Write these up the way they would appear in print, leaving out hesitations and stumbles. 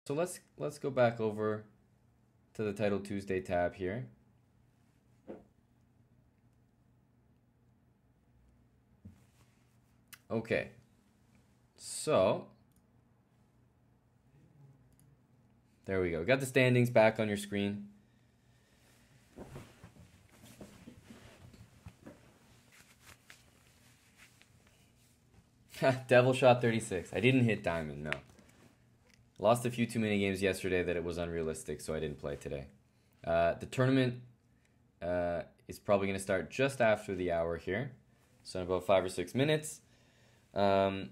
So let's go back over to the Title Tuesday tab here. Okay. So there we go. We got the standings back on your screen. Devil shot 36. I didn't hit diamond, no. Lost a few too many games yesterday that it was unrealistic, so I didn't play today. The tournament is probably going to start just after the hour here, so in about 5 or 6 minutes. There's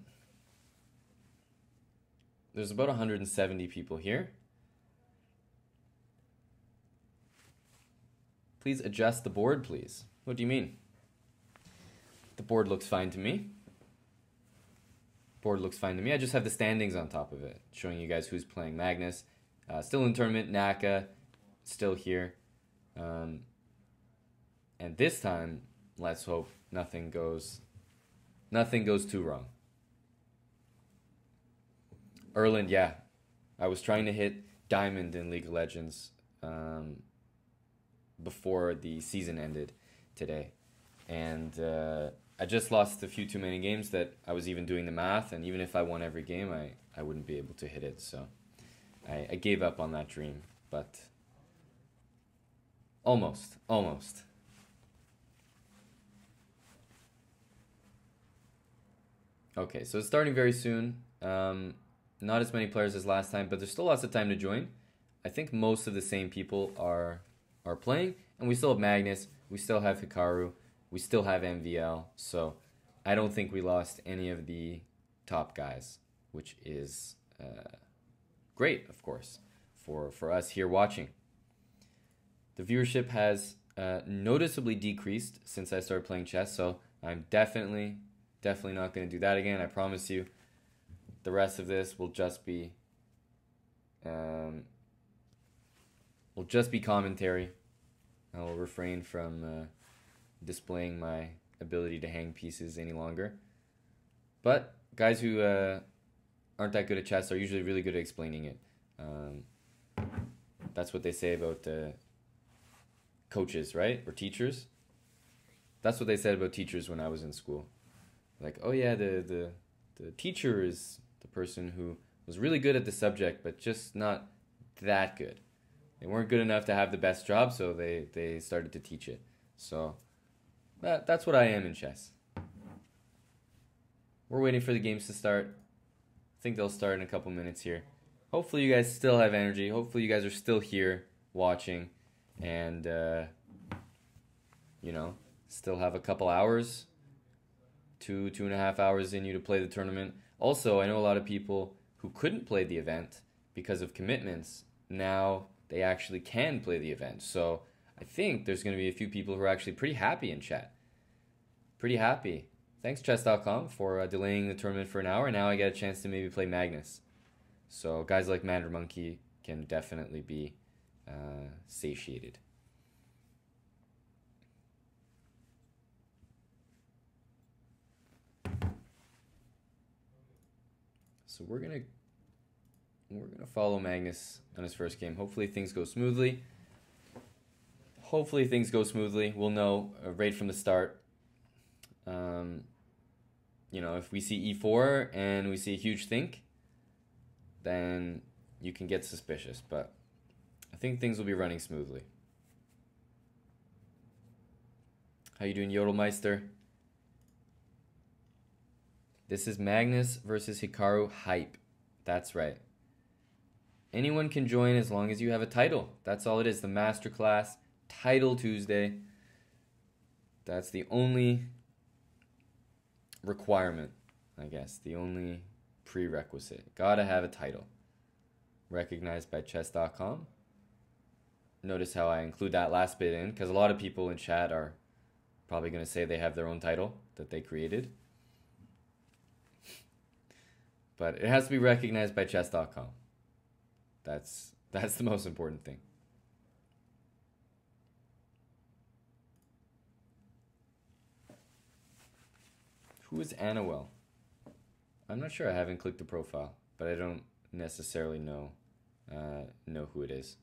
about 170 people here. Please adjust the board, please. What do you mean? The board looks fine to me. Board looks fine to me. I just have the standings on top of it, showing you guys who's playing. Magnus, still in tournament. Naka, still here. And this time, let's hope nothing goes too wrong. Erland, yeah. I was trying to hit diamond in League of Legends before the season ended today. And I just lost a few too many games that I was even doing the math, and even if I won every game, I wouldn't be able to hit it. So I gave up on that dream, but almost. Okay, so it's starting very soon. Not as many players as last time, but there's still lots of time to join. I think most of the same people are playing, and we still have Magnus, we still have Hikaru, we still have MVL, so I don't think we lost any of the top guys, which is great, of course, for us here watching. The viewership has noticeably decreased since I started playing chess, so I'm definitely not going to do that again. I promise you. The rest of this will just be commentary. I will refrain from displaying my ability to hang pieces any longer. But guys who aren't that good at chess are usually really good at explaining it. That's what they say about coaches, right? Or teachers. That's what they said about teachers when I was in school. Like, oh yeah, the teacher is the person who was really good at the subject, but just not that good. They weren't good enough to have the best job, so they started to teach it. So that's what I am in chess. We're waiting for the games to start. I think they'll start in a couple minutes here. Hopefully you guys still have energy. Hopefully you guys are still here watching and, still have a couple hours, 2.5 hours in you to play the tournament. Also, I know a lot of people who couldn't play the event because of commitments. Now they actually can play the event. So I think there's going to be a few people who are actually pretty happy in chat. Pretty happy. Thanks Chess.com for delaying the tournament for an hour. Now I get a chance to maybe play Magnus. So guys like Mander Monkey can definitely be satiated. So we're gonna follow Magnus on his first game. Hopefully things go smoothly. We'll know right from the start. If we see e4 and we see a huge think, then you can get suspicious. But I think things will be running smoothly. How you doing, Yodelmeister? This is Magnus versus Hikaru hype. That's right. Anyone can join as long as you have a title. That's all it is. The Masterclass, Title Tuesday. That's the only requirement, I guess. The only prerequisite. Gotta have a title. Recognized by Chess.com. Notice how I include that last bit in, because a lot of people in chat are probably going to say they have their own title that they created. But it has to be recognized by Chess.com. That's the most important thing. Who is Annawell? I'm not sure. I haven't clicked the profile, but I don't necessarily know know who it is.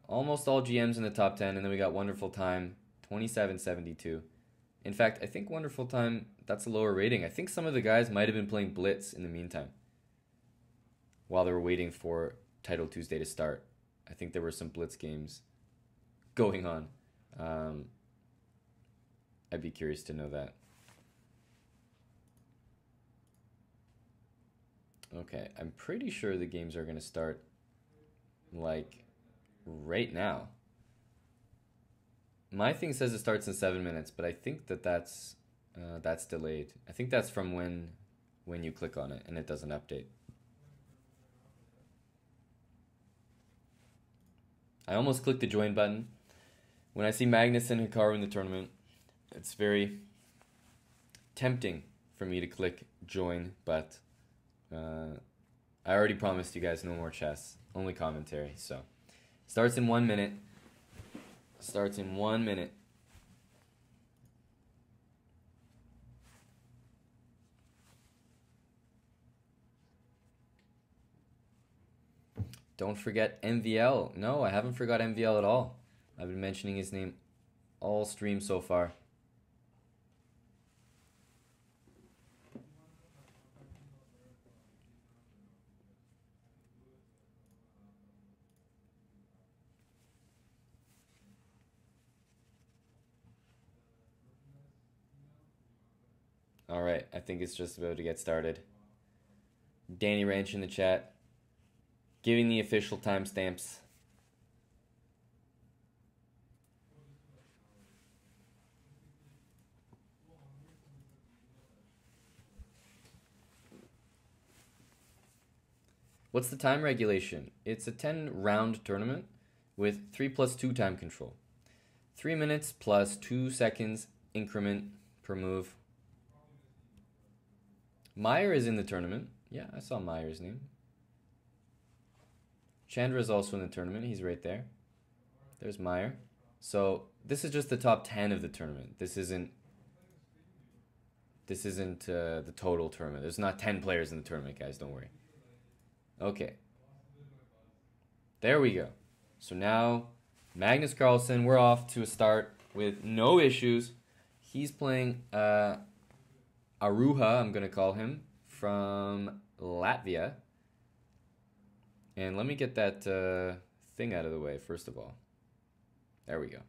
Almost all GMs in the top 10, and then we got Wonderful Time, 2772. In fact, I think Wonderful Time, that's a lower rating. I think some of the guys might have been playing Blitz in the meantime while they were waiting for Title Tuesday to start. I think there were some Blitz games going on. I'd be curious to know that. Okay, I'm pretty sure the games are going to start like right now. My thing says it starts in 7 minutes, but I think that's delayed. I think that's from when you click on it and it doesn't update. I almost clicked the join button. When I see Magnus and Hikaru in the tournament, it's very tempting for me to click join, but I already promised you guys no more chess, only commentary. So starts in 1 minute. Starts in 1 minute. Don't forget MVL. No, I haven't forgot MVL at all. I've been mentioning his name all stream so far. All right, I think it's just about to get started. Danny Ranch in the chat, giving the official timestamps. What's the time regulation? It's a 10-round tournament with 3+2 time control. 3 minutes plus 2 seconds increment per move. Meyer is in the tournament. Yeah, I saw Meyer's name. Chandra is also in the tournament. He's right there. There's Meyer. So this is just the top 10 of the tournament. This isn't the total tournament. There's not 10 players in the tournament, guys. Don't worry. Okay. There we go. So now Magnus Carlsen, we're off to a start with no issues. He's playing Aruha, I'm going to call him, from Latvia. And let me get that thing out of the way, first of all. There we go.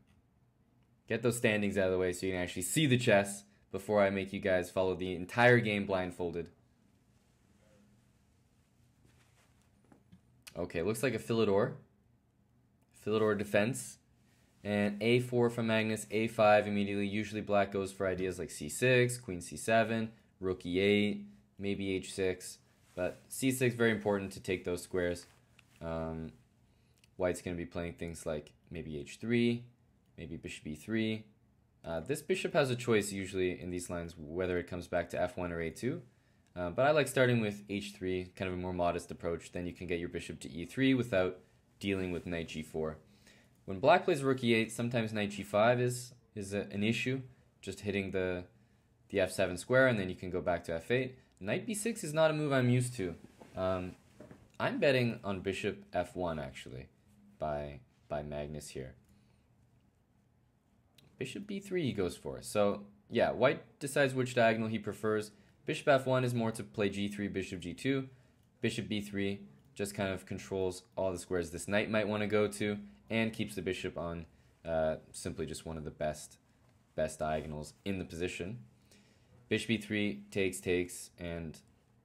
Get those standings out of the way so you can actually see the chess before I make you guys follow the entire game blindfolded. Okay, looks like a Philidor. Philidor defense. And A4 from Magnus, A5 immediately. Usually black goes for ideas like C6, Queen C7, Rook E8, maybe H6. But C6 very important to take those squares. White's going to be playing things like maybe H3, maybe Bishop E3. This bishop has a choice usually in these lines whether it comes back to F1 or A2. But I like starting with H3, kind of a more modest approach. Then you can get your bishop to E3 without dealing with knight G4. When black plays Rook E8, sometimes knight G5 is an issue, just hitting the F7 square, and then you can go back to F8. Knight B6 is not a move I'm used to. I'm betting on bishop F1 actually by Magnus here. Bishop B3 he goes for. So yeah, white decides which diagonal he prefers. Bishop F1 is more to play G3, bishop G2. Bishop B3 just kind of controls all the squares this knight might want to go to and keeps the bishop on simply just one of the best diagonals in the position. Bishop E3 takes, and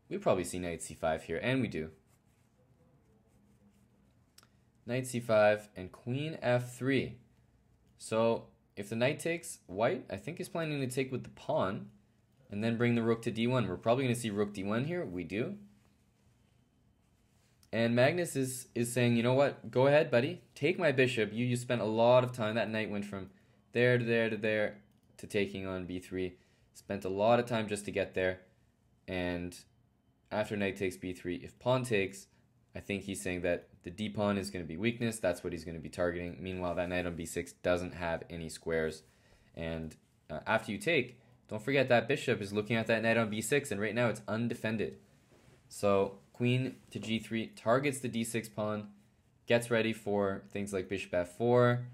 we probably see knight C5 here, and we do. Knight C5 and queen F3. So if the knight takes, white I think is planning to take with the pawn and then bring the rook to D1. We're probably going to see rook D1 here. We do. And Magnus is saying, you know what? Go ahead, buddy. Take my bishop. You spent a lot of time. That knight went from there to there to there to taking on B3. Spent a lot of time just to get there. And after knight takes B3, if pawn takes, I think he's saying that the D pawn is going to be weakness. That's what he's going to be targeting. Meanwhile, that knight on B6 doesn't have any squares. And after you take, don't forget that bishop is looking at that knight on B6, and right now it's undefended. So Queen to g3 targets the d6 pawn, gets ready for things like bishop f4,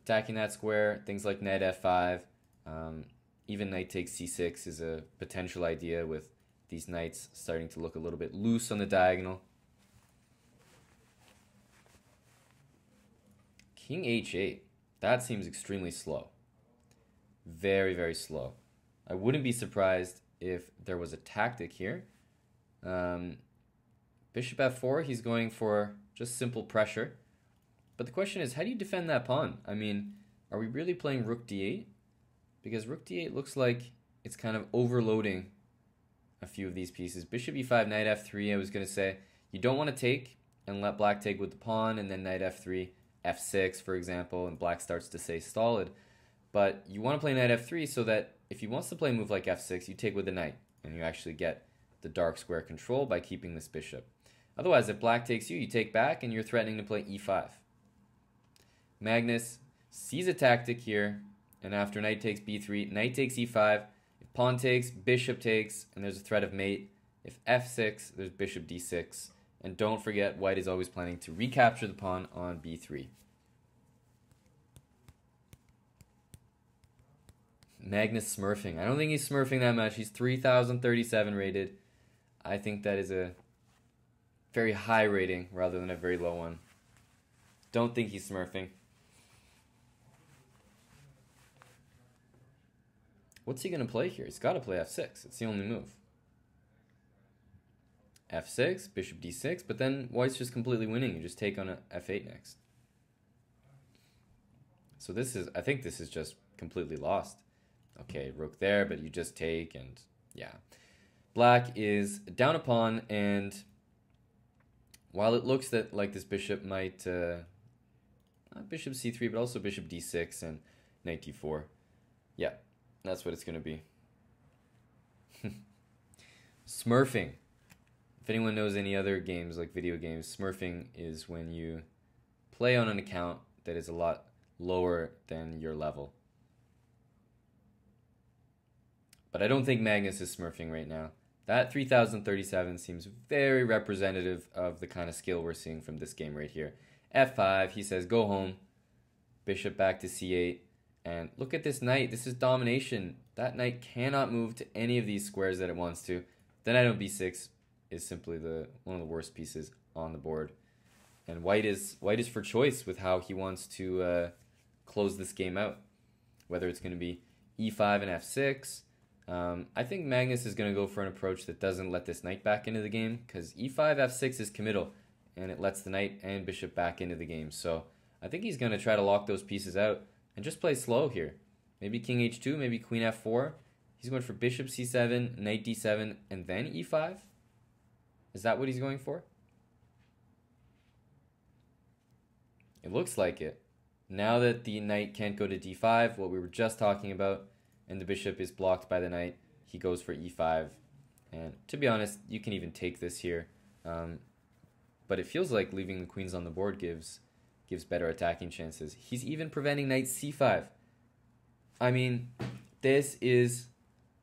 attacking that square, things like knight f5. Even knight takes c6 is a potential idea with these knights starting to look a little bit loose on the diagonal. King h8. That seems extremely slow. Very, very slow. I wouldn't be surprised if there was a tactic here. Bishop f4, he's going for just simple pressure. But the question is, how do you defend that pawn? I mean, are we really playing rook d8? Because rook d8 looks like it's kind of overloading a few of these pieces. Bishop e5, knight f3, I was going to say, you don't want to take and let black take with the pawn, and then knight f3, f6, for example, and black starts to stay stolid. But you want to play knight f3 so that if he wants to play a move like f6, you take with the knight, and you actually get the dark square control by keeping this bishop. Otherwise, if black takes you, you take back, and you're threatening to play e5. Magnus sees a tactic here, and after knight takes b3, knight takes e5. If pawn takes, bishop takes, and there's a threat of mate. If f6, there's bishop d6. And don't forget, white is always planning to recapture the pawn on b3. Magnus smurfing. I don't think he's smurfing that much. He's 3,037 rated. I think that is a very high rating rather than a very low one. Don't think he's smurfing. What's he going to play here? He's got to play f6. It's the only move. f6, bishop d6, but then white's just completely winning. You just take on a f8 next. So this is, I think this is just completely lost. Okay, rook there, but you just take, and yeah. Black is down a pawn, and while it looks that like this bishop might, not bishop c3, but also bishop d6 and knight d4. Yeah, that's what it's going to be. Smurfing. If anyone knows any other games, like video games, smurfing is when you play on an account that is a lot lower than your level. But I don't think Magnus is smurfing right now. That 3,037 seems very representative of the kind of skill we're seeing from this game right here. f5, he says, go home. Bishop back to c8. And look at this knight. This is domination. That knight cannot move to any of these squares that it wants to. The knight on b6 is simply one of the worst pieces on the board. And white is for choice with how he wants to close this game out. Whether it's going to be e5 and f6. I think Magnus is going to go for an approach that doesn't let this knight back into the game, because e5, f6 is committal, and it lets the knight and bishop back into the game. So I think he's going to try to lock those pieces out and just play slow here. Maybe king h2, maybe queen f4. He's going for bishop c7, knight d7, and then e5. Is that what he's going for? It looks like it. Now that the knight can't go to d5, what we were just talking about, and the bishop is blocked by the knight, he goes for e5. And to be honest, you can even take this here. But it feels like leaving the queens on the board gives better attacking chances. He's even preventing knight c5. I mean, this is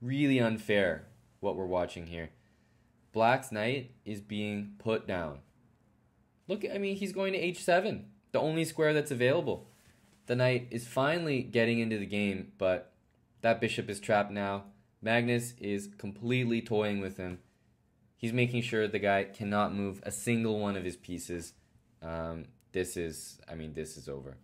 really unfair, what we're watching here. Black's knight is being put down. Look, I mean, he's going to h7, the only square that's available. The knight is finally getting into the game, but that bishop is trapped now. Magnus is completely toying with him. He's making sure the guy cannot move a single one of his pieces. This is over.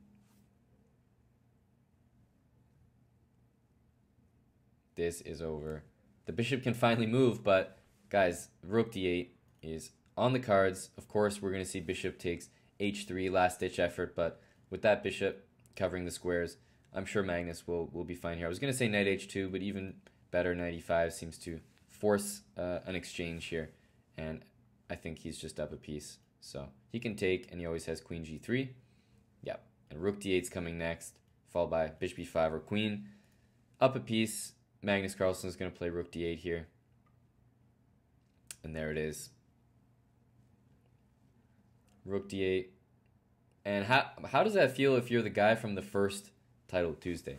This is over. The bishop can finally move, but guys, rook d8 is on the cards. Of course, we're going to see bishop takes h3, last-ditch effort, but with that bishop covering the squares, I'm sure Magnus will be fine here. I was going to say knight h2, but even better, knight e5 seems to force an exchange here, and I think he's just up a piece. So he can take, and he always has queen g3. Yeah, and rook d8's coming next, followed by bishop e5 or queen. Up a piece, Magnus Carlsen is going to play rook d8 here. And there it is. Rook d8. And how does that feel if you're the guy from the first Titled Tuesday?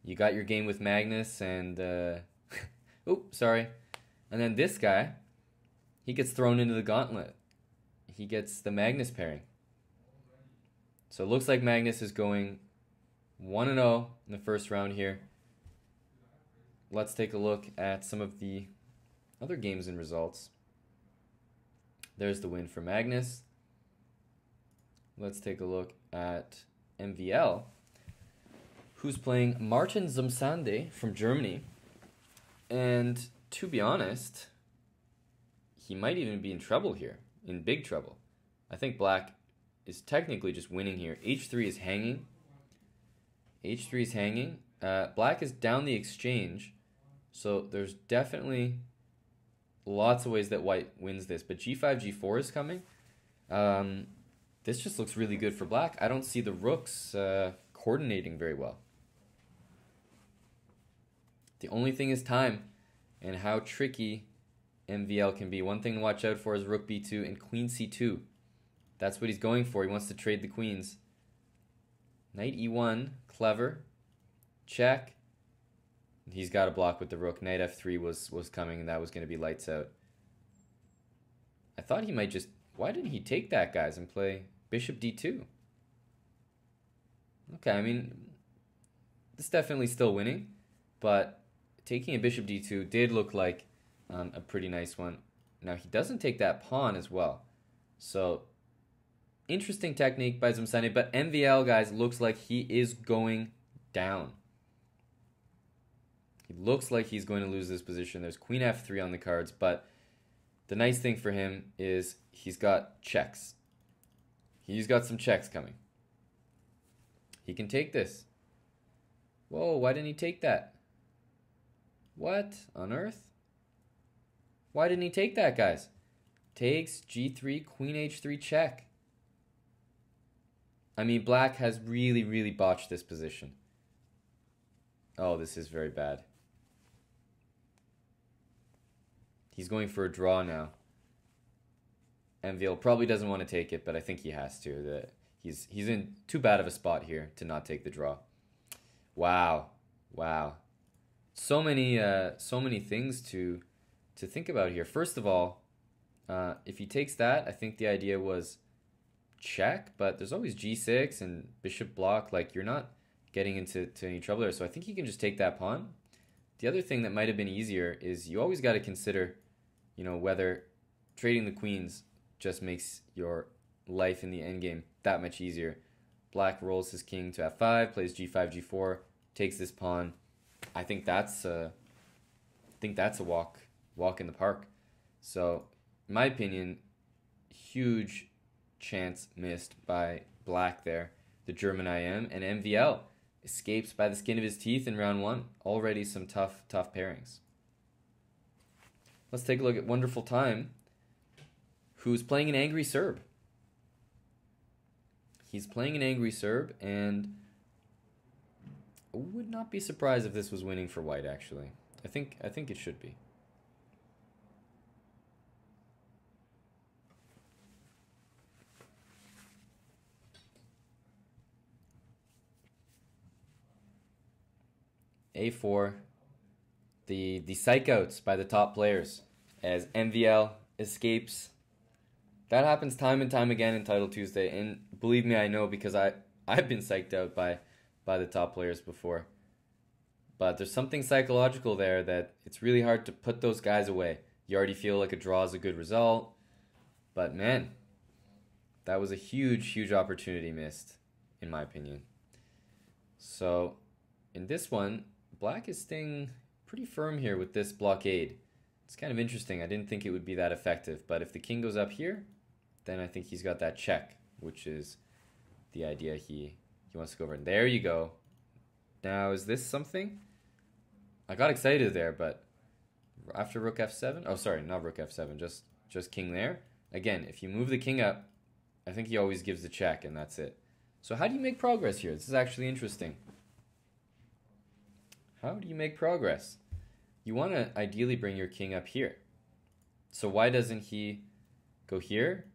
You got your game with Magnus and... oops, sorry. And then this guy he gets thrown into the gauntlet. He gets the Magnus pairing. So it looks like Magnus is going 1-0 in the first round here. Let's take a look at some of the other games and results. There's the win for Magnus. Let's take a look at MVL, who's playing Martin Zumsande from Germany. And to be honest, he might even be in trouble here, in big trouble. I think Black is technically just winning here. H3 is hanging. H3 is hanging. Black is down the exchange, so there's definitely lots of ways that White wins this. But G5, G4 is coming. This just looks really good for Black. I don't see the rooks coordinating very well. The only thing is time and how tricky MVL can be. One thing to watch out for is Rook B2 and Queen C2. That's what he's going for. He wants to trade the queens. Knight E1, clever. Check. He's got a block with the rook. Knight F3 was coming, and that was going to be lights out. I thought he might just... Why didn't he take that, guys, and play Bishop D2? Okay, I mean, this is definitely still winning, but taking a Bishop D2 did look like a pretty nice one. Now, he doesn't take that pawn as well. So, interesting technique by Zumsane, but MVL, guys, looks like he is going down. He looks like he's going to lose this position. There's Queen F3 on the cards, but the nice thing for him is he's got checks. He's got some checks coming. He can take this. Whoa, why didn't he take that? What on earth? Why didn't he take that, guys? Takes G3, Queen H3 check. I mean, Black has really, really botched this position. Oh, this is very bad. He's going for a draw now. MVL probably doesn't want to take it, but I think he has to. He's in too bad of a spot here to not take the draw. Wow. Wow. So many things to think about here. First of all, if he takes that, I think the idea was check, but there's always G6 and bishop block. Like, you're not getting into any trouble there. So I think he can just take that pawn. The other thing that might have been easier is you always got to consider, whether trading the queens just makes your life in the endgame that much easier. Black rolls his king to F5, plays G5, G4, takes this pawn. I think that's a walk in the park. So, in my opinion, huge chance missed by Black there. The German IM and MVL escapes by the skin of his teeth in round one. Already some tough pairings. Let's take a look at Wonderful Time, who's playing an angry Serb. He's playing an angry Serb, and I would not be surprised if this was winning for White, actually. I think it should be. A4, the psych-outs by the top players as MVL escapes. That happens time and time again in Title Tuesday, and believe me, I know, because I've been psyched out by the top players before. But there's something psychological there that it's really hard to put those guys away. You already feel like a draw is a good result, but man, that was a huge opportunity missed, in my opinion. So, in this one, Black is staying pretty firm here with this blockade. It's kind of interesting. I didn't think it would be that effective, but if the king goes up here, then I think he's got that check, which is the idea he wants to go over. And there you go. Now, is this something? I got excited there, but after rook f7, oh sorry, not rook f7, just king there. Again, if you move the king up, I think he always gives the check, and that's it. So how do you make progress here? This is actually interesting. How do you make progress? You want to ideally bring your king up here. So why doesn't he go here,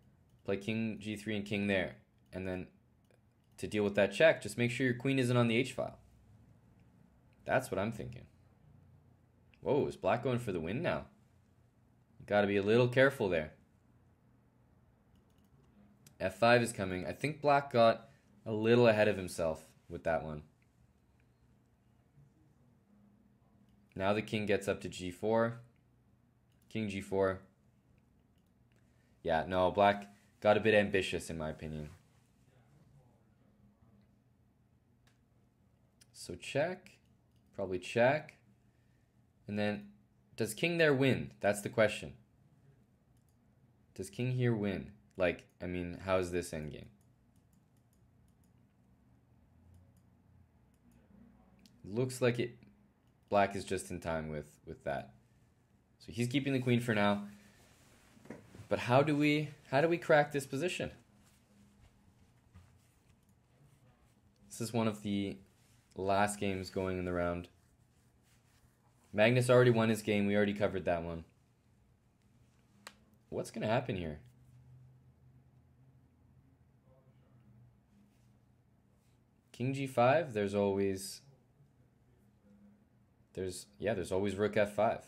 play king g3 and king there, and then to deal with that check, just make sure your queen isn't on the h-file. That's what I'm thinking. Whoa, is Black going for the win now? Got to be a little careful there. F5 is coming. I think black got a little ahead of himself with that one. Now the king gets up to g4. King g4. Yeah, no, black got a bit ambitious in my opinion. So check. Probably check. And then, does king there win? That's the question. Does king here win? Like, I mean, how's this endgame? Looks like it. Black is just in time with that. So he's keeping the queen for now. But how do we crack this position? This is one of the last games going in the round. Magnus already won his game. We already covered that one. What's going to happen here? King g5, there's always rook f5.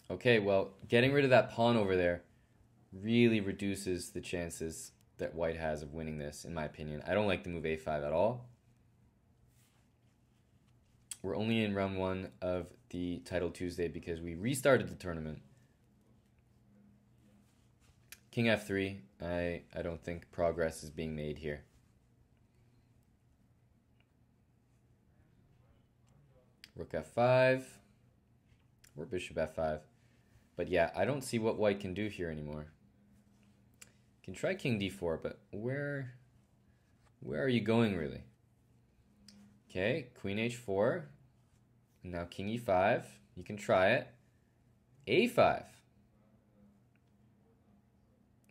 Okay, well, getting rid of that pawn over there really reduces the chances that white has of winning this, in my opinion. I don't like the move a5 at all. We're only in round 1 of the Title Tuesday because we restarted the tournament. King f3, I don't think progress is being made here. Rook f5 or bishop f5. But yeah, I don't see what white can do here anymore. Can try king d4, but where are you going really? Okay, queen h4. Now king e5. You can try it. a5.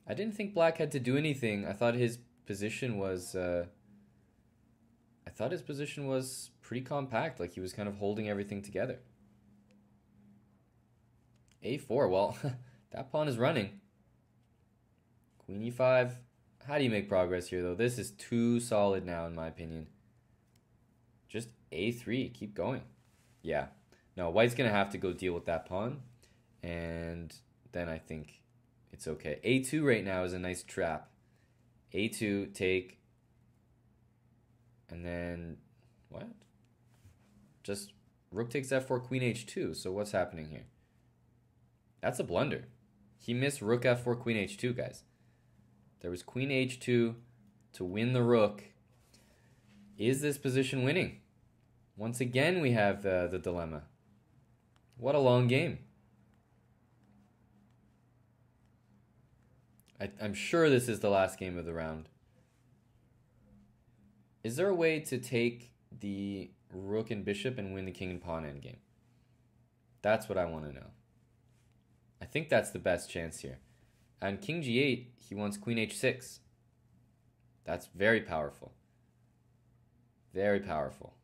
I didn't think black had to do anything. I thought his position was pretty compact, like he was kind of holding everything together. a4, well, that pawn is running. Queen e5. How do you make progress here, though? This is too solid now, in my opinion. Just a3, keep going. Yeah. No, white's going to have to go deal with that pawn, and then I think it's okay. a2 right now is a nice trap. a2, take, and then, what? Just rook takes f4, queen h2, so what's happening here? That's a blunder. He missed rook f4, queen h2, guys. There was queen h2 to win the rook. Is this position winning? Once again, we have the dilemma. What a long game. I'm sure this is the last game of the round. Is there a way to take the rook and bishop and win the king and pawn endgame? That's what I want to know. I think that's the best chance here. And king g8, he wants queen h6. That's very powerful. Very powerful.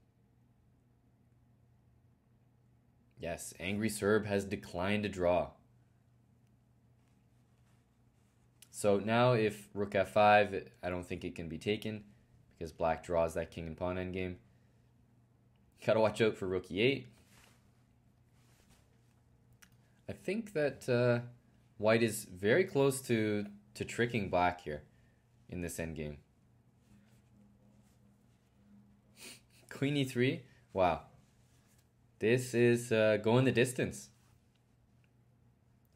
Yes, Angry Serb has declined a draw. So now if rook f5, I don't think it can be taken because black draws that king and pawn endgame. Gotta watch out for rook e8. I think that white is very close to tricking black here in this endgame. Queen e3. Wow. This is going the distance.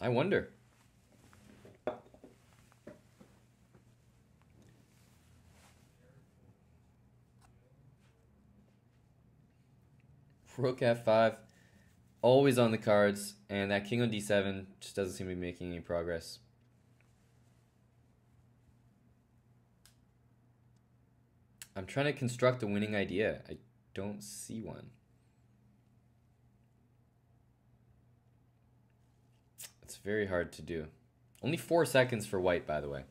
I wonder. Rook f5. Always on the cards, and that king on d7 just doesn't seem to be making any progress. I'm trying to construct a winning idea. I don't see one. It's very hard to do. Only 4 seconds for white, by the way.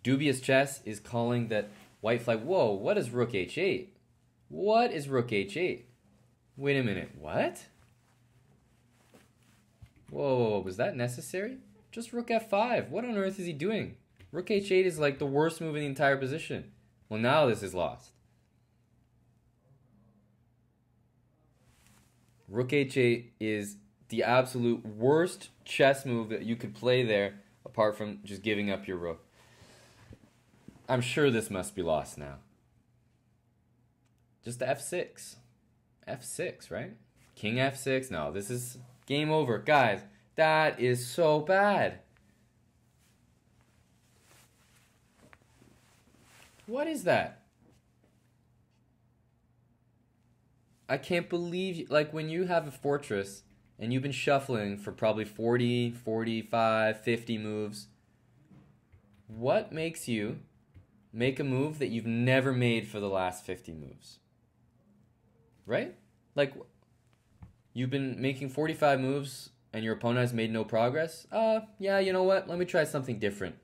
Dubious Chess is calling that white flag. Whoa, what is rook h8? What is rook h8? Wait a minute, what? Whoa, was that necessary? Just rook f5. What on earth is he doing? Rook h8 is like the worst move in the entire position. Well, now this is lost. Rook h8 is the absolute worst chess move that you could play there, apart from just giving up your rook. I'm sure this must be lost now. Just the f6. f6, right? King f6. No, this is game over. Guys, that is so bad. What is that? I can't believe, like, when you have a fortress and you've been shuffling for probably 40, 45, 50 moves, what makes you make a move that you've never made for the last 50 moves? Right? Like, you've been making 45 moves and your opponent has made no progress? Yeah, you know what? Let me try something different.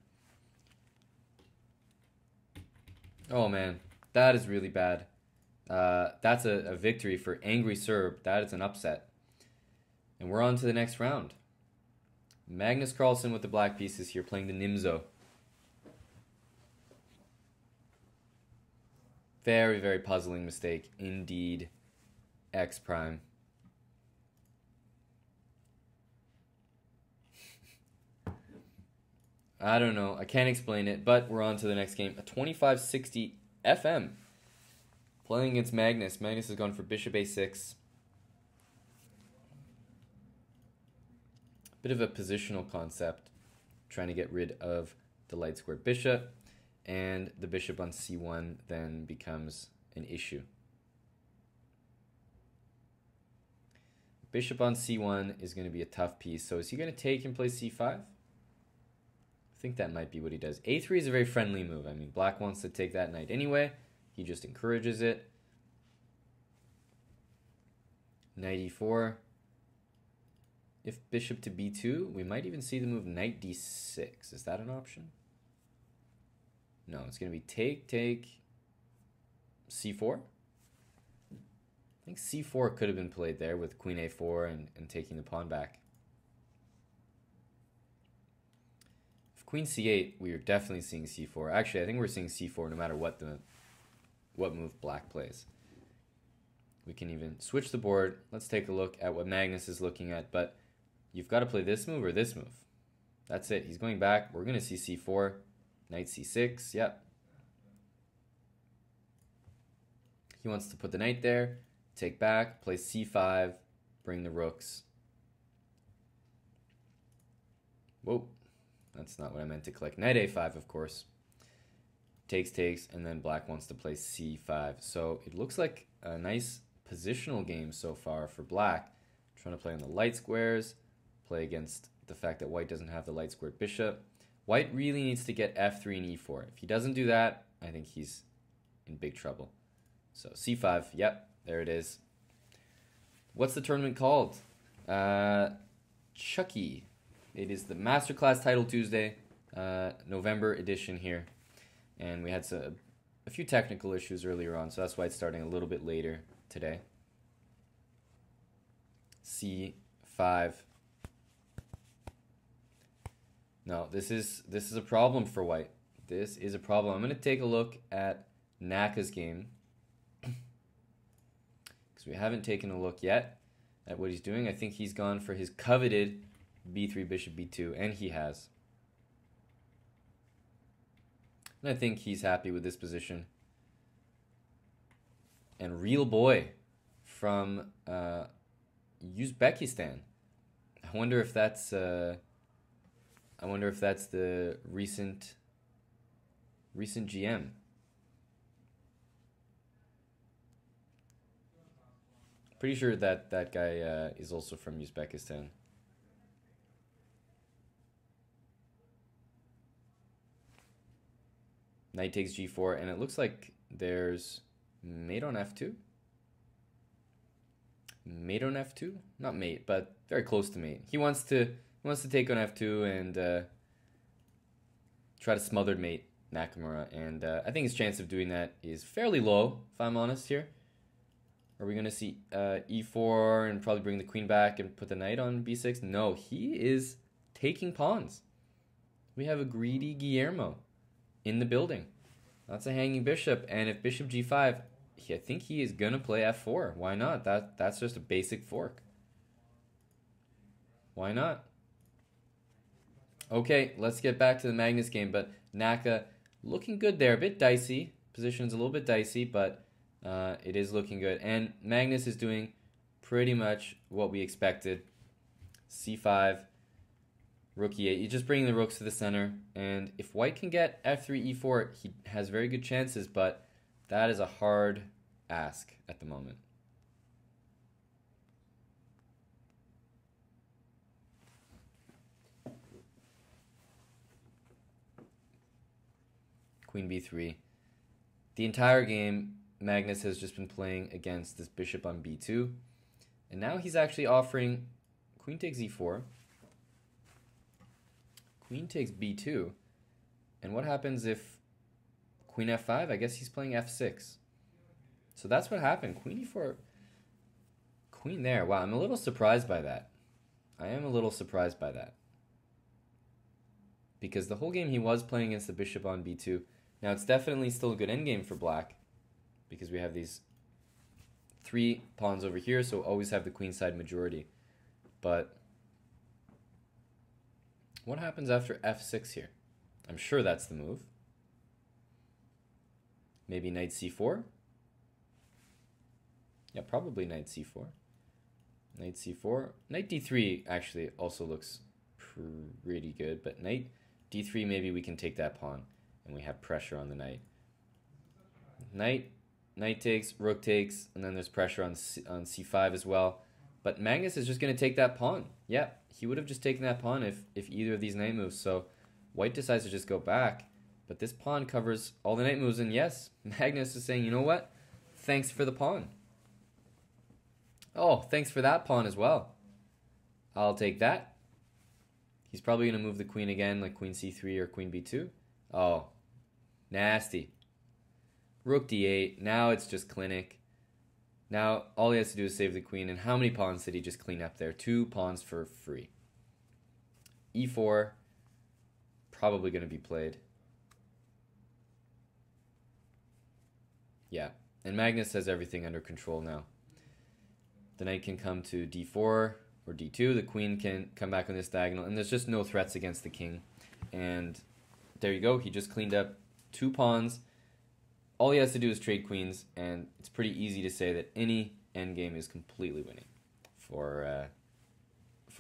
Oh, man. That is really bad. That's a victory for Angry Serb. That is an upset. And we're on to the next round. Magnus Carlsen with the black pieces here, playing the Nimzo. Very, very puzzling mistake indeed. X prime. I don't know. I can't explain it, but we're on to the next game. A 25-60 FM. Playing against Magnus. Magnus has gone for bishop a6. Bit of a positional concept. Trying to get rid of the light squared bishop. And the bishop on c1 then becomes an issue. Bishop on c1 is going to be a tough piece. So is he going to take and play c5? I think that might be what he does. a3 is a very friendly move. I mean, black wants to take that knight anyway. He just encourages it. Knight e4. If bishop to b2, we might even see the move knight d6. Is that an option? No, it's going to be take, c4. I think c4 could have been played there with queen a4 and taking the pawn back. If queen c8, we are definitely seeing c4. Actually, I think we're seeing c4 no matter what move black plays. We can even switch the board. Let's take a look at what Magnus is looking at. But you've got to play this move or this move. That's it. He's going back. We're going to see c4. Knight c6. Yep. He wants to put the knight there. Take back. Play c5. Bring the rooks. Whoa. That's not what I meant to click. Knight a5, of course. Takes, and then black wants to play c5. So it looks like a nice positional game so far for black. Trying to play on the light squares, play against the fact that white doesn't have the light squared bishop. White really needs to get f3 and e4. If he doesn't do that, I think he's in big trouble. So c5, yep, there it is. What's the tournament called? Chucky. It is the Masterclass Title Tuesday, November edition here. And we had a few technical issues earlier on, so that's why it's starting a little bit later today. c5. No, this is a problem for white. This is a problem. I'm going to take a look at Naka's game, because we haven't taken a look yet at what he's doing. I think he's gone for his coveted b3, bishop b2, and he has. And I think he's happy with this position. And Real Boy from Uzbekistan. I wonder if that's the recent GM. Pretty sure that guy is also from Uzbekistan. Knight takes g4, and it looks like there's mate on f2. Mate on f2? Not mate, but very close to mate. He wants to take on f2 and try to smother mate Nakamura, and I think his chance of doing that is fairly low, if I'm honest here. Are we going to see e4 and probably bring the queen back and put the knight on b6? No, he is taking pawns. We have a greedy Guillermo in the building. That's a hanging bishop, and if bishop g5 I think he is going to play f4. Why not? That's just a basic fork. Why not? Okay, let's get back to the Magnus game. But Naka looking good there. A bit dicey. Position's a little bit dicey, but it is looking good. And Magnus is doing pretty much what we expected. c5, rook e8. You're just bringing the rooks to the center. And if white can get f3, e4, he has very good chances, but that is a hard ask at the moment. Queen b3. The entire game, Magnus has just been playing against this bishop on b2. And now he's actually offering queen takes e4. Queen takes b2. And what happens if queen f5? I guess he's playing f6. So that's what happened. Queen e4. Queen there. Wow, I'm a little surprised by that. I am a little surprised by that. Because the whole game he was playing against the bishop on b2. Now, it's definitely still a good endgame for black, because we have these 3 pawns over here, so always have the queenside majority. But what happens after f6 here? I'm sure that's the move. Maybe knight c4? Yeah, probably knight c4. Knight c4. Knight d3 actually also looks pretty good, but knight d3, maybe we can take that pawn. And we have pressure on the knight. Knight takes, rook takes, and then there's pressure on c5 as well. But Magnus is just going to take that pawn. Yeah, he would have just taken that pawn if either of these knight moves. So white decides to just go back. But this pawn covers all the knight moves. And yes, Magnus is saying, you know what? Thanks for the pawn. Oh, thanks for that pawn as well. I'll take that. He's probably going to move the queen again, like queen c3 or queen b2. Oh, nasty. Rook d8. Now it's just clinic. Now all he has to do is save the queen. And how many pawns did he just clean up there? 2 pawns for free. e4. Probably going to be played. Yeah. And Magnus has everything under control now. The knight can come to d4 or d2. The queen can come back on this diagonal. And there's just no threats against the king. And there you go. He just cleaned up 2 pawns. All he has to do is trade queens, and it's pretty easy to say that any endgame is completely winning for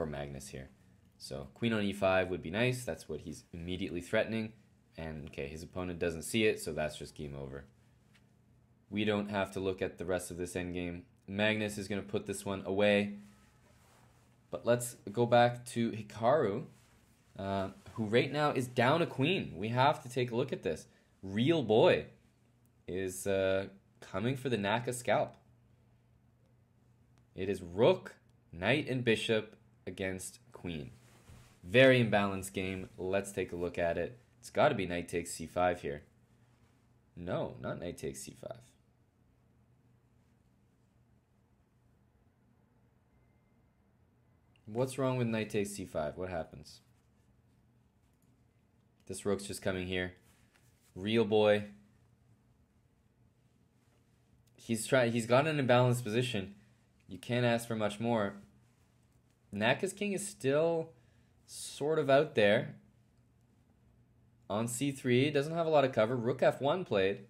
Magnus here. So queen on e5 would be nice. That's what he's immediately threatening. And okay, his opponent doesn't see it, so that's just game over. We don't have to look at the rest of this endgame. Magnus is going to put this one away. But let's go back to Hikaru, who right now is down a queen. We have to take a look at this. Real boy is coming for the Naka scalp. It is rook, knight, and bishop against queen. Very imbalanced game. Let's take a look at it. It's got to be knight takes c5 here. No, not knight takes c5. What's wrong with knight takes c5? What happens? This rook's just coming here. Real boy. He's got an imbalanced position. You can't ask for much more. Naka's king is still sort of out there. On c3, doesn't have a lot of cover. Rook f1 played.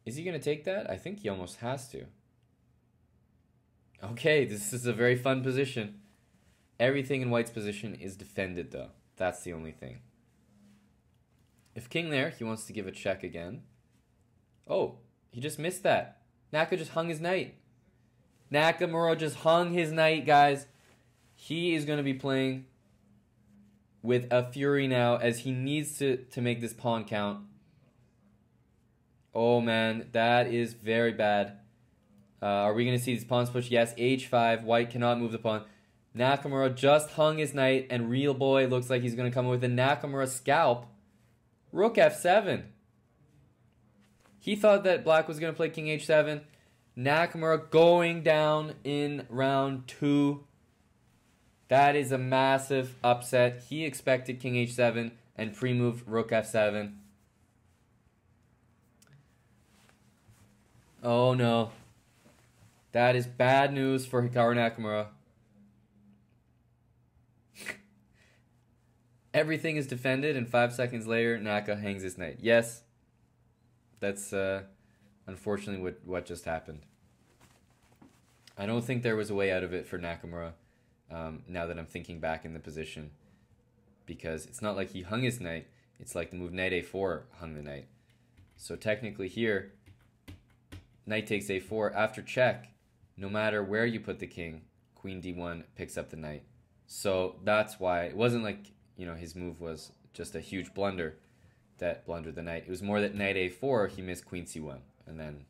Is he going to take that? I think he almost has to. Okay, this is a very fun position. Everything in white's position is defended, though. That's the only thing. If king there, he wants to give a check again. Oh, he just missed that. Naka just hung his knight. Nakamura just hung his knight, guys. He is going to be playing with a fury now, as he needs to make this pawn count. Oh, man, that is very bad. Are we going to see these pawns push? Yes, h5. White cannot move the pawn. Nakamura just hung his knight, and real boy looks like he's going to come with a Nakamura scalp. Rook f7. He thought that black was going to play king h7. Nakamura going down in round 2. That is a massive upset. He expected king h7 and pre-moved rook f7. Oh no. That is bad news for Hikaru Nakamura. Everything is defended, and 5 seconds later, Naka hangs his knight. Yes, that's unfortunately what just happened. I don't think there was a way out of it for Nakamura, now that I'm thinking back in the position. Because it's not like he hung his knight, it's like the move knight a4 hung the knight. So technically here, knight takes a4. After check, no matter where you put the king, queen d1 picks up the knight. So that's why it wasn't like, you know, his move was just a huge blunder that blundered the knight. It was more that knight a4, he missed queen c1, and then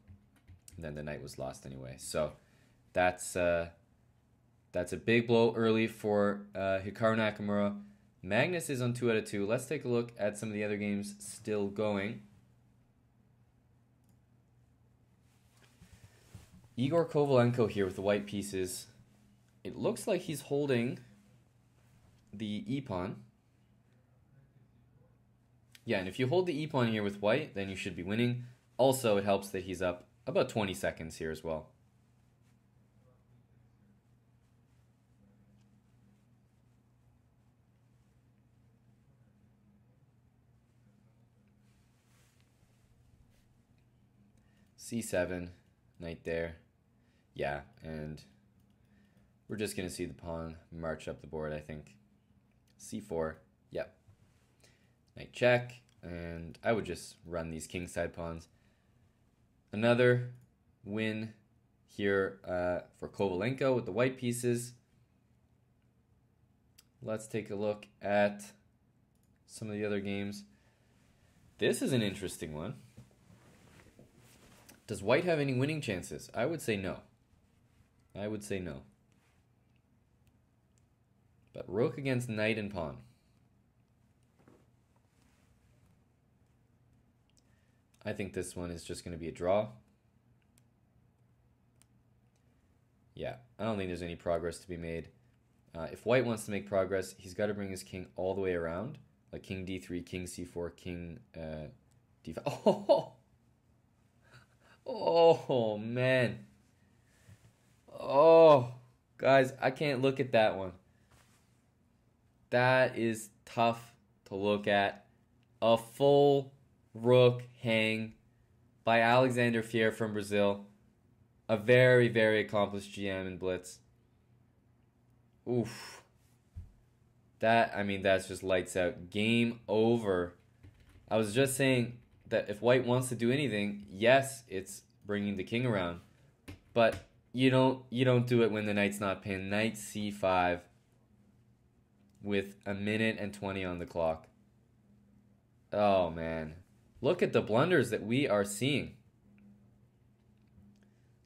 the knight was lost anyway. So that's a big blow early for Hikaru Nakamura. Magnus is on 2 out of 2. Let's take a look at some of the other games still going. Igor Kovalenko here with the white pieces. It looks like he's holding the e-pawn. Yeah, and if you hold the e-pawn here with white, then you should be winning. Also, it helps that he's up about 20 seconds here as well. c7, knight there. Yeah, and we're just going to see the pawn march up the board, I think. c4, yep. Knight check, and I would just run these kingside pawns. Another win here for Kovalenko with the white pieces. Let's take a look at some of the other games. This is an interesting one. Does white have any winning chances? I would say no. I would say no. But rook against knight and pawn. I think this one is just going to be a draw. Yeah, I don't think there's any progress to be made. If white wants to make progress, he's got to bring his king all the way around. Like king d3, king c4, king d5. Oh! Oh, man. Oh, guys, I can't look at that one. That is tough to look at. A full rook hang by Alexander Fier from Brazil. A very, very accomplished GM in Blitz. Oof. That's just lights out. Game over. I was just saying that if white wants to do anything, yes, it's bringing the king around. But you don't do it when the knight's not pinned. Knight c5 with a minute and 20 on the clock. Oh, man. Look at the blunders that we are seeing.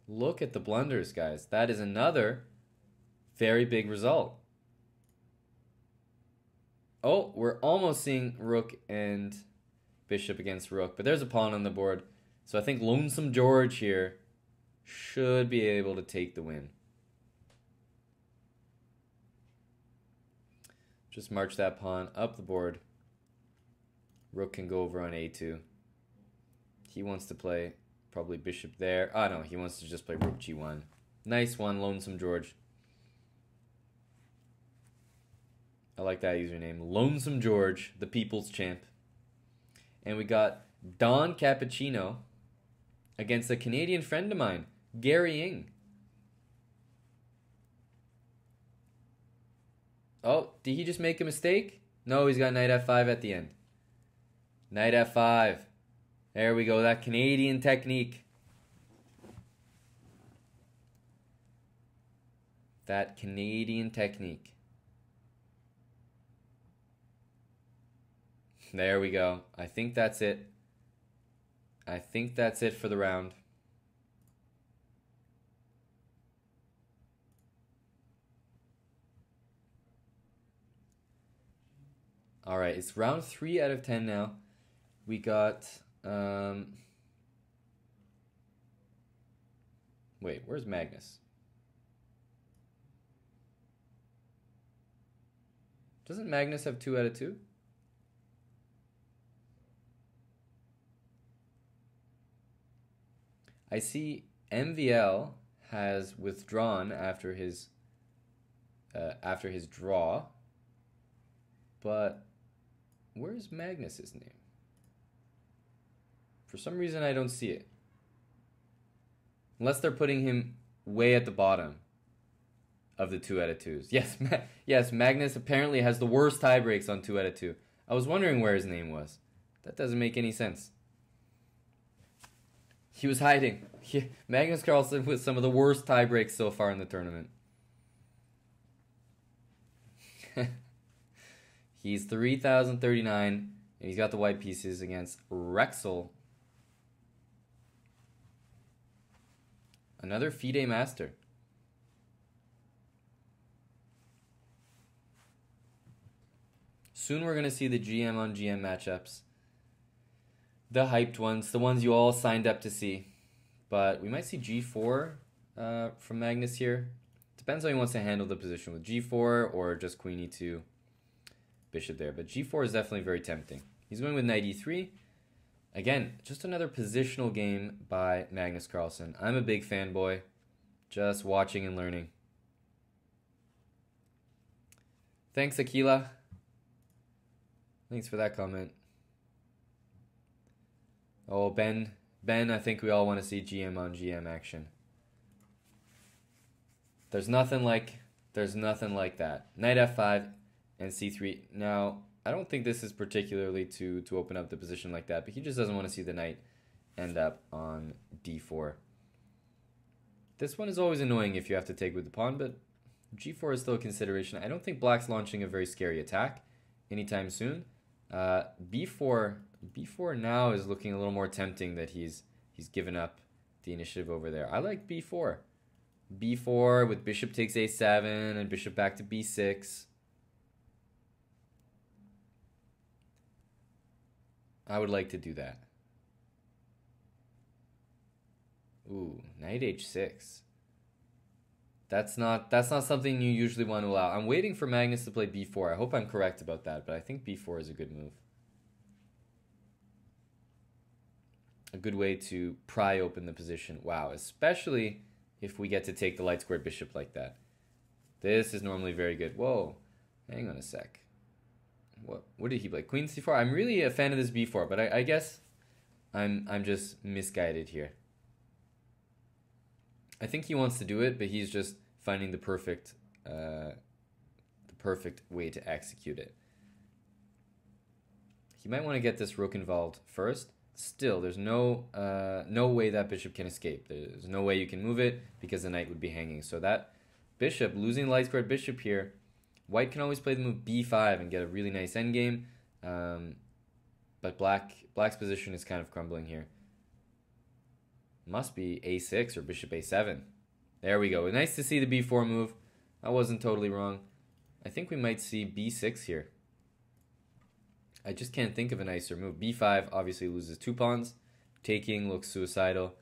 Look at the blunders, guys. That is another very big result. Oh, we're almost seeing rook and bishop against rook, but there's a pawn on the board. So I think Lonesome George here should be able to take the win. Just march that pawn up the board. Rook can go over on a2. He wants to play probably bishop there. Oh, no, he wants to just play rook g1. Nice one, Lonesome George. I like that username. Lonesome George, the people's champ. And we got Don Cappuccino against a Canadian friend of mine, Gary Ng. Oh, did he just make a mistake? No, he's got knight f5 at the end. Knight f5. There we go, that Canadian technique. That Canadian technique. There we go. I think that's it. I think that's it for the round. All right, it's round 3 out of 10 now. We got... Wait, where's Magnus? Doesn't Magnus have 2 out of 2? I see MVL has withdrawn after his draw, but where's Magnus's name? For some reason, I don't see it. Unless they're putting him way at the bottom of the 2 out of 2s. Yes, yes, Magnus apparently has the worst tie breaks on 2 out of 2. I was wondering where his name was. That doesn't make any sense. He was hiding. Magnus Carlsen with some of the worst tie breaks so far in the tournament. He's 3,039, and he's got the white pieces against Rexel. Another FIDE master. Soon we're going to see the GM on GM matchups. The hyped ones, the ones you all signed up to see. But we might see G4 from Magnus here. Depends how he wants to handle the position with G4 or just Queen E2, Bishop there. But G4 is definitely very tempting. He's going with Knight E3. Again, just another positional game by Magnus Carlsen. I'm a big fanboy, just watching and learning. Thanks, Aquila. Thanks for that comment. Oh, Ben, I think we all want to see GM on GM action. There's nothing like that. Knight F5 and C3. Now, I don't think this is particularly to open up the position like that, but he just doesn't want to see the knight end up on D4. This one is always annoying if you have to take with the pawn, but G4 is still a consideration. I don't think Black's launching a very scary attack anytime soon. B4 now is looking a little more tempting that he's given up the initiative over there. I like B4. B4 with bishop takes A7 and bishop back to B6. I would like to do that. Ooh, knight H6. That's not something you usually want to allow. I'm waiting for Magnus to play B4. I hope I'm correct about that, but I think B4 is a good move. A good way to pry open the position. Wow, especially if we get to take the light squared bishop like that. This is normally very good. Whoa, hang on a sec. What did he play? Queen C4. I'm really a fan of this B4, but I guess I'm just misguided here. I think he wants to do it, but he's just finding the perfect way to execute it. He might want to get this rook involved first. Still, there's no way that bishop can escape. There's no way you can move it because the knight would be hanging. So that bishop, losing the light squared bishop here, white can always play the move B5 and get a really nice endgame. But black's position is kind of crumbling here. Must be A6 or bishop A7. There we go. Nice to see the B4 move. I wasn't totally wrong. I think we might see B6 here. I just can't think of a nicer move. B5 obviously loses 2 pawns. Taking looks suicidal.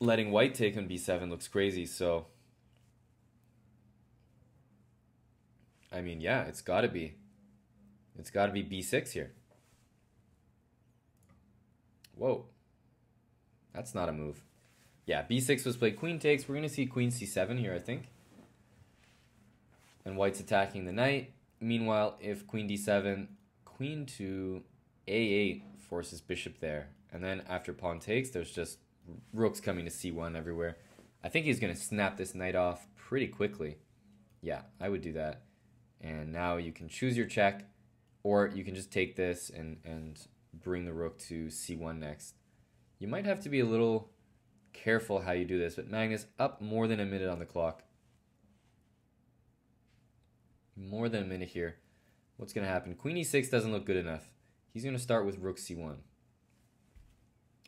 Letting white take on B7 looks crazy, so... I mean, yeah, it's got to be. It's got to be B6 here. Whoa. That's not a move. Yeah, B6 was played. Queen takes. We're going to see Queen C7 here, I think. And white's attacking the knight. Meanwhile, if Queen D7, Queen to A8 forces bishop there. And then after pawn takes, there's just rooks coming to C1 everywhere. I think he's going to snap this knight off pretty quickly. Yeah, I would do that. And now you can choose your check, or you can just take this and bring the rook to C1 next. You might have to be a little careful how you do this, but Magnus up more than a minute on the clock. More than a minute here. What's going to happen? Queen E6 doesn't look good enough. He's going to start with rook C1.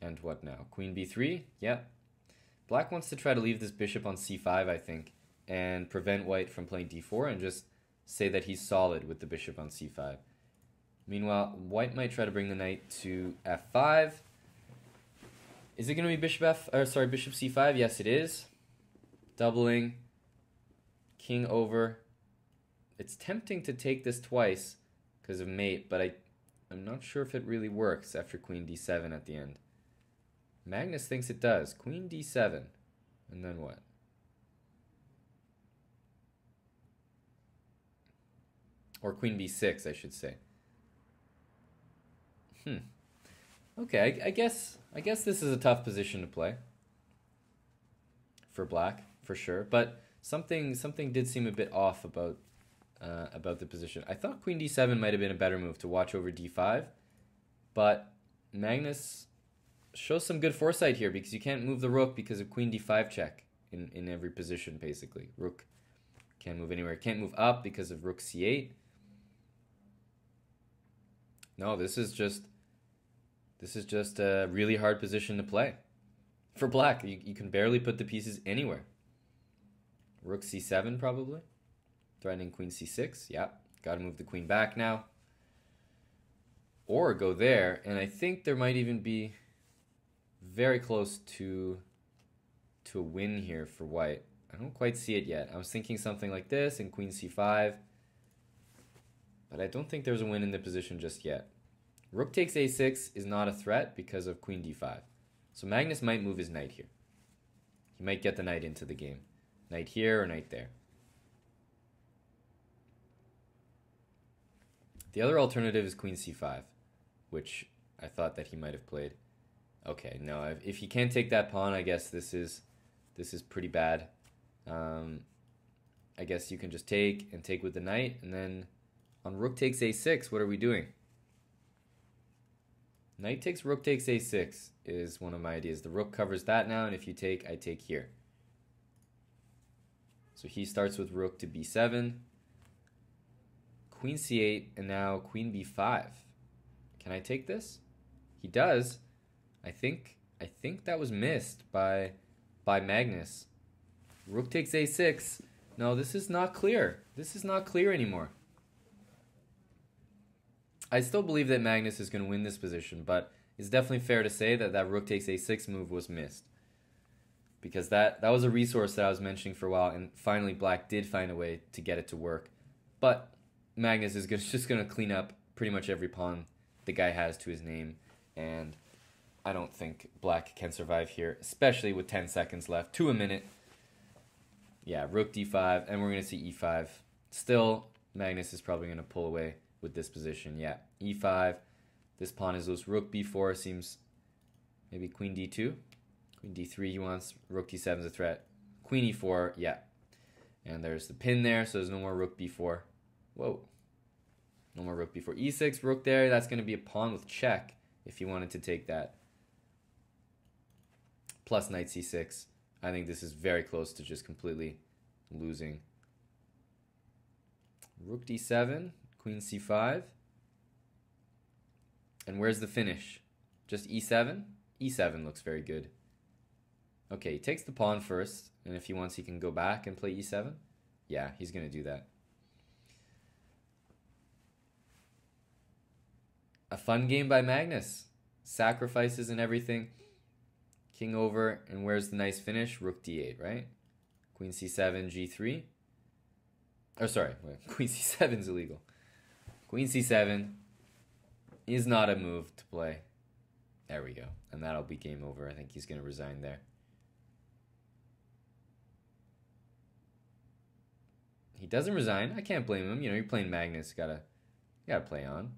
And what now? Queen B3? Yep. Black wants to try to leave this bishop on C5, I think, and prevent white from playing D4 and just say that he's solid with the bishop on C5. Meanwhile, white might try to bring the knight to F5. Is it going to be bishop C5? Yes, it is. Doubling. King over. It's tempting to take this twice because of mate, but I'm not sure if it really works after Queen D7 at the end. Magnus thinks it does. Queen d7. And then what? Or queen b6, I should say. Okay, I guess this is a tough position to play for black, for sure. But something did seem a bit off about the position. I thought queen d7 might have been a better move to watch over d5, but Magnus shows some good foresight here because you can't move the rook because of queen d5 check in every position, basically. Rook can't move anywhere. Can't move up because of rook c8. No, this is just a really hard position to play for black. You can barely put the pieces anywhere. Rook c7 probably. Threatening queen c6. Yeah, got to move the queen back now. Or go there, and I think there might even be very close to a win here for white. I don't quite see it yet. I was thinking something like this and queen c5. But I don't think there's a win in the position just yet. Rook takes a6 is not a threat because of queen d5. So Magnus might move his knight here. He might get the knight into the game. Knight here or knight there. The other alternative is queen c5, which I thought that he might have played. Okay, no, if he can't take that pawn, I guess this is pretty bad. I guess you can just take with the knight, and then on rook takes a6, what are we doing? Knight takes rook takes a6 is one of my ideas. The rook covers that now, and if you take, I take here. So he starts with rook to b7, queen c8, and now queen b5. Can I take this? He does. I think that was missed by Magnus. Rook takes a6. No, this is not clear. This is not clear anymore. I still believe that Magnus is going to win this position, but it's definitely fair to say that rook takes a6 move was missed. Because that was a resource that I was mentioning for a while, and finally black did find a way to get it to work. But Magnus is just going to clean up pretty much every pawn the guy has to his name, and I don't think black can survive here, especially with 10 seconds left to a minute. Yeah, rook d5, and we're going to see e5. Still, Magnus is probably going to pull away with this position. Yeah, e5. This pawn is loose. Rook b4 seems maybe queen d2. Queen d3 he wants. Rook d7 is a threat. Queen e4, yeah. And there's the pin there, so there's no more rook b4. Whoa. No more rook b4. e6, rook there. That's going to be a pawn with check if he wanted to take that. Plus knight c6. I think this is very close to just completely losing. Rook d7, queen c5. And where's the finish? Just e7? e7 looks very good. Okay, he takes the pawn first, and if he wants, he can go back and play e7. Yeah, he's going to do that. A fun game by Magnus. Sacrifices and everything. King over, and where's the nice finish? Rook d8, right? Queen c7, g3. Oh, sorry, queen c7 is illegal. Queen c7 is not a move to play. There we go. And that'll be game over. I think he's going to resign there. He doesn't resign. I can't blame him. You know, you're playing Magnus. Gotta play on.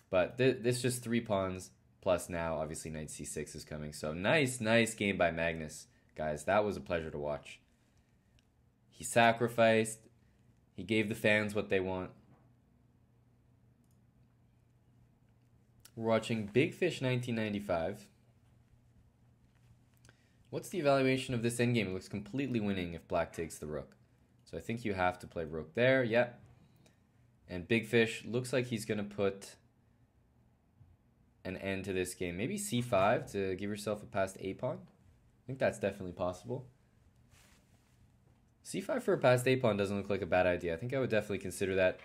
But this just 3 pawns. Plus now, obviously, knight c6 is coming. So nice game by Magnus. Guys, that was a pleasure to watch. He sacrificed. He gave the fans what they want. We're watching Big Fish 1995. What's the evaluation of this endgame? It looks completely winning if black takes the rook. So I think you have to play rook there. Yep. And Big Fish looks like he's going to put an end to this game. Maybe c5 to give yourself a passed a pawn. I think that's definitely possible. c5 for a passed a pawn doesn't look like a bad idea. I think I would definitely consider that.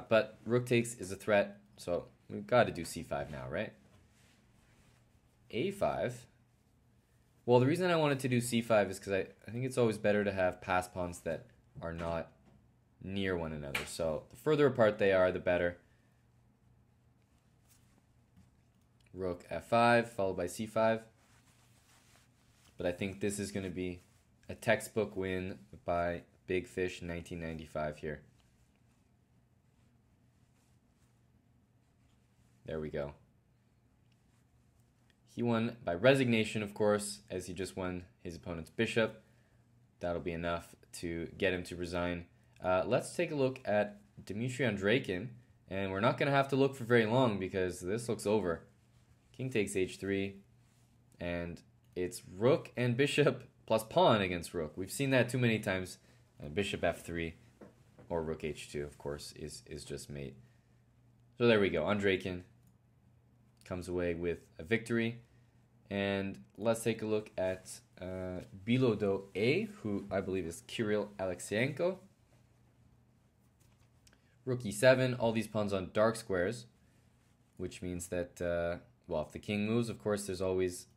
But rook takes is a threat, so we've got to do c5 now, right? a5. Well, the reason I wanted to do c5 is because I think it's always better to have passed pawns that are not near one another. So the further apart they are, the better. Rook f5, followed by c5. but I think this is going to be a textbook win by Big Fish 1995 here. There we go. He won by resignation, of course, as he just won his opponent's bishop. That'll be enough to get him to resign. Let's take a look at Dmitry Andreikin, and we're not going to have to look for very long because this looks over. King takes h3, and it's rook and bishop plus pawn against rook. We've seen that too many times. Bishop f3 or rook h2, of course, is just mate. So there we go. Andreikin comes away with a victory. And let's take a look at Bilodo A, who I believe is Kirill Alexeyenko. Rook e7, all these pawns on dark squares, which means that, well, if the king moves, of course, there's always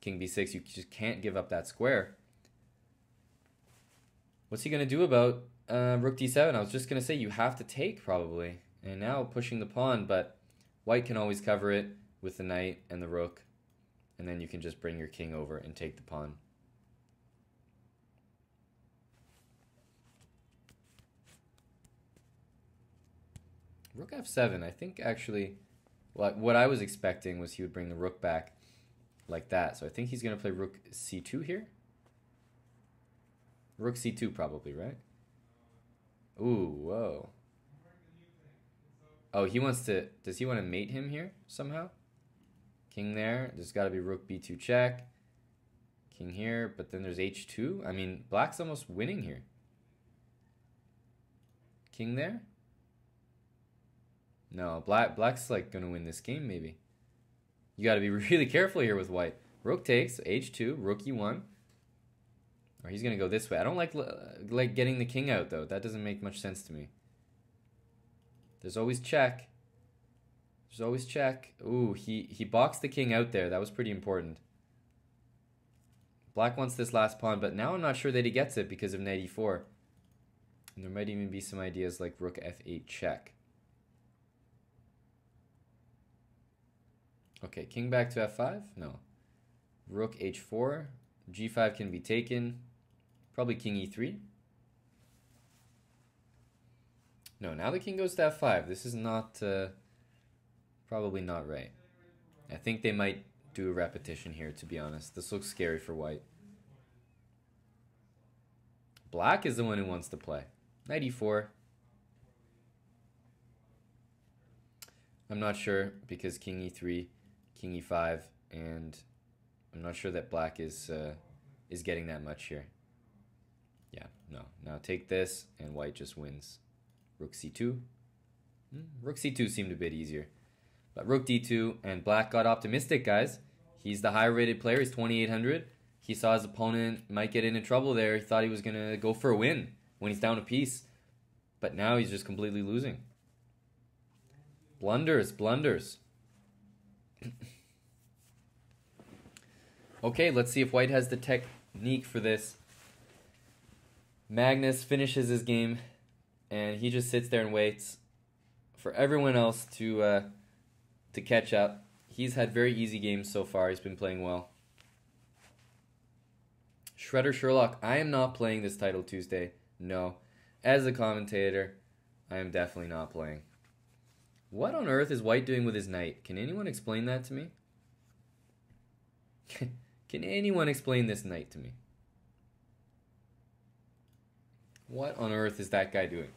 king b6. You just can't give up that square. What's he going to do about rook d7? I was just going to say you have to take, probably. And now pushing the pawn, but white can always cover it with the knight and the rook. And then you can just bring your king over and take the pawn. Rook f7, I think actually, what I was expecting was he would bring the rook back like that. So I think he's going to play rook c2 here. Rook c2 probably, right? Ooh, whoa. Oh, he wants to, does he want to mate him here somehow? King there, there's got to be rook b2 check. King here, but then there's h2. I mean, black's almost winning here. King there? No, black's like going to win this game maybe. You got to be really careful here with white. Rook takes, h2, rook e1. Or he's going to go this way. I don't like getting the king out though. That doesn't make much sense to me. There's always check. There's always check. Ooh, he boxed the king out there. That was pretty important. Black wants this last pawn, but now I'm not sure that he gets it because of knight e4. And there might even be some ideas like rook f8 check. Okay, king back to f5? No. Rook h4. g5 can be taken. Probably king e3. No, now the king goes to f5. This is not, probably not right. I think they might do a repetition here, to be honest. This looks scary for white. Black is the one who wants to play. Knight e4. I'm not sure because king e3, king e5, and I'm not sure that black is getting that much here. Yeah, no. Now take this, and white just wins. Rook c2. Rook c2 seemed a bit easier. But rook d2, and black got optimistic, guys. He's the higher rated player. He's 2,800. He saw his opponent might get into trouble there. He thought he was going to go for a win when he's down a piece. But now he's just completely losing. Blunders, blunders. Okay, let's see if white has the technique for this. Magnus finishes his game, and he just sits there and waits for everyone else to catch up. He's had very easy games so far. He's been playing well. Shredder Sherlock, I am not playing this title Tuesday. No. As a commentator, I am definitely not playing. What on earth is white doing with his knight? Can anyone explain that to me? Can anyone explain this knight to me? What on earth is that guy doing?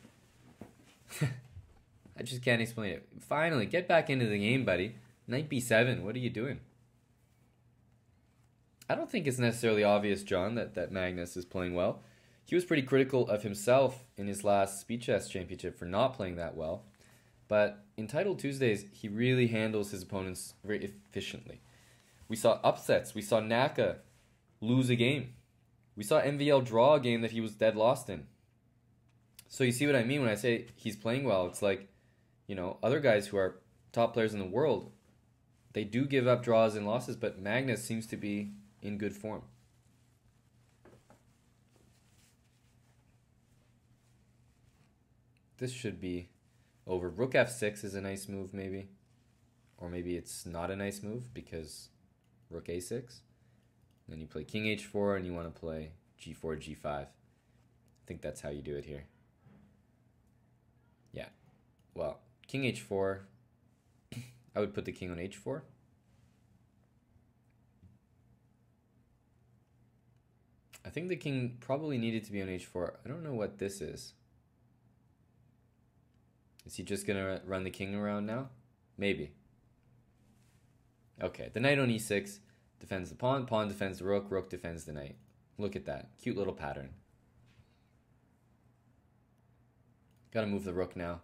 I just can't explain it. Finally, get back into the game, buddy. Knight b7, what are you doing? I don't think it's necessarily obvious, John, that Magnus is playing well. He was pretty critical of himself in his last Speed Chess Championship for not playing that well. But in Title Tuesdays, he really handles his opponents very efficiently. We saw upsets. We saw Naka lose a game. We saw MVL draw a game that he was dead lost in. So you see what I mean when I say he's playing well. It's like, you know, other guys who are top players in the world, they do give up draws and losses, but Magnus seems to be in good form. This should be over. Rook f6 is a nice move, maybe. Or maybe it's not a nice move because rook a6. Then you play king h4, and you want to play g4, g5. I think that's how you do it here. Yeah. Well, king h4. I would put the king on h4. I think the king probably needed to be on h4. I don't know what this is. Is he just going to run the king around now? Maybe. Okay, the knight on e6 defends the pawn. Pawn defends the rook. Rook defends the knight. Look at that. Cute little pattern. Got to move the rook now.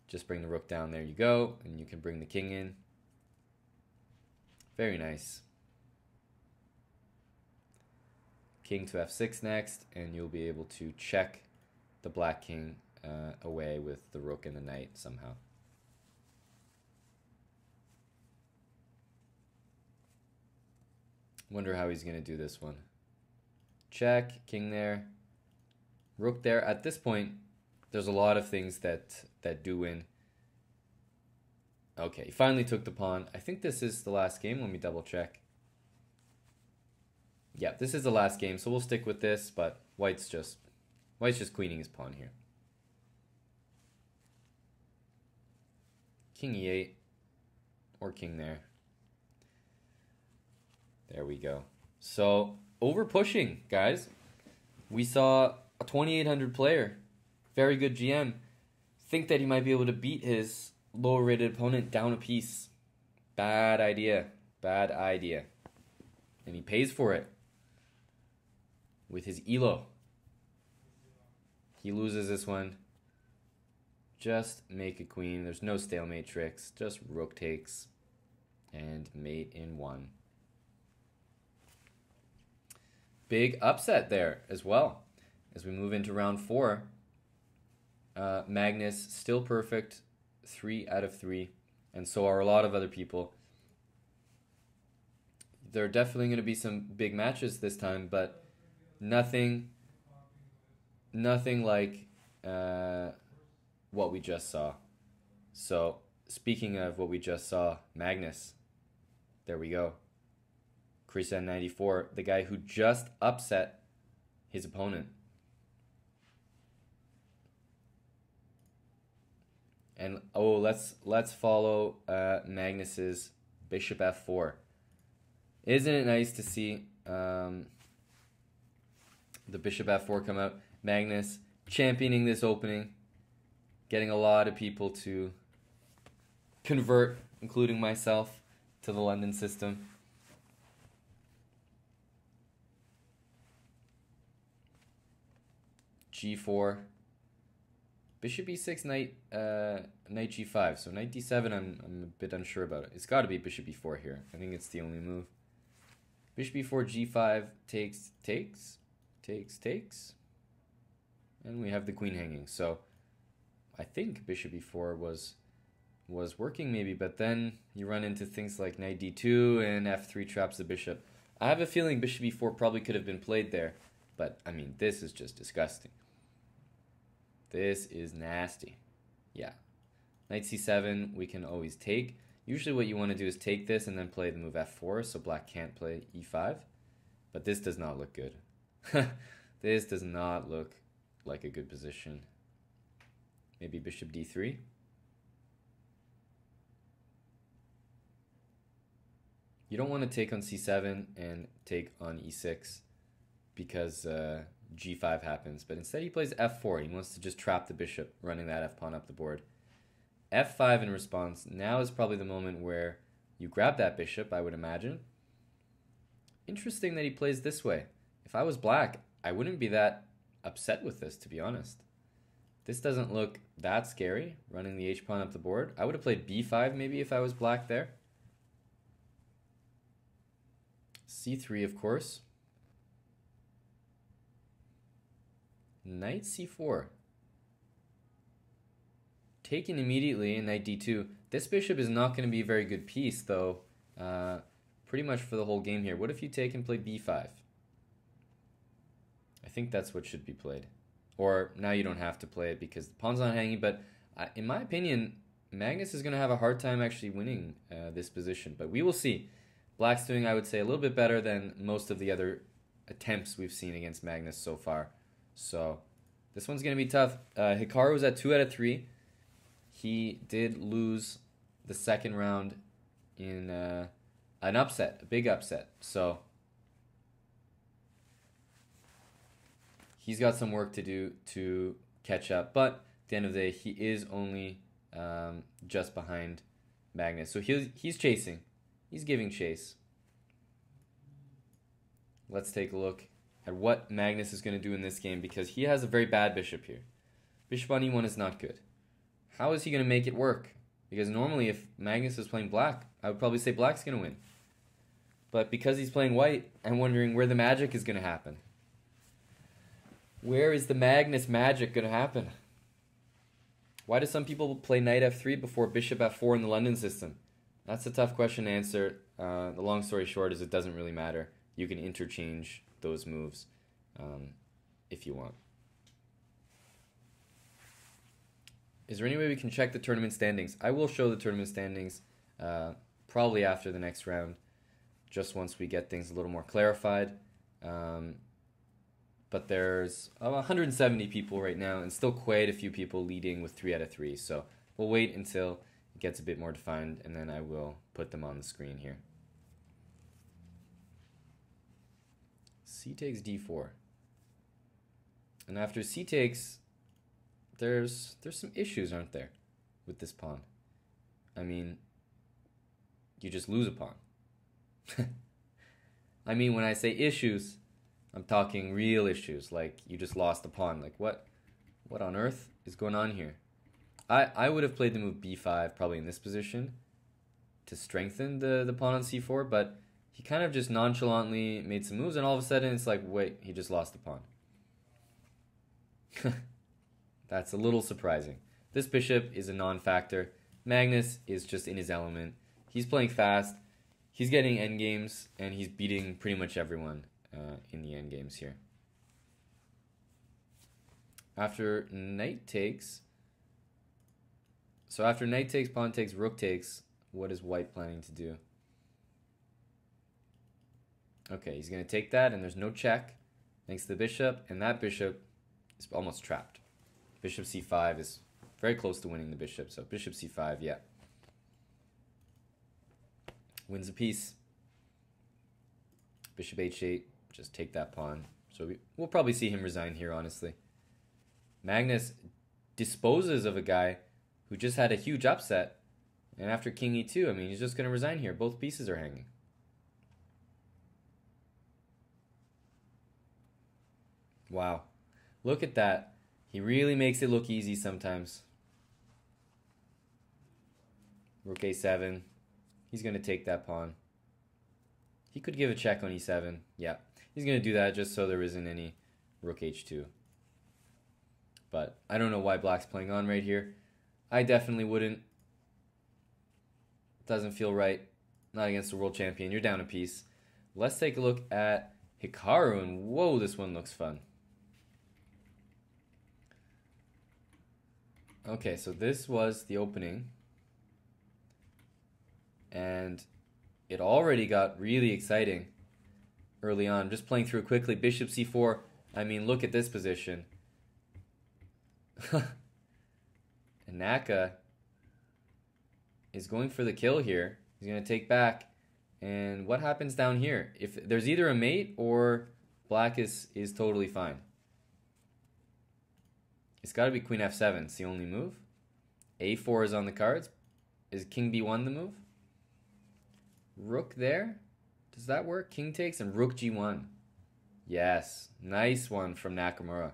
Just bring the rook down. There you go. And you can bring the king in. Very nice. King to f6 next, and you'll be able to check the black king away with the rook and the knight somehow. Wonder how he's going to do this one. Check, king there, rook there. At this point, there's a lot of things that do win. Okay, he finally took the pawn. I think this is the last game. Let me double check. Yeah, this is the last game, so we'll stick with this, but White's just queening his pawn here. King e8, or king there. There we go. So, over pushing, guys. We saw a 2800 player. Very good GM. Think that he might be able to beat his lower rated opponent down a piece. Bad idea. Bad idea. And he pays for it with his elo. He loses this one. Just make a queen. There's no stalemate tricks. Just rook takes and mate in one. Big upset there as well. As we move into round 4, Magnus still perfect, 3 out of 3, and so are a lot of other people. There are definitely going to be some big matches this time, but nothing like what we just saw. So, speaking of what we just saw, Magnus, there we go. Krisen 94, the guy who just upset his opponent. And oh, let's follow Magnus's bishop f4. Isn't it nice to see the bishop f4 come out? Magnus championing this opening, getting a lot of people to convert, including myself, to the London system. G4, bishop e6, knight g5. So knight d7, I'm a bit unsure about it. It's got to be bishop e4 here. I think it's the only move. Bishop e4, g5, takes, and we have the queen hanging. So I think bishop e4 was working maybe, but then you run into things like knight d2 and f3 traps the bishop. I have a feeling bishop e4 probably could have been played there, but I mean, this is just disgusting. This is nasty. Yeah. Knight c7, we can always take. Usually what you want to do is take this and then play the move f4, so black can't play e5. But this does not look good. This does not look like a good position. Maybe bishop d3. You don't want to take on c7 and take on e6 because g5 happens, but instead he plays f4. He wants to just trap the bishop, running that f-pawn up the board. f5 in response. Now is probably the moment where you grab that bishop, I would imagine. Interesting that he plays this way. If I was black, I wouldn't be that upset with this, to be honest. This doesn't look that scary, running the h-pawn up the board. I would have played b5 maybe if I was black there. c3, of course. Knight c4. Taken immediately in knight d2. This bishop is not going to be a very good piece, though, pretty much for the whole game here. What if you take and play b5? I think that's what should be played. Or now you don't have to play it because the pawn's not hanging, but in my opinion, Magnus is going to have a hard time actually winning this position. But we will see. Black's doing, I would say, a little bit better than most of the other attempts we've seen against Magnus so far. So this one's going to be tough. Hikaru's at 2 out of 3. He did lose the second round in an upset, a big upset. So he's got some work to do to catch up. But at the end of the day, he is only just behind Magnus. So he's chasing. He's giving chase. Let's take a look at what Magnus is going to do in this game, because he has a very bad bishop here. Bishop on e1 is not good. How is he going to make it work? Because normally if Magnus is playing black, I would probably say black's going to win. But because he's playing white, I'm wondering where the magic is going to happen. Where is the Magnus magic going to happen? Why do some people play knight f3 before bishop f4 in the London system? That's a tough question to answer. The long story short is it doesn't really matter. You can interchange those moves if you want. Is there any way we can check the tournament standings? I will show the tournament standings probably after the next round, just once we get things a little more clarified. But there's 170 people right now, and still quite a few people leading with 3 out of 3. So we'll wait until it gets a bit more defined, and then I will put them on the screen here. C takes d4. And after c takes, there's some issues, aren't there, with this pawn? I mean, you just lose a pawn. I mean, when I say issues, I'm talking real issues, like you just lost a pawn. Like what on earth is going on here? I would have played the move b5 probably in this position to strengthen the pawn on c4, but he kind of just nonchalantly made some moves, and all of a sudden it's like, wait, he just lost the pawn. That's a little surprising. This bishop is a non-factor. Magnus is just in his element. He's playing fast. He's getting endgames, and he's beating pretty much everyone in the endgames here. After knight takes... So after knight takes, pawn takes, rook takes, what is white planning to do? Okay, he's going to take that, and there's no check thanks to the bishop, and that bishop is almost trapped. Bishop c5 is very close to winning the bishop, so bishop c5, yeah. Wins a piece. Bishop h8, just take that pawn. So we'll probably see him resign here, honestly. Magnus disposes of a guy who just had a huge upset, and after king e2, I mean, he's just going to resign here. Both pieces are hanging. Wow. Look at that. He really makes it look easy sometimes. Rook a7. He's going to take that pawn. He could give a check on e7. Yeah. He's going to do that just so there isn't any rook h2. But I don't know why black's playing on right here. I definitely wouldn't. Doesn't feel right. Not against the world champion. You're down a piece. Let's take a look at Hikaru, and whoa, this one looks fun. Okay, so this was the opening. And it already got really exciting early on. Just playing through quickly. Bishop c4. I mean, look at this position. And Naka is going for the kill here. He's going to take back. And what happens down here? If there's either a mate or black is totally fine. It's got to be queen f7. It's the only move. a4 is on the cards. Is king b1 the move? Rook there. Does that work? King takes and rook g1. Yes. Nice one from Nakamura.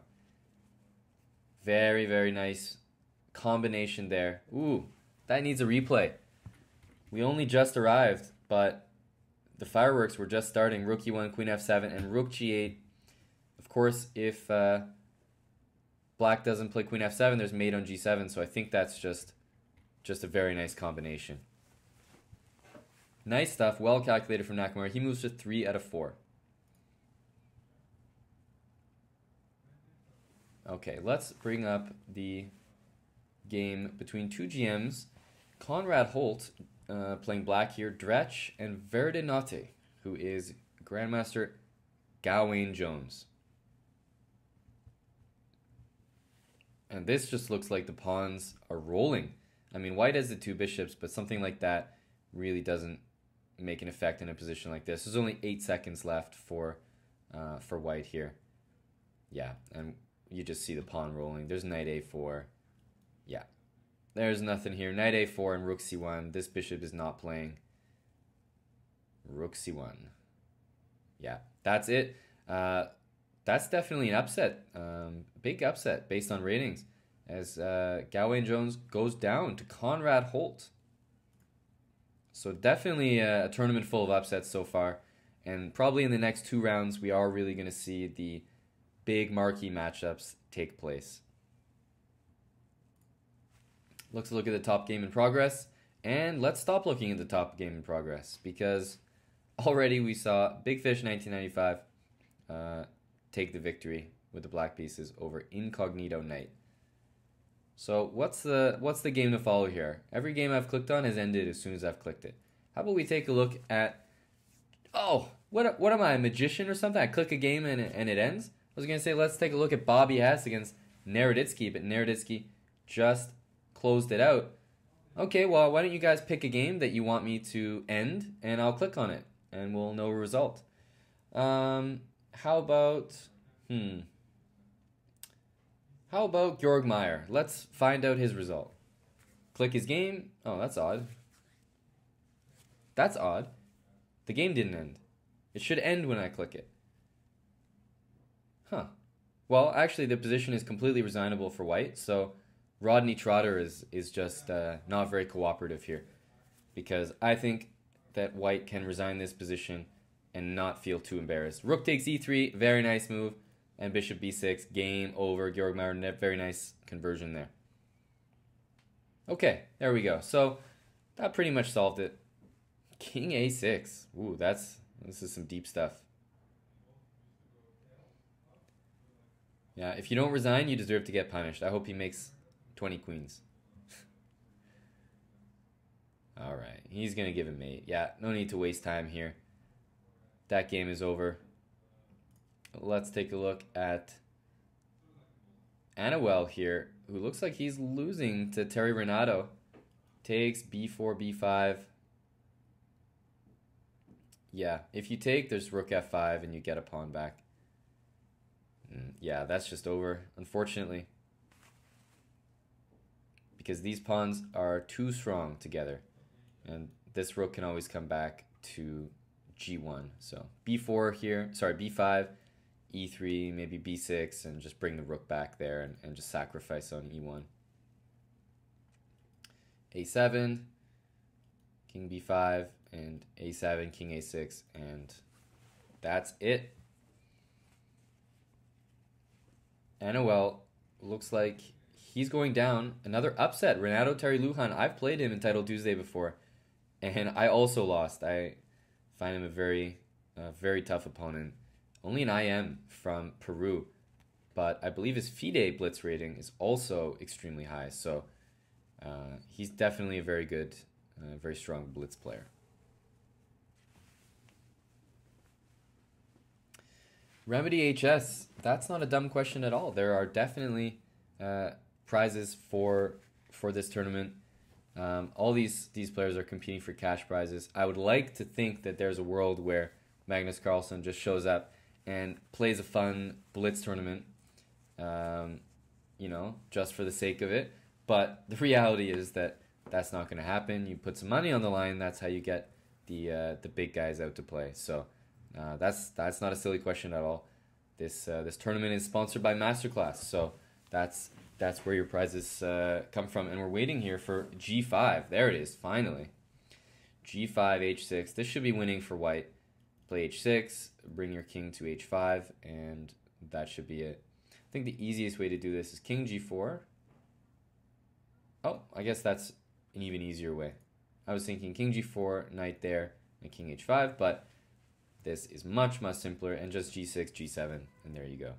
Very, very nice combination there. Ooh, that needs a replay. We only just arrived, but the fireworks were just starting. Rook e1, queen f7, and rook g8. Of course, if black doesn't play queen f7, there's mate on g7, so I think that's just a very nice combination. Nice stuff, well calculated from Nakamura. He moves to 3 out of 4. Okay, let's bring up the game between two GMs Conrad Holt playing black here. Dretch and Verdinate, who is Grandmaster Gawain Jones. And this just looks like the pawns are rolling. I mean, white has the 2 bishops, but something like that really doesn't make an effect in a position like this. There's only 8 seconds left for white here. Yeah, and you just see the pawn rolling. There's knight a4. Yeah, there's nothing here. Knight a4 and rook c1. This bishop is not playing. Rook c1. Yeah, that's it. That's definitely an upset. Big upset based on ratings. As Gawain Jones goes down to Conrad Holt. So definitely a tournament full of upsets so far. And probably in the next 2 rounds, we are really going to see the big marquee matchups take place. Let's look at the top game in progress. And let's stop looking at the top game in progress. Because already we saw Big Fish 1995 take the victory with the black pieces over Incognito Knight. So what's the game to follow here? Every game I've clicked on has ended as soon as I've clicked it. How about we take a look at... Oh, what am I, a magician or something? I click a game and it ends? I was going to say, let's take a look at Bobby Hess against Naroditsky, but Naroditsky just closed it out. Okay, well, why don't you guys pick a game that you want me to end, and I'll click on it, and we'll know a result. How about... How about Georg Meyer? Let's find out his result. Click his game. Oh, that's odd. That's odd. The game didn't end. It should end when I click it. Huh. Well, actually, the position is completely resignable for white, so Rodney Trotter is just not very cooperative here. Because I think that white can resign this position and not feel too embarrassed. Rook takes e3, very nice move. And bishop b6, game over. Georg Meyer, very nice conversion there. Okay, there we go. So that pretty much solved it. King a6. Ooh, this is some deep stuff. Yeah, if you don't resign, you deserve to get punished. I hope he makes 20 queens. All right, he's going to give him mate. Yeah, no need to waste time here. That game is over. Let's take a look at Anuel here, who looks like he's losing to Terry Renato. Takes b4, b5. Yeah, if you take, there's rook f5 and you get a pawn back. Yeah, that's just over, unfortunately. Because these pawns are too strong together. And this rook can always come back to g1. So b4 here, sorry, b5. e3, maybe b6, and just bring the rook back there and just sacrifice on e1. a7, king b5, and a7, king a6, and that's it. Anuel looks like he's going down. Another upset. Renato Terry Lujan. I've played him in Title Tuesday before, and I also lost. I find him a very tough opponent. Only an IM from Peru, but I believe his FIDE Blitz rating is also extremely high, so he's definitely a very good, very strong Blitz player. Remedy HS, that's not a dumb question at all. There are definitely prizes for this tournament. All these players are competing for cash prizes. I would like to think that there's a world where Magnus Carlsen just shows up and plays a fun Blitz tournament, you know, just for the sake of it. But the reality is that that's not going to happen. You put some money on the line, that's how you get the big guys out to play. So that's not a silly question at all. This tournament is sponsored by Masterclass, so that's where your prizes come from. And we're waiting here for g5. There it is, finally. g5, h6. This should be winning for white. Play h6, bring your king to h5, and that should be it. I think the easiest way to do this is king g4. Oh, I guess that's an even easier way. I was thinking king g4, knight there, and king h5, but this is much simpler, and just g6, g7, and there you go.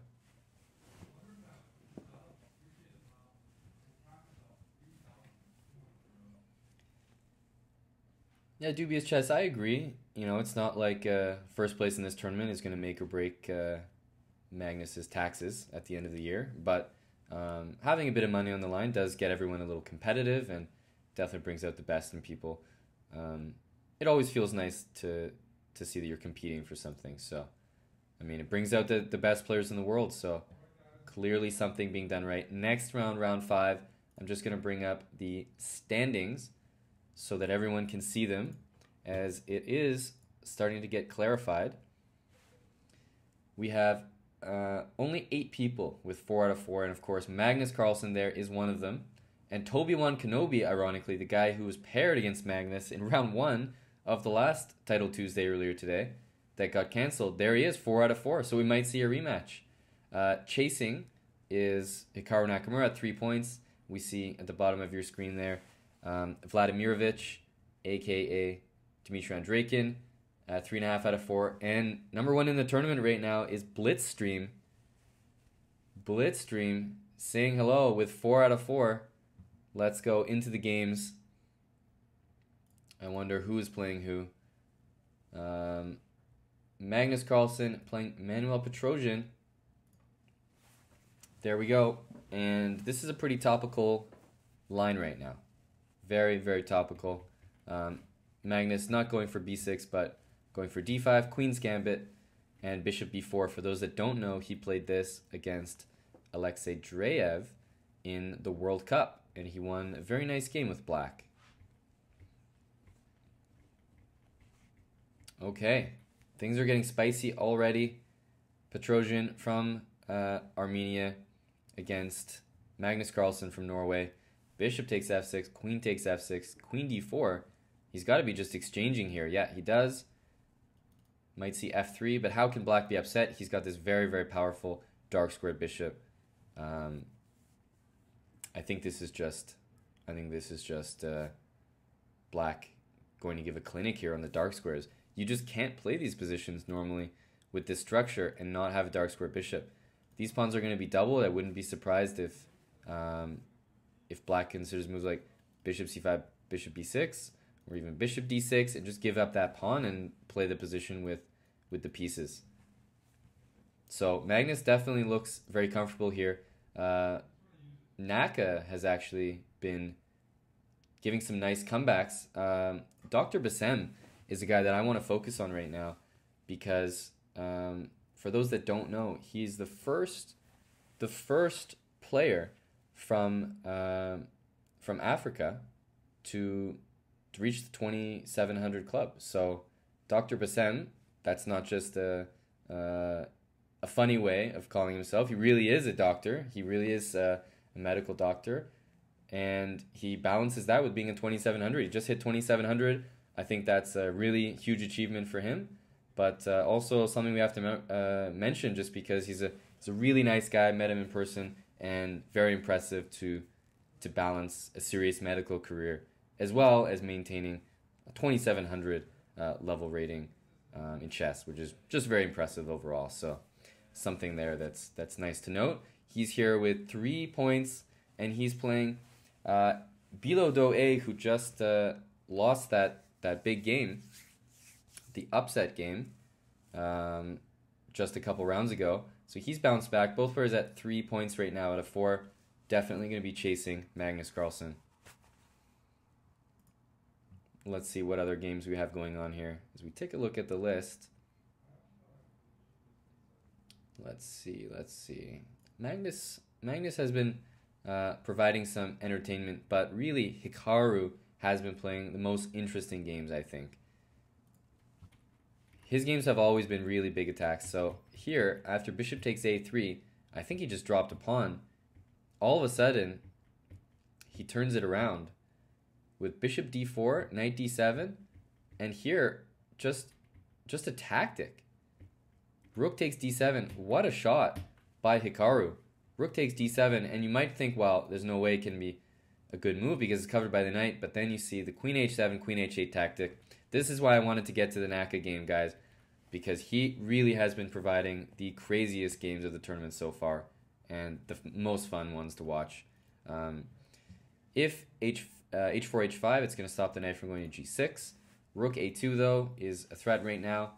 Yeah, dubious chess. I agree. You know, it's not like first place in this tournament is going to make or break Magnus's taxes at the end of the year, but having a bit of money on the line does get everyone a little competitive and definitely brings out the best in people. It always feels nice to see that you're competing for something. So, I mean, it brings out the best players in the world. So, clearly something being done right. Next round, round 5, I'm just going to bring up the standings so that everyone can see them, as it is starting to get clarified. We have only 8 people with 4 out of 4, and of course Magnus Carlsen there is one of them. And Obi-Wan Kenobi, ironically, the guy who was paired against Magnus in round 1 of the last Title Tuesday earlier today that got cancelled, there he is, 4 out of 4, so we might see a rematch. Chasing is Hikaru Nakamura at 3 points. We see at the bottom of your screen there Vladimirovich, aka Dmitry Andreikin, 3.5 out of 4. And number 1 in the tournament right now is Blitzstream. Blitzstream saying hello with 4 out of 4. Let's go into the games. I wonder who is playing who. Magnus Carlsen playing Manuel Petrosian. There we go. And this is a pretty topical line right now. Very, very topical. Magnus not going for b6, but going for d5, Queen's Gambit, and Bishop b4. For those that don't know, he played this against Alexei Dreyev in the World Cup, and he won a very nice game with black. Okay, things are getting spicy already. Petrosian from Armenia against Magnus Carlsen from Norway. Bishop takes f6, queen takes f6, queen d4. He's got to be just exchanging here. Yeah, he does. Might see f3, but how can black be upset? He's got this very, very powerful dark squared bishop. I think this is just black going to give a clinic here on the dark squares. You just can't play these positions normally with this structure and not have a dark square bishop. These pawns are going to be doubled. I wouldn't be surprised if black considers moves like bishop c5, bishop b6, or even bishop d6, and just give up that pawn and play the position with the pieces. So Magnus definitely looks very comfortable here. Naka has actually been giving some nice comebacks. Dr. Bassem is a guy that I want to focus on right now because for those that don't know, he's the first player from Africa to reach the 2700 club. So Dr. Bassem, that's not just a funny way of calling himself. He really is a doctor. He really is a medical doctor, and he balances that with being a 2700. He just hit 2700. I think that's a really huge achievement for him, but also something we have to mention just because he's a really nice guy. Met him in person, and very impressive to balance a serious medical career as well as maintaining a 2700 level rating in chess, which is just very impressive overall. So something there that's nice to note. He's here with 3 points, and he's playing Bilo Do-A, who just lost that big game, the upset game, just a couple rounds ago. So he's bounced back. Both players at 3 points right now out of 4. Definitely going to be chasing Magnus Carlsen. Let's see what other games we have going on here as we take a look at the list. Let's see. Magnus has been providing some entertainment, but really Hikaru has been playing the most interesting games, I think. His games have always been really big attacks. So here, after bishop takes a3, I think he just dropped a pawn. All of a sudden, he turns it around with bishop d4, knight d7, and here, just a tactic. Rook takes d7. What a shot by Hikaru. Rook takes d7, and you might think, well, there's no way it can be a good move because it's covered by the knight, but then you see the queen h7, queen h8 tactic. This is why I wanted to get to the Naka game, guys, because he really has been providing the craziest games of the tournament so far and the most fun ones to watch. If h4, h5, it's going to stop the knight from going to g6. Rook a2, though, is a threat right now.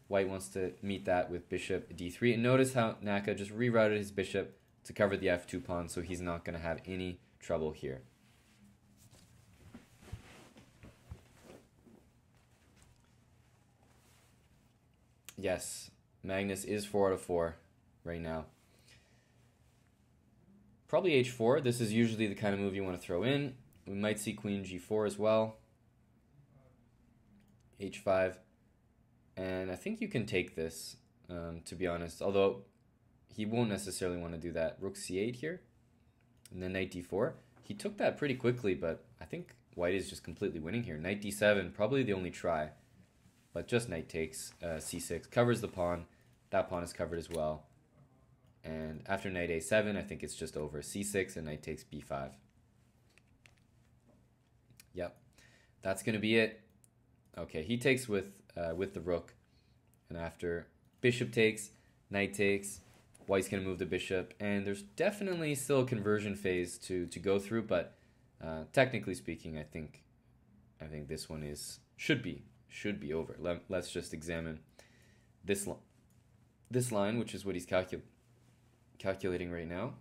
White wants to meet that with bishop d3. And notice how Naka just rerouted his bishop to cover the f2 pawn, so he's not going to have any trouble here. Yes, Magnus is 4 out of 4 right now. Probably h4. This is usually the kind of move you want to throw in. We might see queen g4 as well. h5. And I think you can take this, to be honest. Although he won't necessarily want to do that. Rook c8 here. And then knight d4. He took that pretty quickly, but I think white is just completely winning here. Knight d7, probably the only try. But just knight takes c6. Covers the pawn. That pawn is covered as well. And after knight a7, I think it's just over. c6 and knight takes b5. Yep. That's going to be it. Okay, he takes with the rook. And after bishop takes, knight takes, white's going to move the bishop. And there's definitely still a conversion phase to go through. But technically speaking, I think this one should be over. Let's just examine this line, which is what he's calculating right now.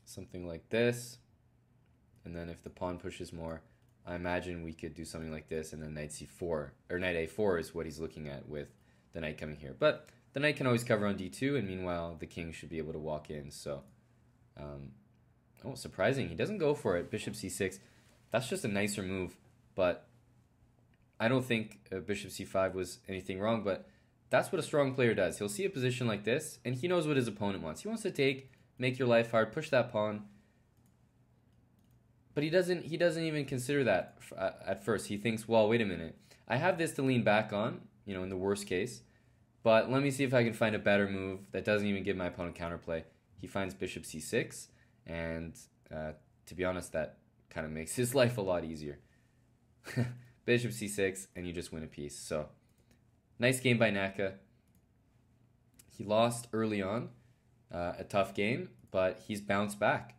Something like this. And then if the pawn pushes more, I imagine we could do something like this, and then knight c4, or knight a4 is what he's looking at with the knight coming here. But the knight can always cover on d2, and meanwhile the king should be able to walk in. So, oh, surprising, he doesn't go for it. Bishop c6. That's just a nicer move, but I don't think bishop c5 was anything wrong, but that's what a strong player does. He'll see a position like this, and he knows what his opponent wants. He wants to take, make your life hard, push that pawn, but he doesn't even consider that at first. He thinks, well, wait a minute, I have this to lean back on, in the worst case, but let me see if I can find a better move that doesn't even give my opponent counterplay. He finds bishop c6, and to be honest, that kind of makes his life a lot easier. Bishop c6, and you just win a piece. So, nice game by Naka. He lost early on, a tough game, but he's bounced back.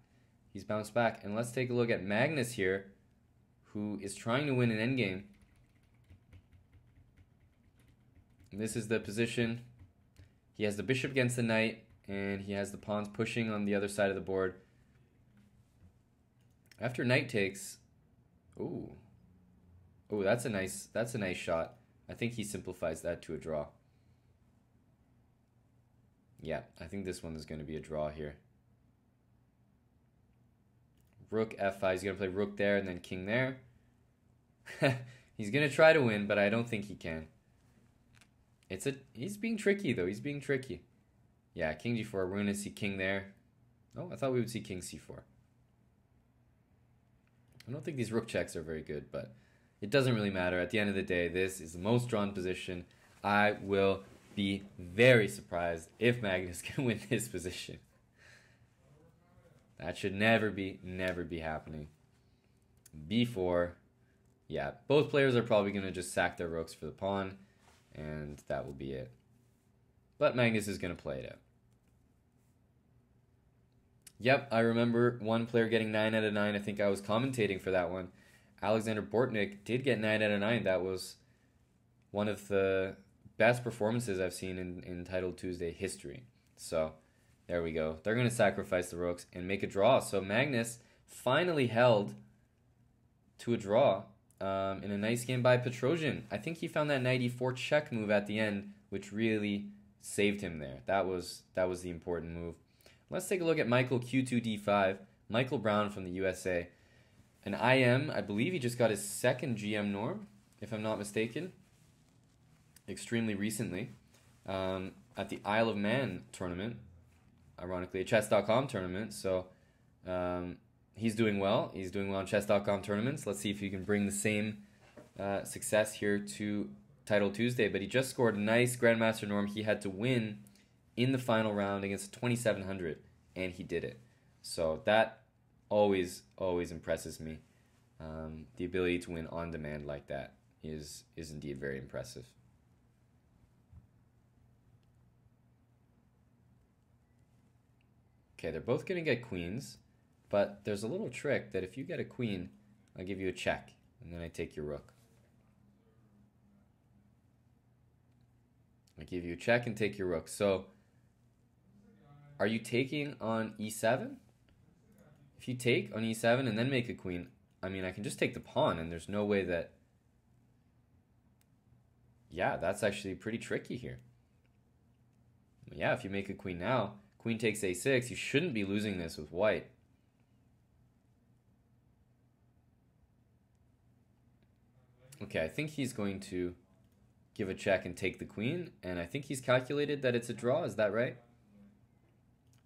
He's bounced back. And let's take a look at Magnus here, who is trying to win an endgame. And this is the position. He has the bishop against the knight, and he has the pawns pushing on the other side of the board. After knight takes, ooh, that's a nice shot. I think he simplifies that to a draw. Yeah, I think this one is going to be a draw here. Rook f5. He's going to play rook there and then king there. He's going to try to win, but I don't think he can. He's being tricky, though. He's being tricky. Yeah, king g4. We're going to see king there. Oh, I thought we would see king c4. I don't think these rook checks are very good, but it doesn't really matter. At the end of the day, this is the most drawn position. I will be very surprised if Magnus can win this position. That should never be happening. b4. Yeah, both players are probably going to just sack their rooks for the pawn, and that will be it. But Magnus is going to play it out. Yep, I remember one player getting 9 out of 9. I think I was commentating for that one. Alexander Bortnik did get 9 out of 9. That was one of the best performances I've seen in Untitled Tuesday history. So, there we go. They're going to sacrifice the rooks and make a draw. So, Magnus finally held to a draw in a nice game by Petrosian. I think he found that knight e4 check move at the end, which really saved him there. That was the important move. Let's take a look at Michael Q2D5. Michael Brown from the USA. An IM, I believe he just got his second GM norm, if I'm not mistaken. Extremely recently. At the Isle of Man tournament. Ironically, a Chess.com tournament. So, he's doing well. He's doing well in Chess.com tournaments. Let's see if he can bring the same success here to Title Tuesday. But he just scored a nice Grandmaster norm. He had to win in the final round against 2700, and he did it. So that always impresses me. The ability to win on demand like that is indeed very impressive. Okay, they're both going to get queens, but there's a little trick that if you get a queen, I'll give you a check, and then I take your rook. I give you a check and take your rook. So, are you taking on e7? If you take on e7 and then make a queen, I mean, I can just take the pawn, and there's no way that... Yeah, that's actually pretty tricky here. Yeah, if you make a queen now, queen takes a6, you shouldn't be losing this with white. Okay, I think he's going to give a check and take the queen, and I think he's calculated that it's a draw. Is that right?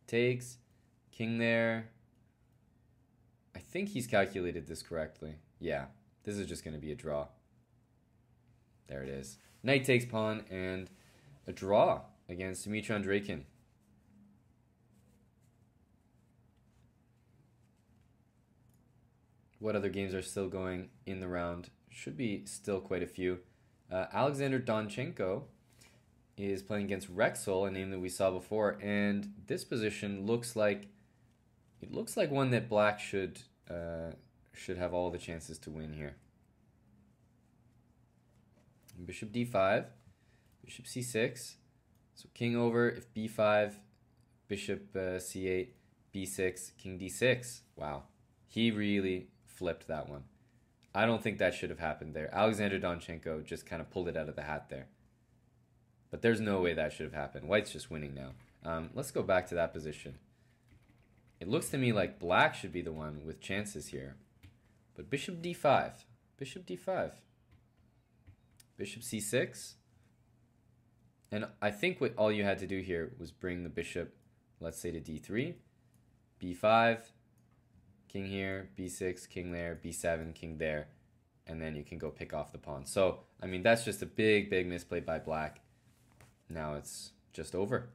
Takes, king there. I think he's calculated this correctly. Yeah, this is just going to be a draw. There it is. Knight takes pawn, and a draw against Dmitry Andreikin. What other games are still going in the round? Should be still quite a few. Alexander Donchenko is playing against Rexel, a name that we saw before, and this position looks like one that Black should have all the chances to win here. Bishop d5, bishop c6. So king over, if b5, bishop c8, b6, king d6. Wow, he really flipped that one. I don't think that should have happened there. Alexander Donchenko just kind of pulled it out of the hat there. But there's no way that should have happened. White's just winning now. Let's go back to that position. It looks to me like Black should be the one with chances here. But bishop d5, bishop d5, bishop c6. And I think what all you had to do here was bring the bishop, let's say, to d3, b5, king here, b6, king there, b7, king there, and then you can go pick off the pawn. So, I mean, that's just a big, big misplay by Black. Now it's just over.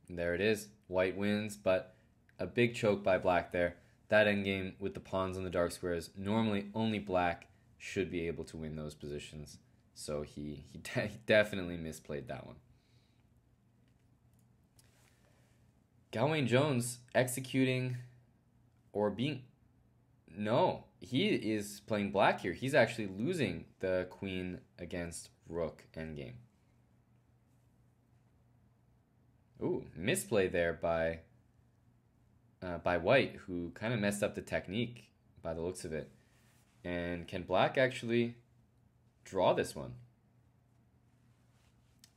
And there it is. White wins, but a big choke by Black there. That endgame with the pawns on the dark squares, normally only Black should be able to win those positions. So he definitely misplayed that one. Gawain Jones executing or being... No, he is playing Black here. He's actually losing the queen against rook endgame. Ooh, misplay there by White, who kind of messed up the technique by the looks of it. And can Black actually draw this one?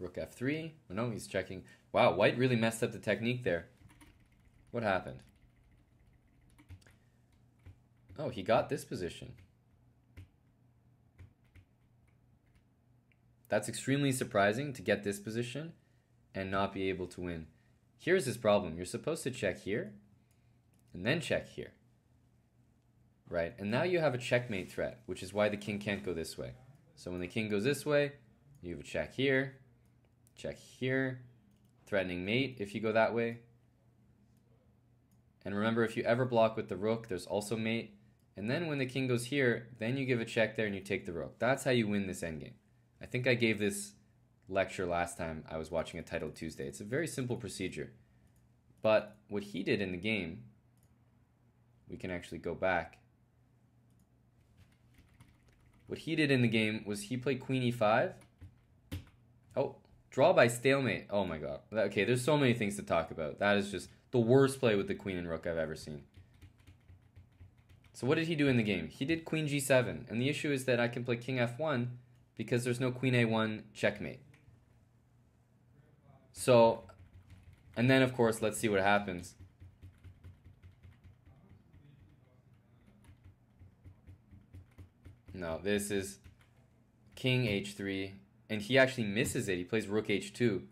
Rook f3. Oh, no, he's checking. Wow, White really messed up the technique there. What happened? Oh, he got this position. That's extremely surprising, to get this position and not be able to win. Here's his problem. You're supposed to check here and then check here. Right? And now you have a checkmate threat, which is why the king can't go this way. So when the king goes this way, you have a check here, threatening mate if you go that way. And remember, if you ever block with the rook, there's also mate. And then when the king goes here, then you give a check there and you take the rook. That's how you win this endgame. I think I gave this lecture last time I was watching Untitled Tuesday. It's a very simple procedure. But what he did in the game, we can actually go back. What he did in the game was he played queen e5. Oh, draw by stalemate. Oh my god. Okay, there's so many things to talk about. That is just the worst play with the queen and rook I've ever seen. So what did he do in the game? He did queen g7. And the issue is that I can play king f1 because there's no queen a1 checkmate. So, and then of course, let's see what happens. No, this is king h3, and he actually misses it. He plays rook h2.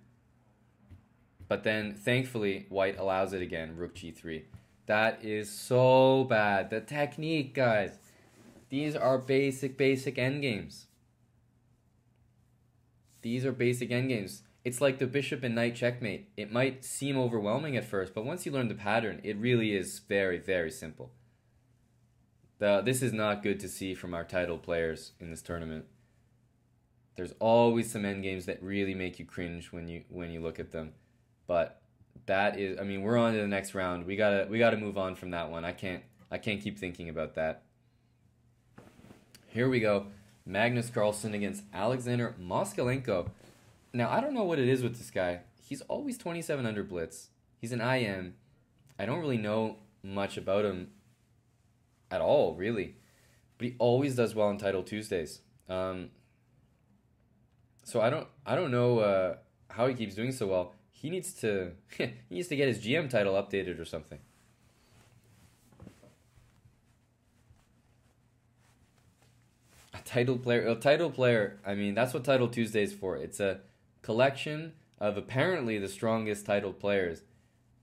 But then, thankfully, White allows it again, rook g3. That is so bad. The technique, guys. These are basic endgames. These are basic endgames. It's like the bishop and knight checkmate. It might seem overwhelming at first, but once you learn the pattern, it really is very, very simple. This is not good to see from our title players in this tournament. There's always some endgames that really make you cringe when you look at them. But that is, I mean, we're on to the next round. We gotta move on from that one. I I can't keep thinking about that. Here we go. Magnus Carlsen against Alexander Moskalenko. Now, I don't know what it is with this guy. He's always 27 under Blitz. He's an IM. I don't really know much about him at all, really. But he always does well on Title Tuesdays. So I don't know how he keeps doing so well. He needs to get his GM title updated or something. A title player. I mean, that's what Title Tuesday is for. It's a collection of apparently the strongest titled players,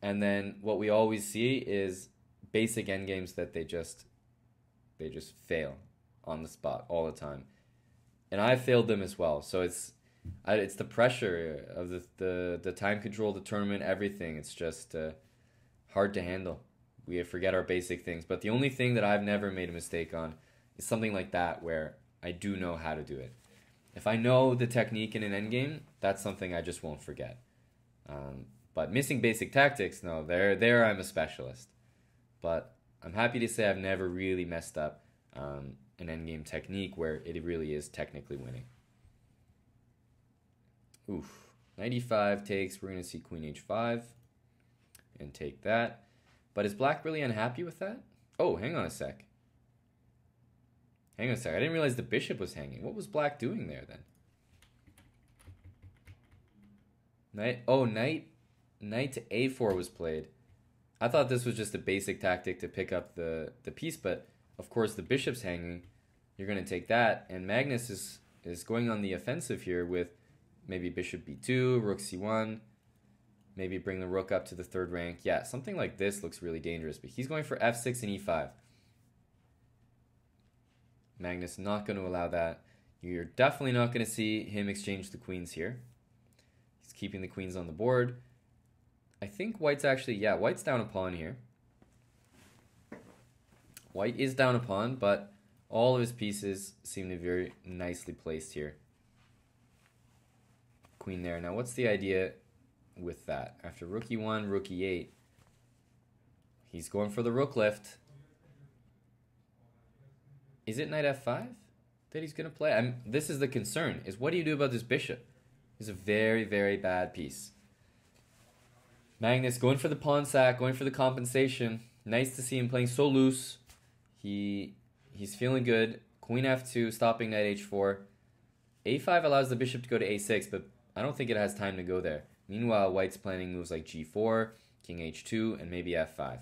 and then what we always see is basic endgames that they just fail on the spot all the time, and I failed them as well. So it's the pressure of the time control, the tournament, everything. It's just hard to handle. We forget our basic things. But the only thing that I've never made a mistake on is something like that where I do know how to do it. If I know the technique in an endgame, that's something I just won't forget. But missing basic tactics, no, there I'm a specialist. But I'm happy to say I've never really messed up an endgame technique where it really is technically winning. Oof. 95 takes. We're going to see Queen H5 and take that. But is Black really unhappy with that? Oh, hang on a sec. I didn't realize the bishop was hanging. What was Black doing there then? Knight to A4 was played. I thought this was just a basic tactic to pick up the piece, but of course the bishop's hanging. You're going to take that, and Magnus is going on the offensive here with maybe bishop b2, rook c1, maybe bring the rook up to the third rank. Yeah, something like this looks really dangerous, but he's going for f6 and e5. Magnus not going to allow that. You're definitely not going to see him exchange the queens here. He's keeping the queens on the board. I think White's White's down a pawn here. White is down a pawn, but all of his pieces seem to be very nicely placed here. Queen there. Now, what's the idea with that? After rook e1, rook e8, he's going for the rook lift. Is it knight f5 that he's going to play? This is the concern, is what do you do about this bishop? It's a very, very bad piece. Magnus going for the pawn sack, going for the compensation. Nice to see him playing so loose. He's feeling good. Queen f2, stopping knight h4. a5 allows the bishop to go to a6, but I don't think it has time to go there. Meanwhile, White's planning moves like g4, king h2, and maybe f5.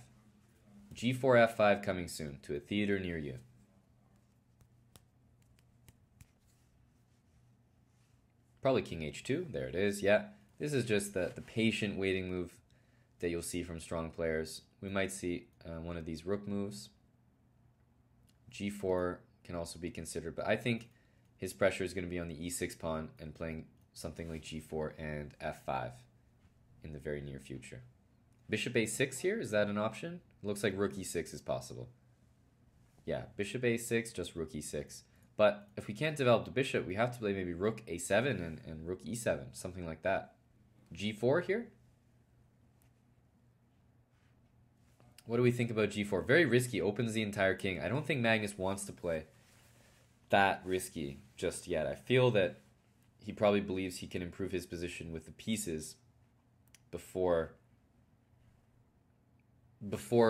g4, f5 coming soon to a theater near you. Probably king h2. There it is. Yeah, this is just the patient waiting move that you'll see from strong players. We might see one of these rook moves. g4 can also be considered, but I think his pressure is going to be on the e6 pawn and playing something like g4 and f5 in the very near future. Bishop a6 here, is that an option? It looks like rook e6 is possible. Yeah, bishop a6, just rook e6. But if we can't develop the bishop, we have to play maybe rook a7 and rook e7, something like that. g4 here? What do we think about g4? Very risky, opens the entire king. I don't think Magnus wants to play that risky just yet. I feel that he probably believes he can improve his position with the pieces before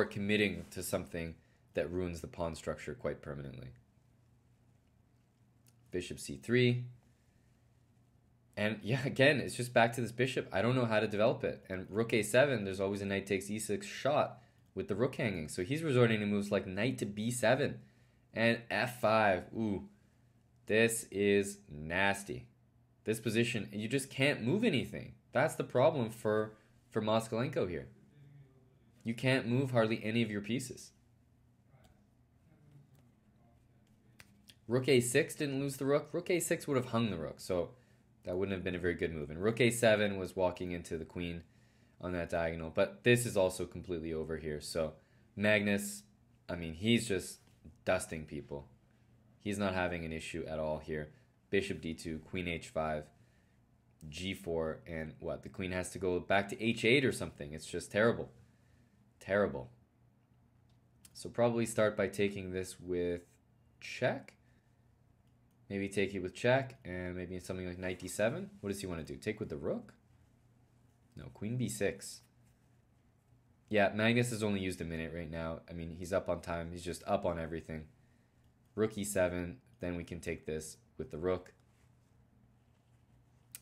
committing to something that ruins the pawn structure quite permanently. Bishop c3. And yeah, again, it's just back to this bishop. I don't know how to develop it. And rook a7, there's always a knight takes e6 shot with the rook hanging. So he's resorting to moves like knight to b7 and f5. Ooh, this is nasty. This position, you just can't move anything. That's the problem for Moskalenko here. You can't move hardly any of your pieces. Rook a6 didn't lose the rook. Rook a6 would have hung the rook, so that wouldn't have been a very good move. And rook a7 was walking into the queen on that diagonal. But this is also completely over here. So Magnus, I mean, he's just dusting people. He's not having an issue at all here. Bishop d2, queen h5, g4, and what? The queen has to go back to h8 or something. It's just terrible. Terrible. So probably start by taking this with check. Maybe take it with check, and maybe something like knight d7. What does he want to do? Take with the rook? No, queen b6. Yeah, Magnus has only used a minute right now. I mean, he's up on time. He's just up on everything. Rook e7. Then we can take this with the rook.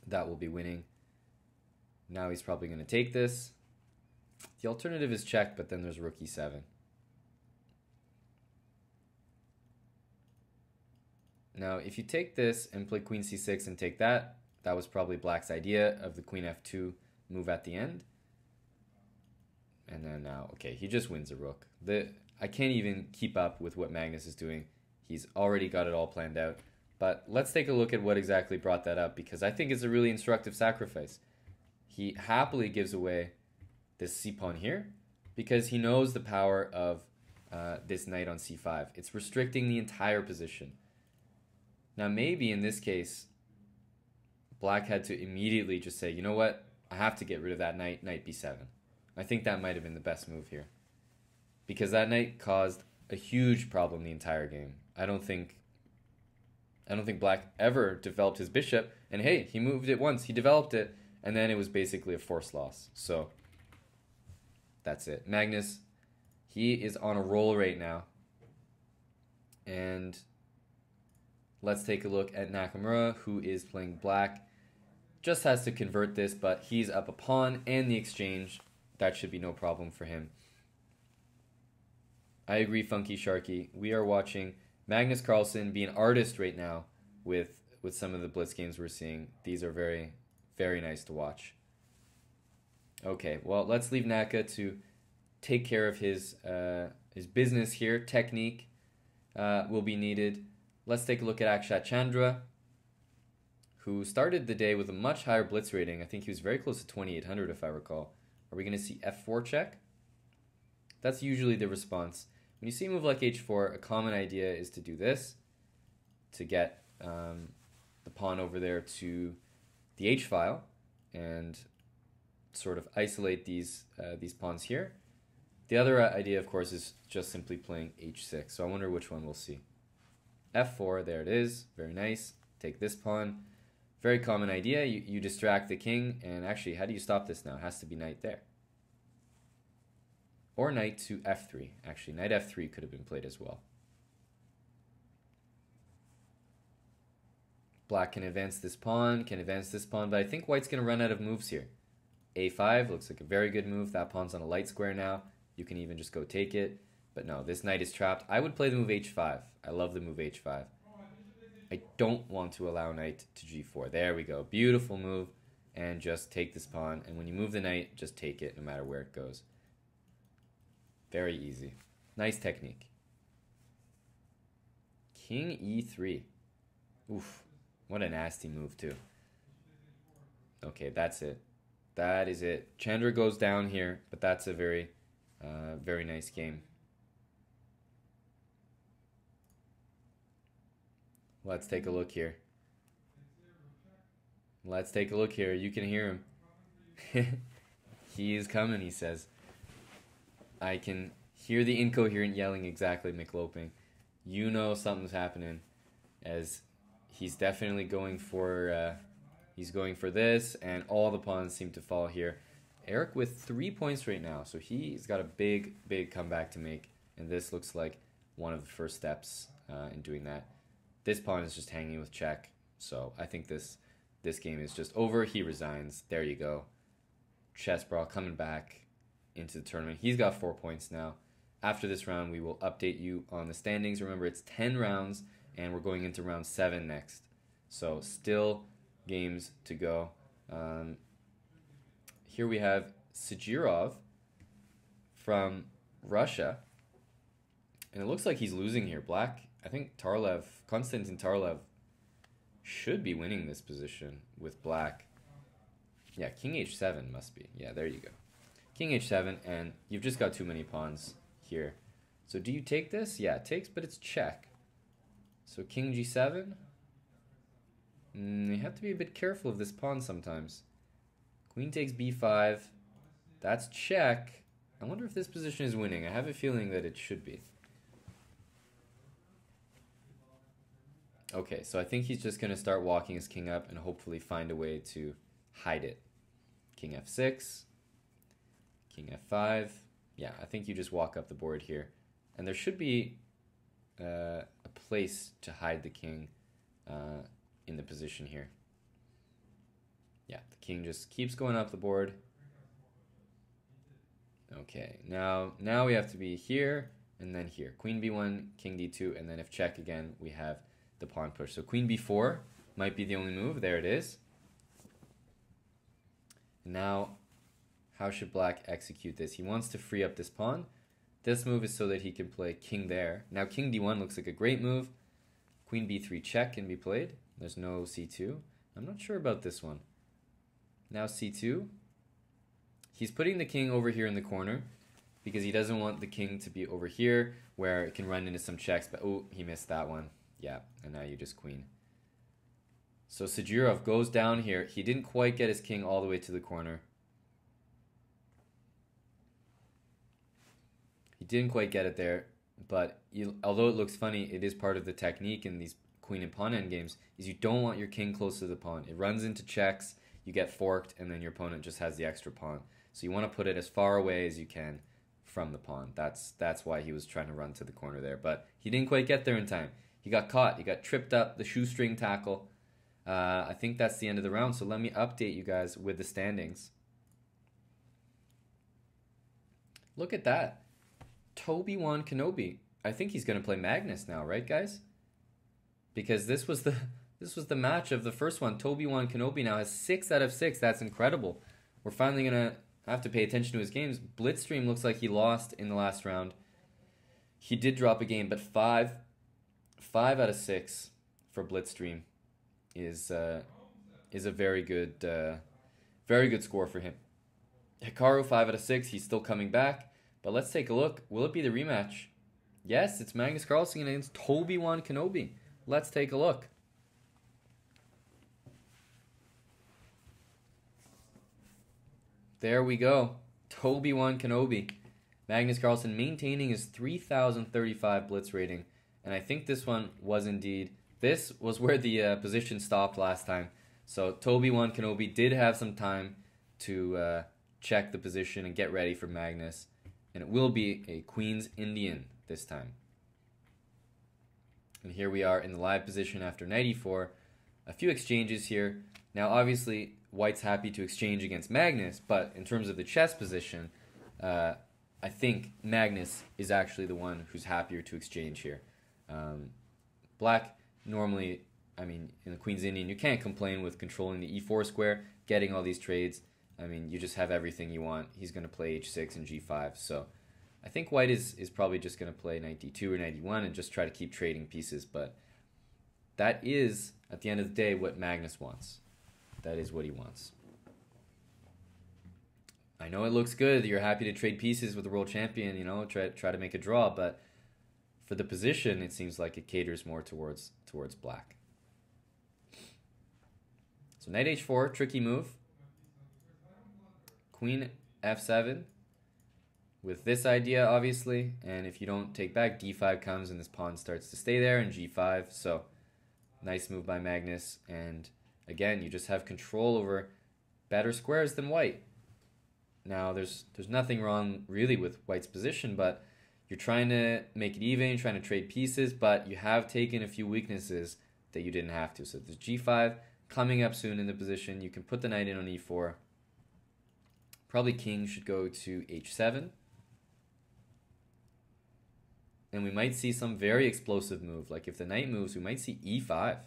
That will be winning. Now he's probably going to take this. The alternative is check, but then there's rook e7. Now, if you take this and play queen c6 and take that, that was probably black's idea of the queen f2 move at the end. And then now, okay, he just wins a rook. I can't even keep up with what Magnus is doing. He's already got it all planned out. But let's take a look at what exactly brought that up, because I think it's a really instructive sacrifice. He happily gives away this c-pawn here because he knows the power of this knight on c5. It's restricting the entire position. Now maybe in this case, black had to immediately just say, you know what, I have to get rid of that knight, knight b7. I think that might have been the best move here, because that knight caused a huge problem the entire game. I don't think black ever developed his bishop, and hey, he moved it once, he developed it, and then it was basically a forced loss. So that's it. Magnus, he is on a roll right now. And let's take a look at Nakamura, who is playing black. Just has to convert this, but he's up a pawn and the exchange. That should be no problem for him. I agree, Funky Sharky. We are watching Magnus Carlsen be an artist right now with some of the Blitz games we're seeing. These are very, very nice to watch. Okay, well, let's leave Naka to take care of his business here. Technique will be needed. Let's take a look at Akshat Chandra, who started the day with a much higher Blitz rating. I think he was very close to 2,800 if I recall. Are we going to see f4 check? That's usually the response. When you see a move like h4, a common idea is to do this, to get the pawn over there to the h-file and sort of isolate these pawns here. The other idea, of course, is just simply playing h6. So I wonder which one we'll see. f4, there it is. Very nice. Take this pawn. Very common idea. You distract the king, and actually, how do you stop this now? It has to be knight there. Or knight to f3. Actually, knight f3 could have been played as well. Black can advance this pawn, but I think white's going to run out of moves here. a5 looks like a very good move. That pawn's on a light square now. You can even just go take it. But no, this knight is trapped. I would play the move h5. I love the move h5. I don't want to allow knight to g4. There we go. Beautiful move. And just take this pawn. And when you move the knight, just take it no matter where it goes. Very easy. Nice technique. King e3. Oof. What a nasty move, too. Okay, that's it. That is it. Chandra goes down here, but that's a very, very nice game. Let's take a look here. Let's take a look here. You can hear him. He is coming, he says. I can hear the incoherent yelling exactly, McLoping. You know something's happening, as he's definitely going for this, and all the pawns seem to fall here. Eric with 3 points right now, so he's got a big, big comeback to make, and this looks like one of the first steps in doing that. This pawn is just hanging with check, so I think this game is just over. He resigns. There you go. Chess Brawl coming back into the tournament. He's got 4 points now. After this round, we will update you on the standings. Remember, it's 10 rounds, and we're going into round 7 next. So still games to go. Here we have Sigirov from Russia. And it looks like he's losing here. Black, I think Konstantin Tarlev should be winning this position with black. Yeah, king h7 must be. Yeah, there you go. King h7, and you've just got too many pawns here. So do you take this? Yeah, it takes, but it's check. So king g7. You have to be a bit careful of this pawn sometimes. Queen takes b5. That's check. I wonder if this position is winning. I have a feeling that it should be. Okay, so I think he's just going to start walking his king up and hopefully find a way to hide it. King f6, king f5. Yeah, I think you just walk up the board here. And there should be a place to hide the king in the position here. Yeah, the king just keeps going up the board. Okay, now we have to be here and then here. Queen b1, king d2, and then if check again, we have the pawn push. So queen b4 might be the only move. There it is. Now, how should black execute this? He wants to free up this pawn. This move is so that he can play king there. Now king d1 looks like a great move. Queen b3 check can be played. There's no c2. I'm not sure about this one. Now c2. He's putting the king over here in the corner because he doesn't want the king to be over here where it can run into some checks. But oh, he missed that one. Yeah, and now you just queen. So Sajirov goes down here. He didn't quite get his king all the way to the corner. He didn't quite get it there, but although it looks funny, it is part of the technique in these queen and pawn endgames, is you don't want your king close to the pawn. It runs into checks, you get forked, and then your opponent just has the extra pawn. So you want to put it as far away as you can from the pawn. That's why he was trying to run to the corner there, but he didn't quite get there in time. He got caught. He got tripped up, the shoestring tackle. I think that's the end of the round, so let me update you guys with the standings. Look at that. Obi-Wan Kenobi. I think he's going to play Magnus now, right, guys? Because this was the match of the first one. Obi-Wan Kenobi now has 6 out of 6. That's incredible. We're finally going to have to pay attention to his games. Blitzstream looks like he lost in the last round. He did drop a game, but 5 out of 6 for Blitzstream is a very good score for him. Hikaru 5 out of 6. He's still coming back. But let's take a look. Will it be the rematch? Yes, it's Magnus Carlsen against Obi-Wan Kenobi. Let's take a look. There we go. Obi-Wan Kenobi. Magnus Carlsen maintaining his 3,035 Blitz rating. And I think this one was indeed... This was where the position stopped last time. So Obi-Wan Kenobi did have some time to check the position and get ready for Magnus. And it will be a Queen's Indian this time. And here we are in the live position after knight e4. A few exchanges here. Now obviously White's happy to exchange against Magnus, but in terms of the chess position, I think Magnus is actually the one who's happier to exchange here. Black normally, I mean, in the Queen's Indian, you can't complain with controlling the e4 square, getting all these trades. I mean, you just have everything you want. He's going to play h6 and g5. So I think White is probably just going to play knight d2 or knight e1 and just try to keep trading pieces. But that is, at the end of the day, what Magnus wants. That is what he wants. I know it looks good. You're happy to trade pieces with the world champion, you know, try to make a draw. But for the position, it seems like it caters more towards Black. So knight h4, tricky move. Queen f7 with this idea, obviously, and if you don't take back, d5 comes and this pawn starts to stay there, and g5. So nice move by Magnus, and again, you just have control over better squares than White. Now there's nothing wrong really with White's position, but you're trying to make it even, you're trying to trade pieces, but you have taken a few weaknesses that you didn't have to. So there's g5 coming up soon in the position. You can put the knight in on e4. Probably king should go to h7. And we might see some very explosive move. Like if the knight moves, we might see e5.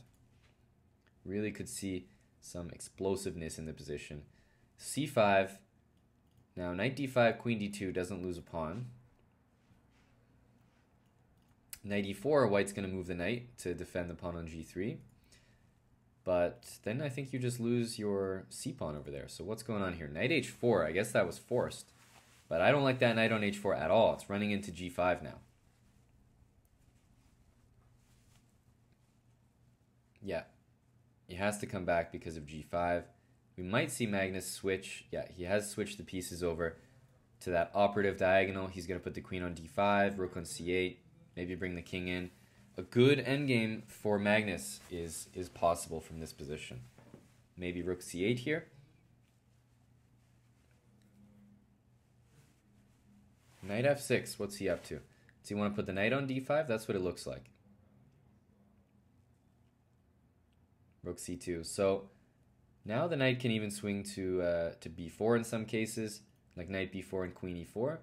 Really could see some explosiveness in the position. c5. Now knight d5, queen d2 doesn't lose a pawn. Knight e4, White's going to move the knight to defend the pawn on g3. But then I think you just lose your c-pawn over there. So what's going on here? Knight h4, I guess that was forced. But I don't like that knight on h4 at all. It's running into g5 now. Yeah, he has to come back because of g5. We might see Magnus switch. Yeah, he has switched the pieces over. to that operative diagonal. He's going to put the queen on d5, rook on c8, maybe bring the king in. A good endgame for Magnus is possible from this position. Maybe rook c8 here. Knight f6, what's he up to? Does he want to put the knight on d5? That's what it looks like. Rook c2. So now the knight can even swing to b4 in some cases, like knight b4 and queen e4.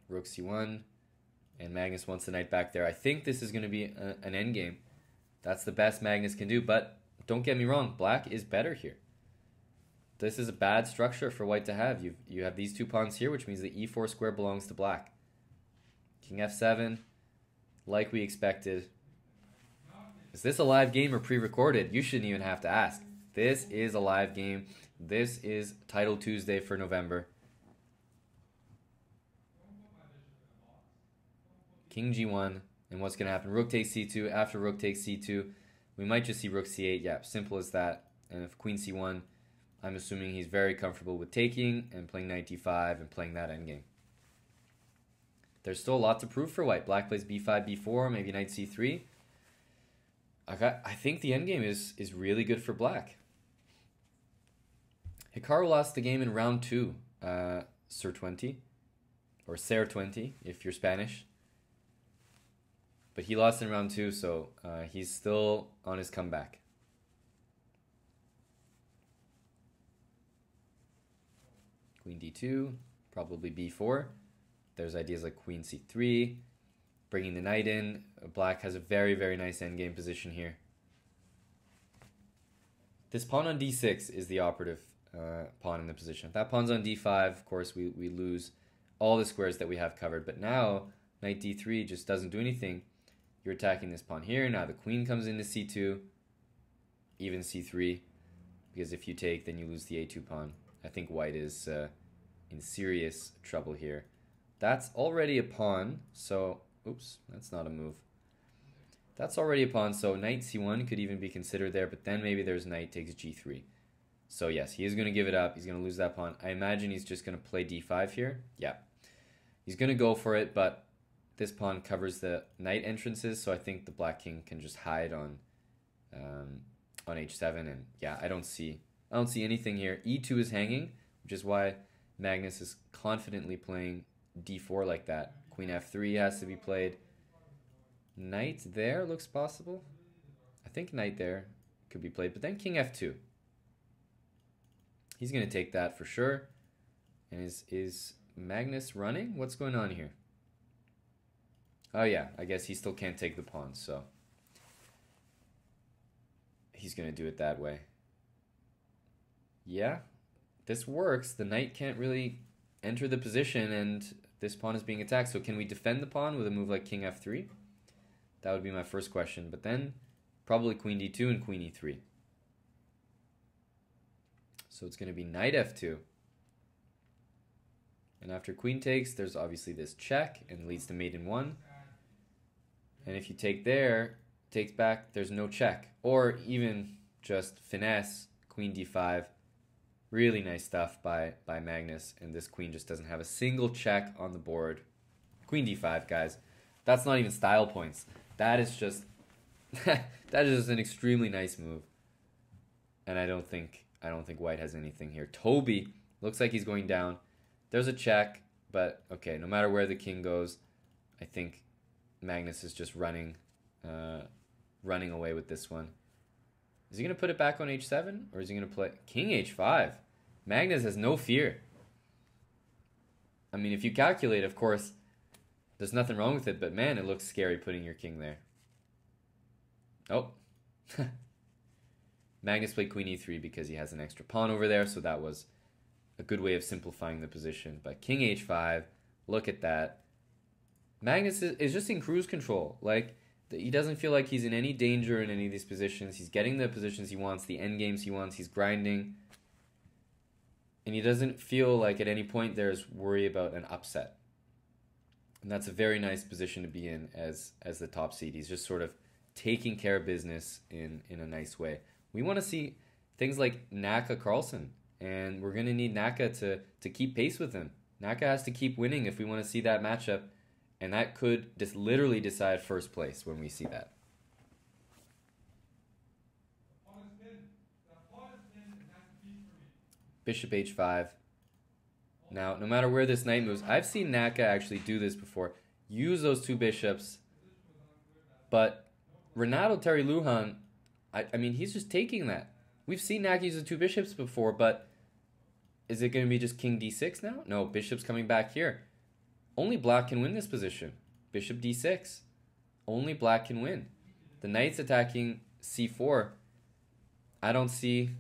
Rook c1, and Magnus wants the knight back there. I think this is going to be an endgame. That's the best Magnus can do, but don't get me wrong, black is better here. This is a bad structure for white to have. You have these two pawns here, which means the e4 square belongs to black. King f7, like we expected. Is this a live game or pre-recorded? You shouldn't even have to ask. This is a live game. This is Title Tuesday for November. King g1, and what's going to happen? Rook takes c2. After rook takes c2, we might just see rook c8. Yeah, simple as that. And if queen c1, I'm assuming he's very comfortable with taking and playing knight d5 and playing that endgame. There's still a lot to prove for white. Black plays b5, b4, maybe knight c3. I think the endgame is really good for black. Hikaru lost the game in round 2, Sir 20, or Ser 20 if you're Spanish. But he lost in round 2, so he's still on his comeback. Queen d2, probably b4. There's ideas like queen c3, bringing the knight in. Black has a very, very nice endgame position here. This pawn on d6 is the operative pawn in the position. If that pawn's on d5, of course, we lose all the squares that we have covered. But now, knight d3 just doesn't do anything. You're attacking this pawn here. Now the queen comes into c2, even c3, because if you take, then you lose the a2 pawn. I think white is in serious trouble here. That's already a pawn, so... Oops, that's not a move. That's already a pawn, so knight c1 could even be considered there, but then maybe there's knight takes g3. So yes, he is going to give it up. He's going to lose that pawn. I imagine he's just going to play d5 here. Yeah. He's going to go for it, but this pawn covers the knight entrances, so I think the black king can just hide on h7, and yeah, I don't see anything here. e2 is hanging, which is why Magnus is confidently playing d4 like that. Queen f3 has to be played. Knight there looks possible. I think knight there could be played, but then king f2. He's going to take that for sure. And is Magnus running? What's going on here? Oh yeah, I guess he still can't take the pawn, so he's going to do it that way. Yeah, this works. The knight can't really enter the position, and this pawn is being attacked. So can we defend the pawn with a move like king f3? That would be my first question. But then probably queen d2 and queen e3. So it's going to be knight f2. And after queen takes, there's obviously this check and leads to mate in 1. And if you take there, takes back, there's no check. Or even just finesse, queen d5. Really nice stuff by Magnus, and this queen just doesn't have a single check on the board. Queen d5, guys. That's not even style points. That is just that is just an extremely nice move. And I don't think white has anything here. Toby looks like he's going down. There's a check, but okay, no matter where the king goes, I think Magnus is just running away with this one. Is he going to put it back on h7? Or is he going to play king h5? Magnus has no fear. I mean, if you calculate, of course, there's nothing wrong with it. But man, it looks scary putting your king there. Oh. Magnus played queen e3 because he has an extra pawn over there. So that was a good way of simplifying the position. But king h5, look at that. Magnus is just in cruise control. Like... He doesn't feel like he's in any danger in any of these positions. He's getting the positions he wants, the endgames he wants. He's grinding. And he doesn't feel like at any point there's worry about an upset. And that's a very nice position to be in as the top seed. He's just sort of taking care of business in a nice way. We want to see things like Naka Carlsen And we're going to need Naka to keep pace with him. Naka has to keep winning if we want to see that matchup. And that could just literally decide first place when we see that. Bishop h5. Now, no matter where this knight moves, I've seen Naka actually do this before. Use those two bishops. But Renato Terry Lujan, I mean, he's just taking that. We've seen Naka use the two bishops before, but is it going to be just king d6 now? No, bishop's coming back here. Only black can win this position. Bishop d6. Only black can win. The knight's attacking c4. I don't see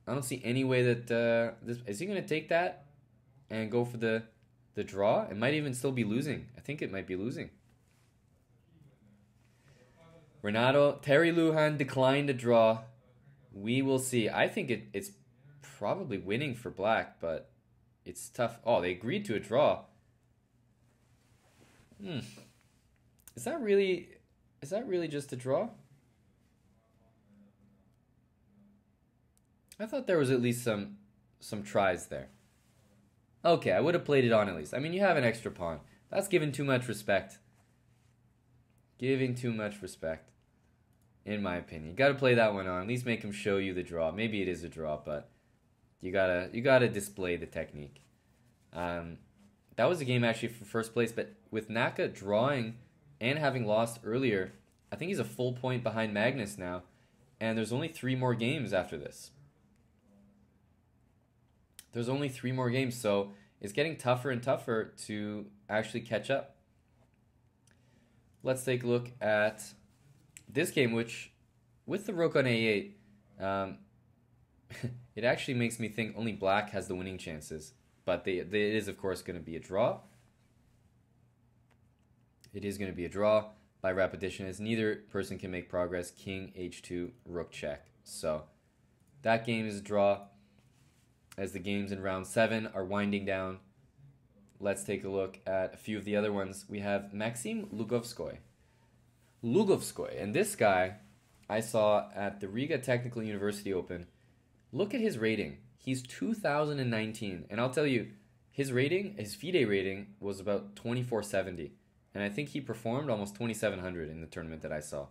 any way that is he going to take that and go for the draw? It might even still be losing. I think it might be losing. Renato Terry Lujan declined a draw. We will see. I think it's probably winning for black, but it's tough. Oh, they agreed to a draw. Is that really just a draw? I thought there was at least some tries there. Okay, I would have played it on at least. I mean, you have an extra pawn. That's giving too much respect. Giving too much respect, in my opinion. You got to play that one on. At least make him show you the draw. Maybe it is a draw, but you gotta display the technique. That was a game actually for first place, but with Naka drawing and having lost earlier, I think he's a full point behind Magnus now, and there's only 3 more games after this. There's only 3 more games, so it's getting tougher and tougher to actually catch up. Let's take a look at this game, which, with the rook on a8, it actually makes me think only black has the winning chances. But it is, of course, going to be a draw. It is going to be a draw by repetition, as neither person can make progress. King h2, rook check. So that game is a draw. As the games in round 7 are winding down, let's take a look at a few of the other ones. We have Maxime Lugovskoy. And this guy I saw at the Riga Technical University Open. Look at his rating. He's 2019. And I'll tell you, his FIDE rating was about 2470. And I think he performed almost 2700 in the tournament that I saw.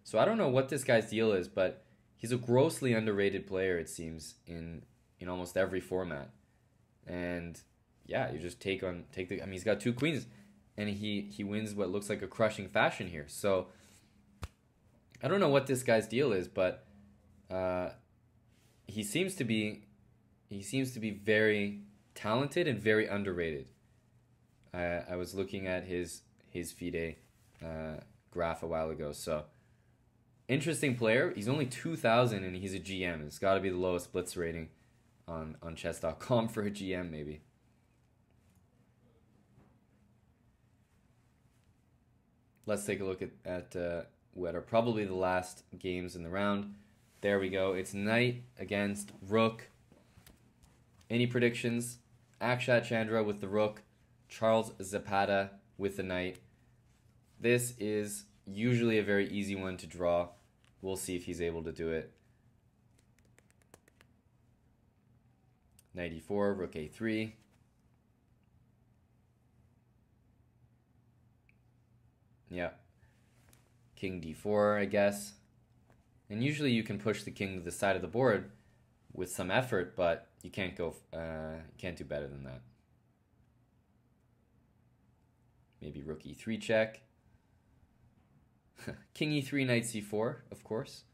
So I don't know what this guy's deal is, but he's a grossly underrated player, it seems, in almost every format. And yeah, you just take the, I mean, he's got 2 queens, and he wins what looks like a crushing fashion here. So I don't know what this guy's deal is, but he seems to be very talented and very underrated. I was looking at his FIDE graph a while ago. So interesting player. He's only 2000 and he's a GM. It's got to be the lowest Blitz rating on Chess.com for a GM, maybe. Let's take a look at what are probably the last games in the round. There we go. It's knight against rook. Any predictions? Akshat Chandra with the rook. Charles Zapata with the knight. This is usually a very easy one to draw. We'll see if he's able to do it. Knight e4, rook a3. Yeah. King d4, I guess. And usually you can push the king to the side of the board with some effort, but you can't do better than that. Maybe rook e3 check. King e3, knight c4, of course.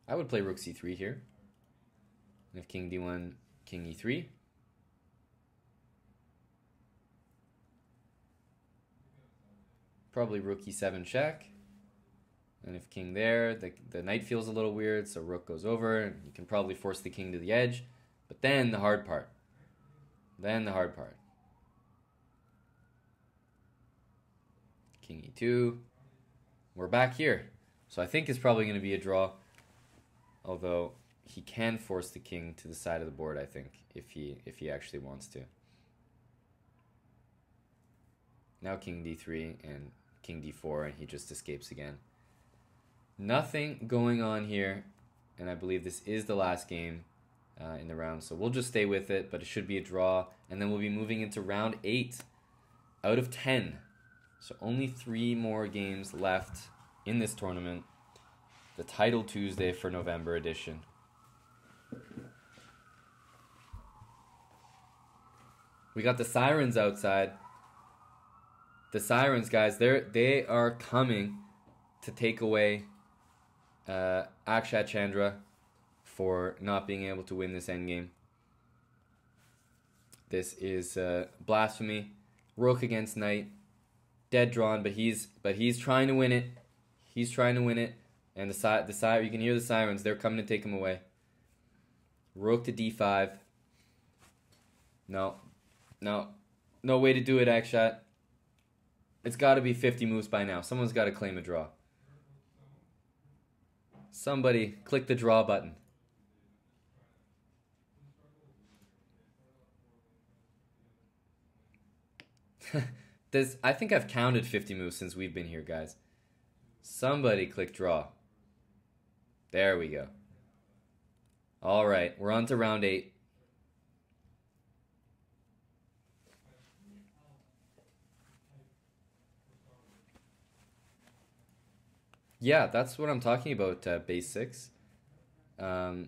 I would play rook c3 here. And if king d1, king e3. Probably rook e7 check. And if king there, the knight feels a little weird, so rook goes over. And you can probably force the king to the edge. But then the hard part. King e2. We're back here. So I think it's probably going to be a draw. Although he can force the king to the side of the board, I think, if he actually wants to. Now king d3 and king d4, and he just escapes again. Nothing going on here. And I believe this is the last game in the round. So we'll just stay with it, but it should be a draw. And then we'll be moving into round 8 out of 10. So only 3 more games left in this tournament. The Title Tuesday for November edition. We got the Sirens outside. The Sirens, guys, they are coming to take away Akshat Chandra for not being able to win this endgame. This is blasphemy. Rook against knight. Dead drawn, but he's trying to win it. He's trying to win it. And the you can hear the Sirens. They're coming to take him away. Rook to d5. No way to do it, Akshat. It's got to be 50 moves by now. Someone's got to claim a draw. Somebody click the draw button. I think I've counted 50 moves since we've been here, guys. Somebody click draw. There we go. All right, we're on to round 8. Yeah, that's what I'm talking about, base 6. I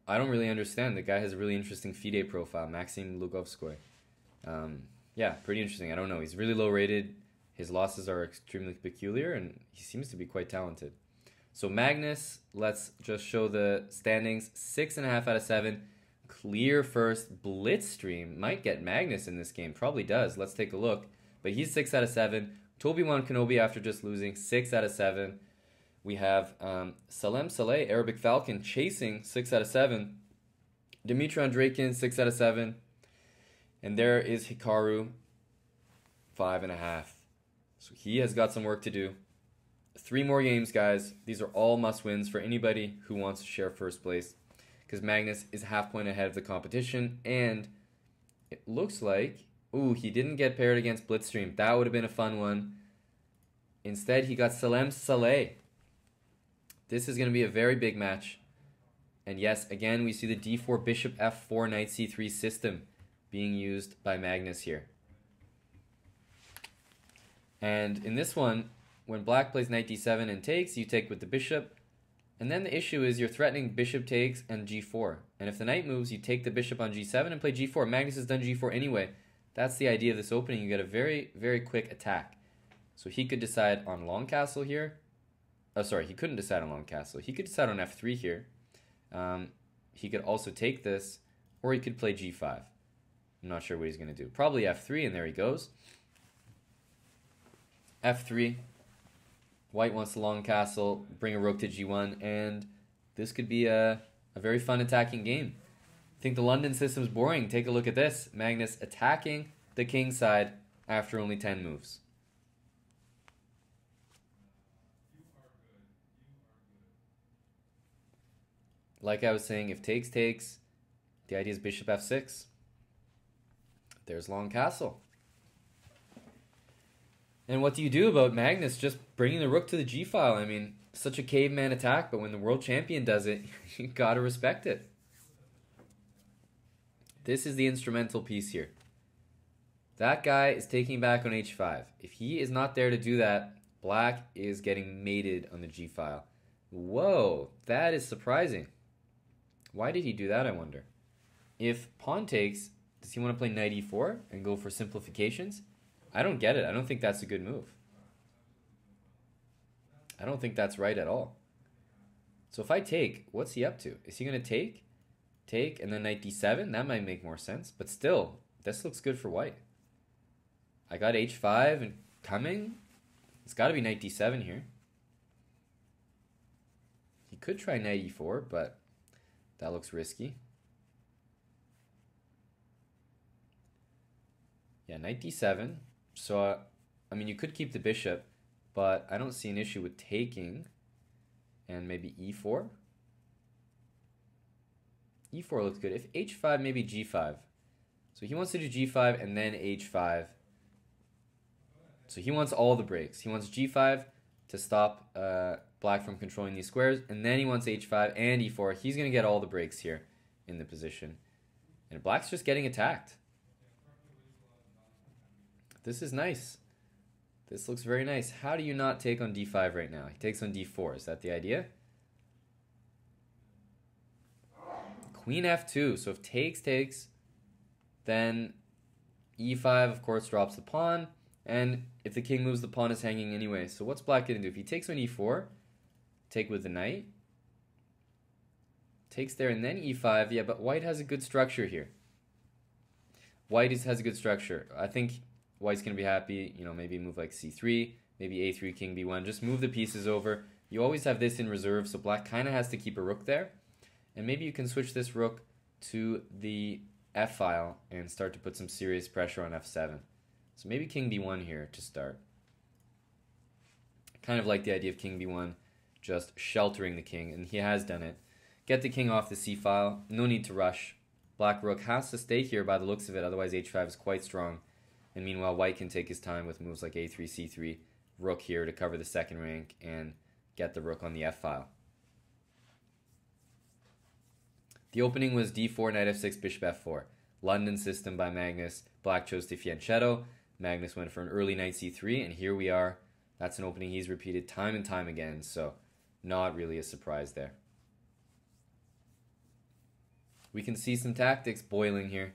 don't really understand. The guy has a really interesting FIDE profile, Maxime Lugovskoy. Yeah, pretty interesting. I don't know. He's really low rated. His losses are extremely peculiar, and he seems to be quite talented. So Magnus, let's just show the standings. 6.5 out of 7. Clear first. Blitz stream might get Magnus in this game. Probably does. Let's take a look. But he's 6 out of 7. Obi-Wan Kenobi, after just losing, 6 out of 7. We have Salem Saleh, Arabic Falcon, chasing 6 out of 7. Dimitri Andreikin, 6 out of 7. And there is Hikaru, 5.5. So he has got some work to do. 3 more games, guys. These are all must-wins for anybody who wants to share first place, because Magnus is half point ahead of the competition, and it looks like, ooh, he didn't get paired against Blitzstream. That would have been a fun one. Instead, he got Salem Saleh. This is going to be a very big match. And yes, again, we see the d4, bishop f4, knight c3 system being used by Magnus here. And in this one, when black plays knight d7 and takes, you take with the bishop. And then the issue is you're threatening bishop takes and g4. And if the knight moves, you take the bishop on g7 and play g4. Magnus has done g4 anyway. That's the idea of this opening. You get a very, very quick attack. So he could decide on long castle here. Oh, sorry, he couldn't decide on long castle. He could decide on f3 here. He could also take this, or he could play g5. I'm not sure what he's going to do. Probably f3, and there he goes. f3. White wants the long castle, bring a rook to g1, and this could be a very fun attacking game. I think the London system's boring. Take a look at this. Magnus attacking the king side after only 10 moves. Like I was saying, if takes, takes, the idea is bishop f6. There's long castle. And what do you do about Magnus just bringing the rook to the g-file? I mean, such a caveman attack, but when the world champion does it, you gotta respect it. This is the instrumental piece here. That guy is taking back on h5. If he is not there to do that, black is getting mated on the g-file. Whoa, that is surprising. Why did he do that, I wonder? If pawn takes, does he want to play knight e4 and go for simplifications? I don't get it. I don't think that's a good move. I don't think that's right at all. So if I take, what's he up to? Is he going to take? Take, and then knight d7? That might make more sense. But still, this looks good for white. I got h5 and coming. It's got to be knight d7 here. He could try knight e4, but that looks risky. Yeah, knight d7. So, I mean, you could keep the bishop, but I don't see an issue with taking. And maybe e4. e4 looks good. If h5, maybe g5. So he wants to do g5 and then h5. So he wants all the breaks. He wants g5 to stop black from controlling these squares. And then he wants h5 and e4. He's going to get all the breaks here in the position. And black's just getting attacked. This is nice. This looks very nice. How do you not take on d5 right now? He takes on d4. Is that the idea? Queen f2. So if takes, then e5, of course, drops the pawn. And if the king moves, the pawn is hanging anyway. So what's black going to do? If he takes on e4, take with the knight. Takes there and then e5. Yeah, but white has a good structure here. White has a good structure. I think white's going to be happy. You know, maybe move like c3, maybe a3, king b1. Just move the pieces over. You always have this in reserve, so black kind of has to keep a rook there. And maybe you can switch this rook to the f file and start to put some serious pressure on f7. So maybe king b1 here to start. I kind of like the idea of king b1 just sheltering the king, and he has done it. Get the king off the c file. No need to rush. Black rook has to stay here by the looks of it, otherwise h5 is quite strong. And meanwhile, white can take his time with moves like a3, c3, rook here to cover the second rank and get the rook on the f file. The opening was d4, knight f6, bishop f4. London system by Magnus. Black chose to fianchetto. Magnus went for an early knight c3, and here we are. That's an opening he's repeated time and time again, so not really a surprise there. We can see some tactics boiling here.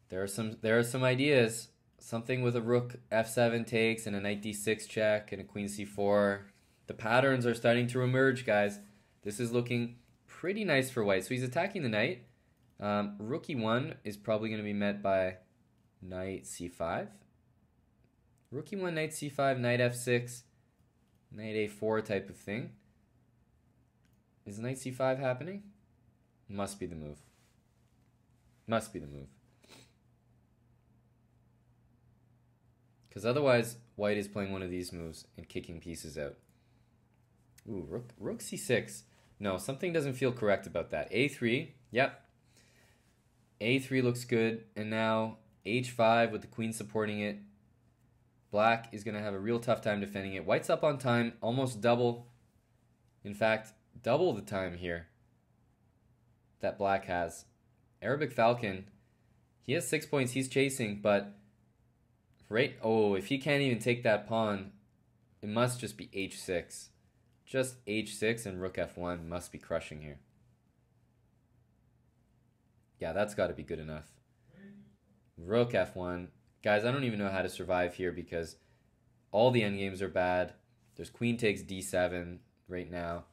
There are some ideas. Something with a rook f7 takes and a knight d6 check and a queen c4. The patterns are starting to emerge, guys. This is looking pretty nice for white. So he's attacking the knight. Rook e1 is probably going to be met by knight c5. Rook e1, knight c5, knight f6, knight a4 type of thing. Is knight c5 happening? Must be the move. Must be the move. Because otherwise, white is playing one of these moves and kicking pieces out. Ooh, rook c6. No, something doesn't feel correct about that. a3, yep. a3 looks good. And now h5 with the queen supporting it. Black is going to have a real tough time defending it. White's up on time, almost double. In fact, double the time here that black has. Arabic Falcon, he has 6 points. He's chasing, but if he can't even take that pawn, it must just be h6. Just h6 and rook f1 must be crushing here. Yeah, that's got to be good enough. Rook f1. Guys, I don't even know how to survive here because all the endgames are bad. There's queen takes d7 right now.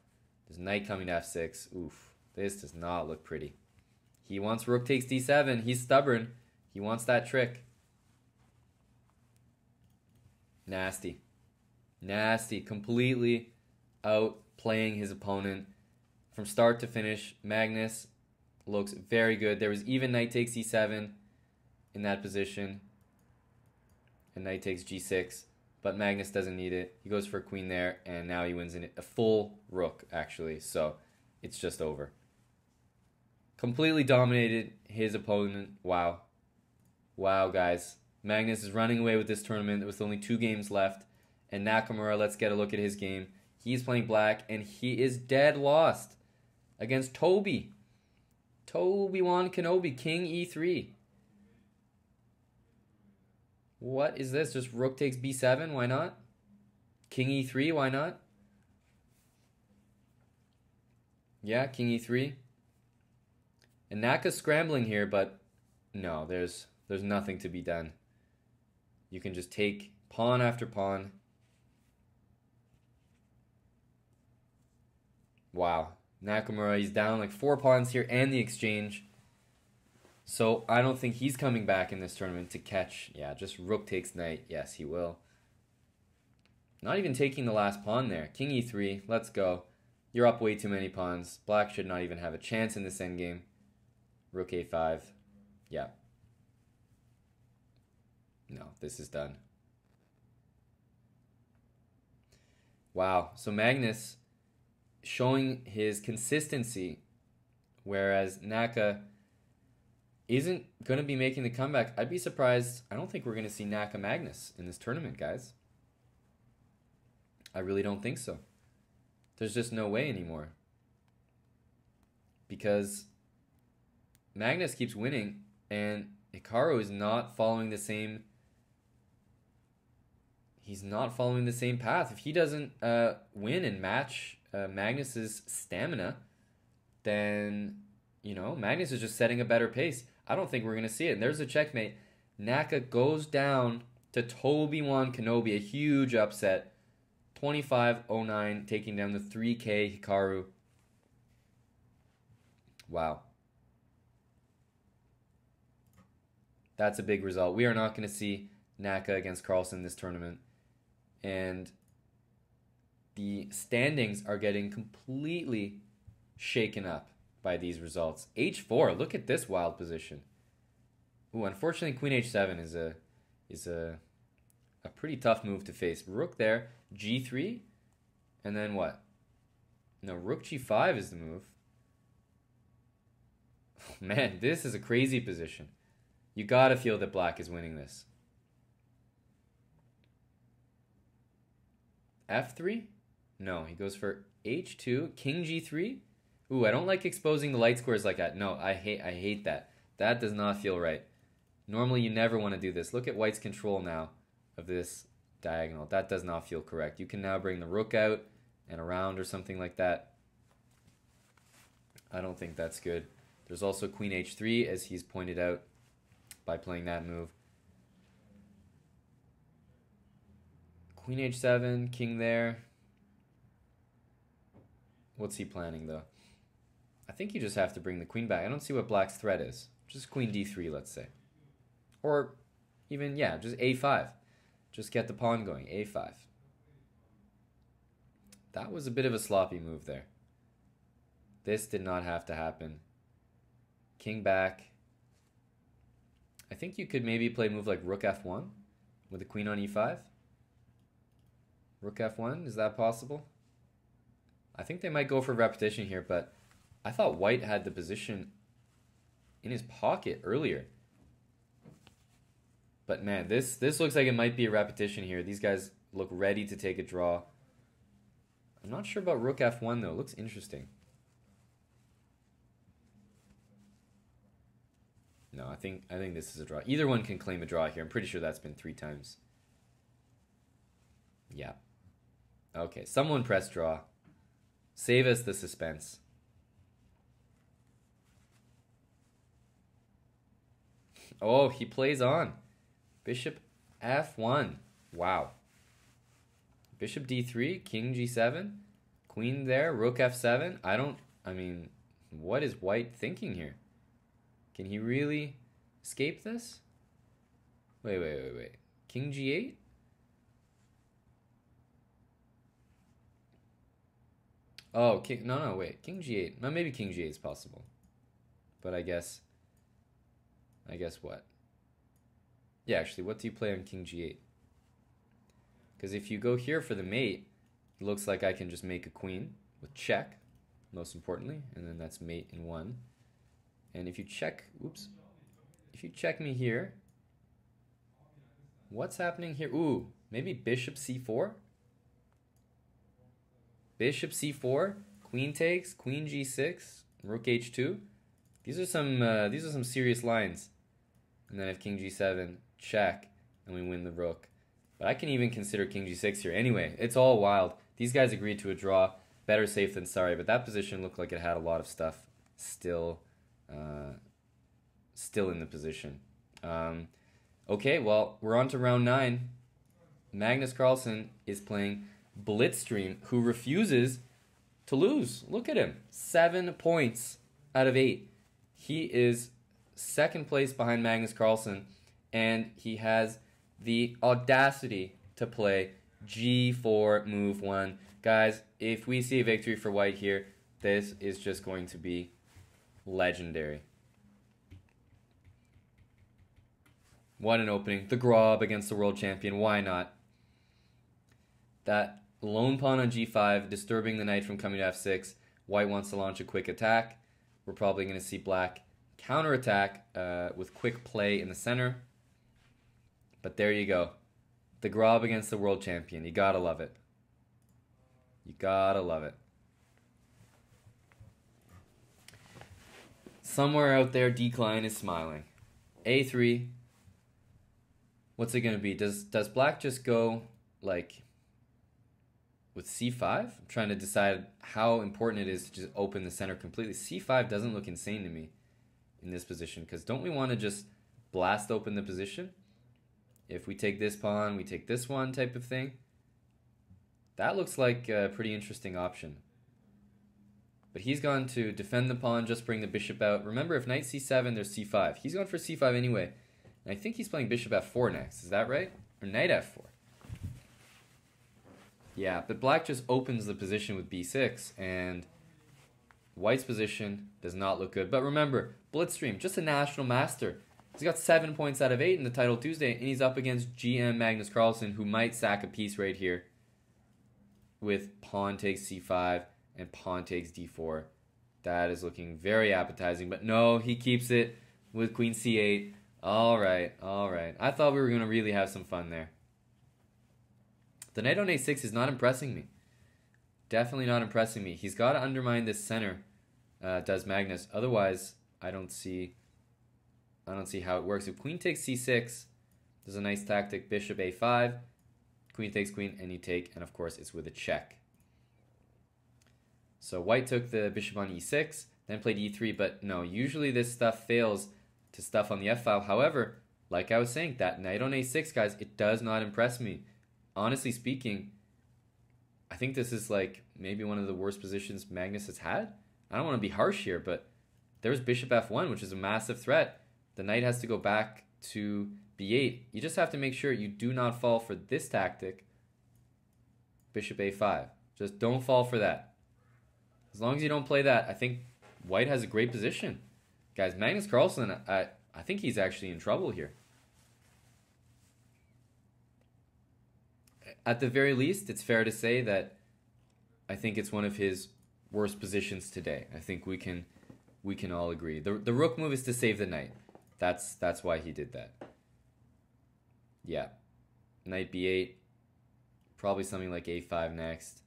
There's knight coming to f6. Oof, this does not look pretty. He wants rook takes d7. He's stubborn. He wants that trick. Nasty. Nasty. Completely outplaying his opponent. From start to finish, Magnus looks very good. There was even knight takes e7 in that position. And knight takes g6. But Magnus doesn't need it. He goes for a queen there, and now he wins a full rook, actually. So it's just over. Completely dominated his opponent. Wow. Wow, guys. Magnus is running away with this tournament with only 2 games left. And Nakamura, let's get a look at his game. He's playing black, and he is dead lost against Obi-Wan Kenobi, king e3. What is this? Just rook takes b7? Why not? King e3? Why not? Yeah, king e3. And Naka's scrambling here, but no, there's nothing to be done. You can just take pawn after pawn. Wow. Nakamura, he's down like 4 pawns here and the exchange. So I don't think he's coming back in this tournament to catch. Yeah, just rook takes knight. Yes, he will. Not even taking the last pawn there. King e3. Let's go. You're up way too many pawns. Black should not even have a chance in this endgame. Rook a5. Yeah. No, this is done. Wow. So Magnus showing his consistency, whereas Naka isn't going to be making the comeback. I'd be surprised. I don't think we're going to see Naka Magnus in this tournament, guys. I really don't think so. There's just no way anymore. Because Magnus keeps winning, and Hikaru is not following the same... He's not following the same path. If he doesn't win and match Magnus's stamina, then, you know, Magnus is just setting a better pace. I don't think we're going to see it. And there's a checkmate. Naka goes down to Obi-Wan Kenobi, a huge upset. 25-09, taking down the 3K Hikaru. Wow. That's a big result. We are not going to see Naka against Carlsen this tournament. And the standings are getting completely shaken up by these results. H4, look at this wild position. Ooh, unfortunately, Queen H7 is a pretty tough move to face. Rook there, G3, and then what? No, Rook G5 is the move. Oh, man, this is a crazy position. You gotta feel that black is winning this. F3? No, he goes for H2, King G3. Ooh, I don't like exposing the light squares like that. No, I hate that. That does not feel right. Normally, you never want to do this. Look at white's control now of this diagonal. That does not feel correct. You can now bring the rook out and around or something like that. I don't think that's good. There's also Queen H3, as he's pointed out by playing that move. Queen H7, king there. What's he planning, though? I think you just have to bring the queen back. I don't see what black's threat is. Just Queen D3, let's say. Or even, yeah, just A5. Just get the pawn going, A5. That was a bit of a sloppy move there. This did not have to happen. King back. I think you could maybe play a move like Rook F1 with the queen on E5. Rook F1, is that possible? I think they might go for repetition here, but I thought white had the position in his pocket earlier. But man, this looks like it might be a repetition here. These guys look ready to take a draw. I'm not sure about Rook F1 though. It looks interesting. No, I think this is a draw. Either one can claim a draw here. I'm pretty sure that's been 3 times. Yeah. Okay, someone press draw. Save us the suspense. Oh, he plays on. Bishop F1. Wow. Bishop D3, King G7, Queen there, Rook F7. I mean, what is white thinking here? Can he really escape this? Wait. King G8? Oh, wait. King G8. No, maybe King G8 is possible. But I guess what? Yeah, actually, what do you play on King G8? Because if you go here for the mate, it looks like I can just make a queen with check, most importantly, and then that's mate in 1. And if you check, if you check me here, what's happening here? Ooh, maybe Bishop C4? Bishop C4, Queen takes, Queen G6, Rook H2. These are some serious lines. And then if King G7, check, and we win the Rook. But I can even consider King G6 here. Anyway, it's all wild. These guys agreed to a draw. Better safe than sorry. But that position looked like it had a lot of stuff still in the position. Okay, well, we're on to round 9. Magnus Carlsen is playing Blitzstream, who refuses to lose. Look at him. 7 points out of 8. He is second place behind Magnus Carlsen, and he has the audacity to play G4 move 1. Guys, if we see a victory for white here, this is just going to be legendary. What an opening. The Grob against the world champion. Why not? That lone pawn on G5, disturbing the knight from coming to F6. White wants to launch a quick attack. We're probably going to see black counterattack with quick play in the center. But there you go. The Grob against the world champion. You gotta love it. You gotta love it. Somewhere out there, Decline is smiling. A3. What's it gonna be? Does black just go like with c5? I'm trying to decide how important it is to just open the center completely. c5 doesn't look insane to me in this position, because don't we want to just blast open the position? If we take this pawn, we take this one type of thing. That looks like a pretty interesting option. But he's gone to defend the pawn, just bring the bishop out. Remember, if knight c7, there's c5. He's gone for c5 anyway. And I think he's playing bishop f4 next. Is that right? Or knight f4. Yeah, but black just opens the position with b6, and white's position does not look good. But remember, Blitzstream, just a national master. He's got 7 points out of 8 in the title Tuesday, and he's up against GM Magnus Carlsen, who might sack a piece right here with pawn takes c5 and pawn takes d4. That is looking very appetizing, but no, he keeps it with queen c8. All right, all right. I thought we were going to really have some fun there. The knight on a6 is not impressing me. Definitely not impressing me. He's got to undermine this center, does Magnus. Otherwise, I don't see how it works. If queen takes c6, there's a nice tactic. Bishop a5, queen takes queen, and you take, and of course it's with a check. So white took the bishop on e6, then played e3, but no, usually this stuff fails to stuff on the f-file. However, like I was saying, that knight on a6, guys, it does not impress me. Honestly speaking, I think this is like maybe one of the worst positions Magnus has had. I don't want to be harsh here, but there's bishop f1, which is a massive threat. The knight has to go back to b8. You just have to make sure you do not fall for this tactic, bishop a5. Just don't fall for that. As long as you don't play that, I think white has a great position. Guys, Magnus Carlsen, I think he's actually in trouble here. At the very least, it's fair to say that I think it's one of his worst positions today. I think we can all agree. The rook move is to save the knight. That's why he did that. Yeah. Knight b8. Probably something like a5 next.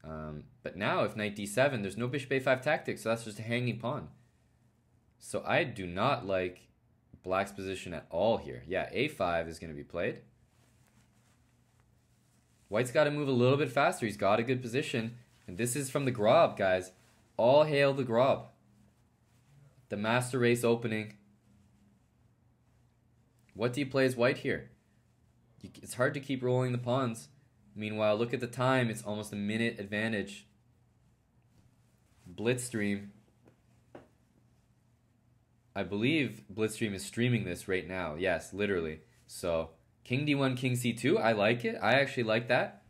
But now, if knight d7, there's no bishop a5 tactic, so that's just a hanging pawn. So I do not like black's position at all here. Yeah, a5 is going to be played. White's got to move a little bit faster. He's got a good position. And this is from the Grob, guys. All hail the Grob. The master race opening. What do you play as white here? It's hard to keep rolling the pawns. Meanwhile, look at the time. It's almost a minute advantage. Blitzstream. I believe Blitzstream is streaming this right now. Yes, literally. So, king d1, king c2. I like it. I actually like that.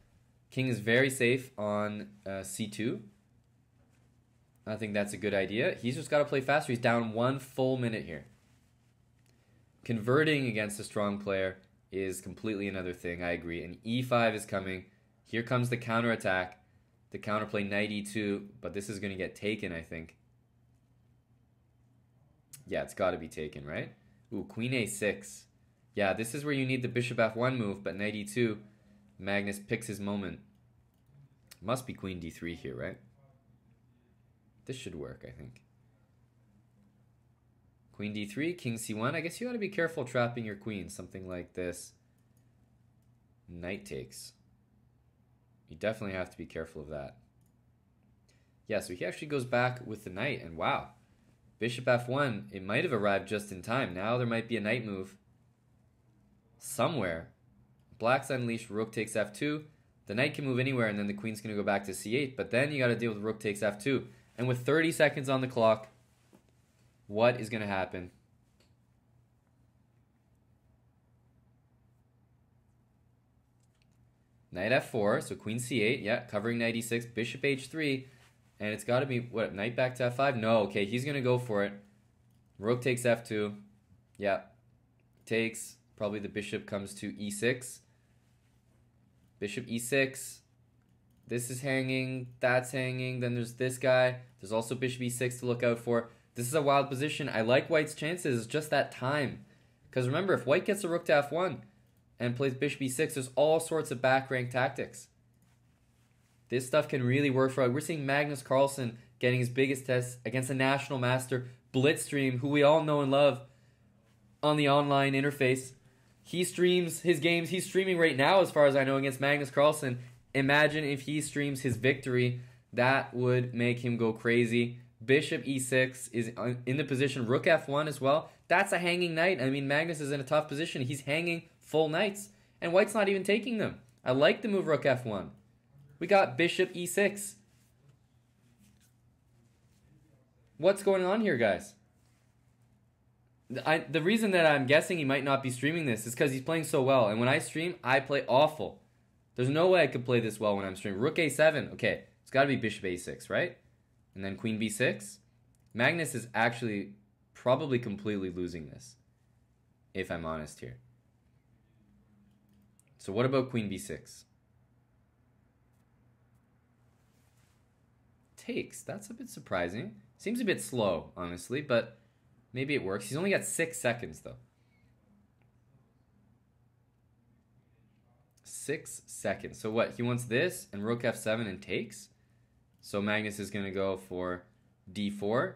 King is very safe on c2. I think that's a good idea. He's just got to play faster. He's down 1 full minute here. Converting against a strong player is completely another thing. I agree. And e5 is coming. Here comes the counterattack. The counterplay knight e2. But this is going to get taken, I think. Yeah, it's got to be taken, right? Ooh, queen a6. Yeah, this is where you need the bishop f1 move, but knight e2, Magnus picks his moment. Must be queen d3 here, right? This should work, I think. Queen d3, king c1. I guess you got to be careful trapping your queen. Something like this. Knight takes. You definitely have to be careful of that. Yeah, so he actually goes back with the knight, and wow. Bishop f1, it might have arrived just in time. Now there might be a knight move somewhere. Black's unleashed, rook takes f2. The knight can move anywhere, and then the queen's going to go back to c8. But then you got to deal with rook takes f2. And with 30 seconds on the clock, what is going to happen? Knight f4, so queen c8, yeah, covering knight e6, bishop h3, and it's got to be, what, knight back to f5? No, okay, he's going to go for it. Rook takes f2, yeah, takes, probably the bishop comes to e6. Bishop e6, this is hanging, that's hanging, then there's this guy, there's also bishop e6 to look out for. This is a wild position. I like white's chances, it's just that time. Because remember, if white gets a rook to f1, and plays bishop e6, there's all sorts of back rank tactics. This stuff can really work for us. We're seeing Magnus Carlsen getting his biggest test against a national master, Blitz, who we all know and love on the online interface. He streams his games. He's streaming right now, as far as I know, against Magnus Carlsen. Imagine if he streams his victory. That would make him go crazy. Bishop e6 is in the position. Rook f1 as well. That's a hanging knight. I mean, Magnus is in a tough position. He's hanging full knights, and White's not even taking them. I like the move rook f1. We got bishop e6. What's going on here, guys? The reason that I'm guessing he might not be streaming this is because he's playing so well. And when I stream, I play awful. There's no way I could play this well when I'm streaming. Rook a7. Okay, it's got to be bishop a6, right? And then queen b6. Magnus is actually probably completely losing this, if I'm honest here. So what about queen b6? Takes. That's a bit surprising. Seems a bit slow, honestly, but maybe it works. He's only got 6 seconds, though. 6 seconds. So what? He wants this and rook f7 and takes. So Magnus is going to go for d4,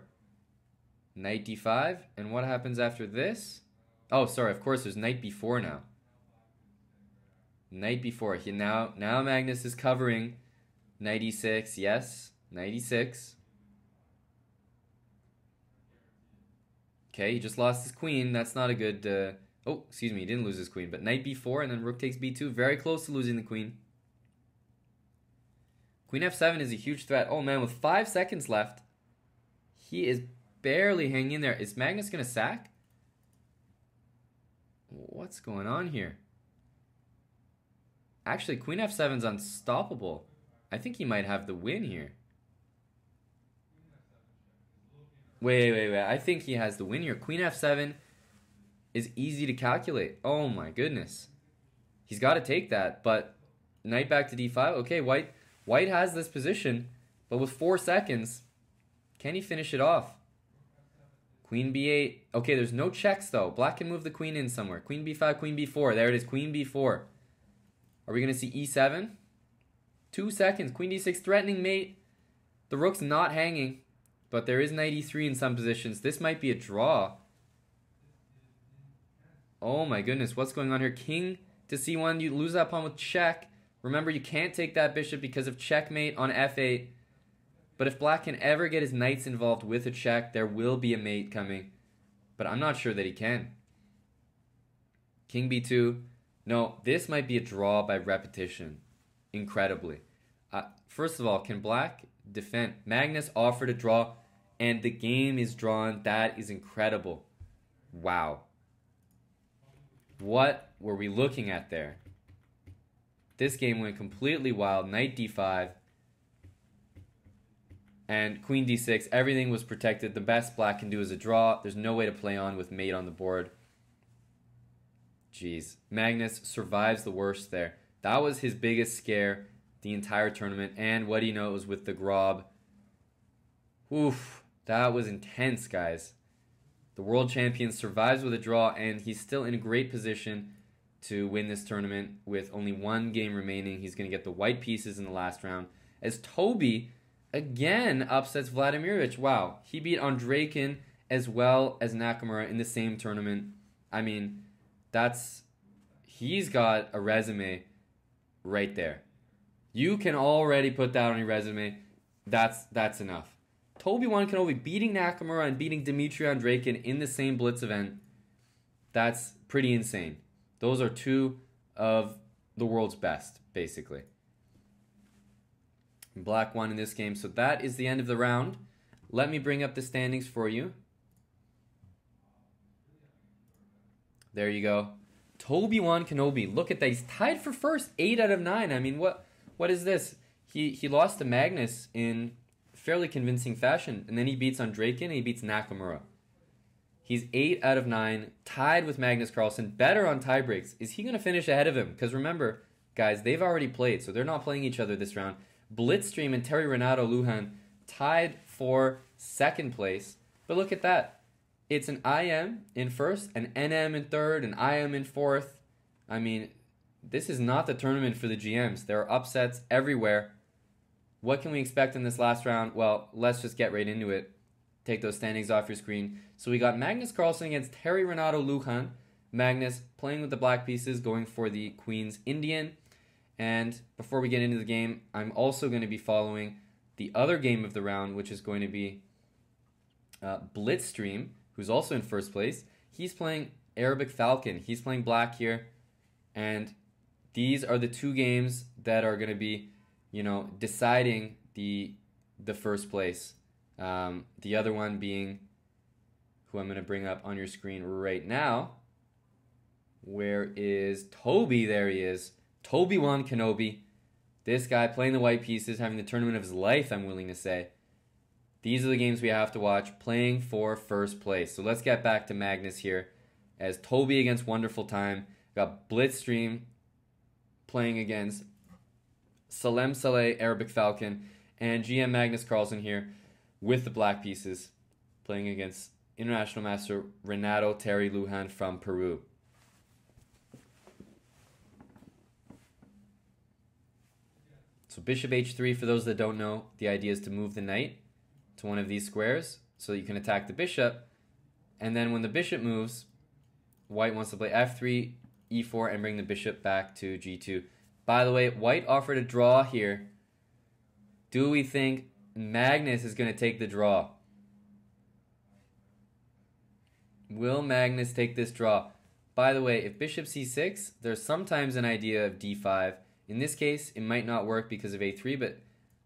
knight d5, and what happens after this? Oh, sorry, of course, there's knight b4 now. Knight b4. Now Magnus is covering knight e6, yes, knight e6. Okay, he just lost his queen. That's not a good... oh, excuse me, he didn't lose his queen, but knight b4 and then rook takes b2. Very close to losing the queen. Queen f7 is a huge threat. Oh man, with 5 seconds left, he is barely hanging in there. Is Magnus going to sack? What's going on here? Actually, queen f7 is unstoppable. I think he might have the win here. Wait. I think he has the win here. Queen f7 is easy to calculate. Oh my goodness. He's got to take that, but knight back to d5. Okay, White has this position, but with 4 seconds, can he finish it off? Queen b8. Okay, there's no checks, though. Black can move the queen in somewhere. Queen b5, queen b4. There it is, queen b4. Are we going to see e7? 2 seconds. Queen d6, threatening mate. The rook's not hanging, but there is knight e3 in some positions. This might be a draw. Oh my goodness, what's going on here? King to c1. You lose that pawn with check. Remember, you can't take that bishop because of checkmate on f8. But if black can ever get his knights involved with a check, there will be a mate coming. But I'm not sure that he can. King b2. No, this might be a draw by repetition. Incredibly. First of all, can black defend? Magnus offered a draw, and the game is drawn. That is incredible. Wow. What were we looking at there? This game went completely wild. Knight d5 and queen d6. Everything was protected. The best black can do is a draw. There's no way to play on with mate on the board. Jeez. Magnus survives the worst there. That was his biggest scare the entire tournament. And what do you know? It was with the Grob. Oof. That was intense, guys. The world champion survives with a draw, and he's still in a great position to win this tournament with only 1 game remaining. He's going to get the white pieces in the last round. As Toby again upsets Vladimirovich. Wow. He beat Andreikin as well as Nakamura in the same tournament. I mean, he's got a resume right there. You can already put that on your resume. That's enough. Obi-Wan Kenobi beating Nakamura and beating Dmitry Andreikin in the same Blitz event. That's pretty insane. Those are 2 of the world's best, basically. Black won in this game, so that is the end of the round. Let me bring up the standings for you. There you go. Obi-Wan Kenobi, look at that. He's tied for first, 8 out of 9. I mean, what is this? He lost to Magnus in fairly convincing fashion, and then he beats Andreikin and he beats Nakamura. He's 8 out of 9, tied with Magnus Carlsen, better on tiebreaks. Is he going to finish ahead of him? Because remember, guys, they've already played, so they're not playing each other this round. Blitzstream and Terry Renato Lujan tied for 2nd place. But look at that. It's an IM in first, an NM in third, an IM in fourth. I mean, this is not the tournament for the GMs. There are upsets everywhere. What can we expect in this last round? Well, let's just get right into it. Take those standings off your screen. So we got Magnus Carlsen against Terry Renato Lujan. Magnus playing with the black pieces, going for the Queen's Indian. And before we get into the game, I'm also going to be following the other game of the round, which is going to be Blitz stream, who's also in first place. He's playing Arabic Falcon. He's playing black here. And these are the two games that are going to be, deciding the first place. The other one being who I'm going to bring up on your screen right now. Where is Toby? There he is. Obi-Wan Kenobi. This guy playing the white pieces, having the tournament of his life, I'm willing to say. These are the games we have to watch, playing for first place. So let's get back to Magnus here. As Toby against Wonderful Time. Got Blitzstream playing against Salem Saleh, Arabic Falcon. And GM Magnus Carlsen here with the black pieces. Playing against International Master Renato Terry Lujan from Peru. So bishop h3, for those that don't know, the idea is to move the knight to one of these squares so you can attack the bishop. And then when the bishop moves, white wants to play f3, e4, and bring the bishop back to g2. By the way, white offered a draw here. Do we think Magnus is going to take the draw? Will Magnus take this draw? By the way, if bishop c6, there's sometimes an idea of d5. In this case, it might not work because of a3, but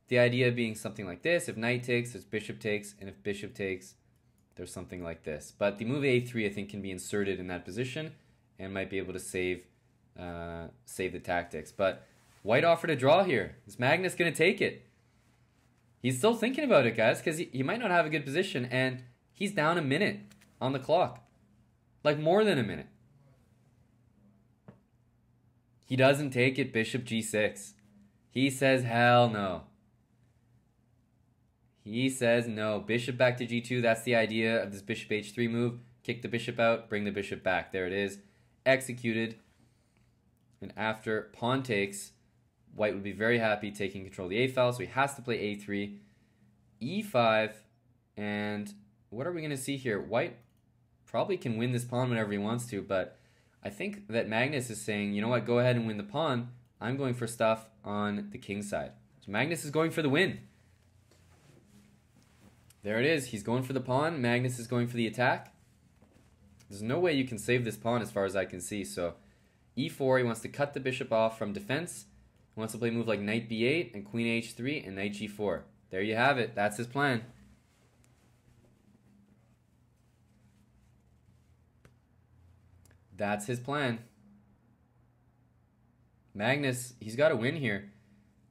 the idea being something like this. If knight takes, there's bishop takes, and if bishop takes, there's something like this. But the move a3, I think, can be inserted in that position and might be able to save the tactics. But white offered a draw here. Is Magnus going to take it? He's still thinking about it, guys, because he might not have a good position, and he's down a minute on the clock. Like more than a minute. He doesn't take it, bishop g6. He says, hell no. He says no. Bishop back to g2. That's the idea of this bishop h3 move. Kick the bishop out, bring the bishop back. There it is. Executed. And after pawn takes, white would be very happy taking control of the a file, so he has to play a3. e5. And what are we going to see here? White probably can win this pawn whenever he wants to, but I think that Magnus is saying, you know what, go ahead and win the pawn. I'm going for stuff on the king side. So Magnus is going for the win. There it is. He's going for the pawn. Magnus is going for the attack. There's no way you can save this pawn as far as I can see. So e4, he wants to cut the bishop off from defense. He wants to play a move like knight b8 and queen h3 and knight g4. There you have it. That's his plan. That's his plan. Magnus, he's got to win here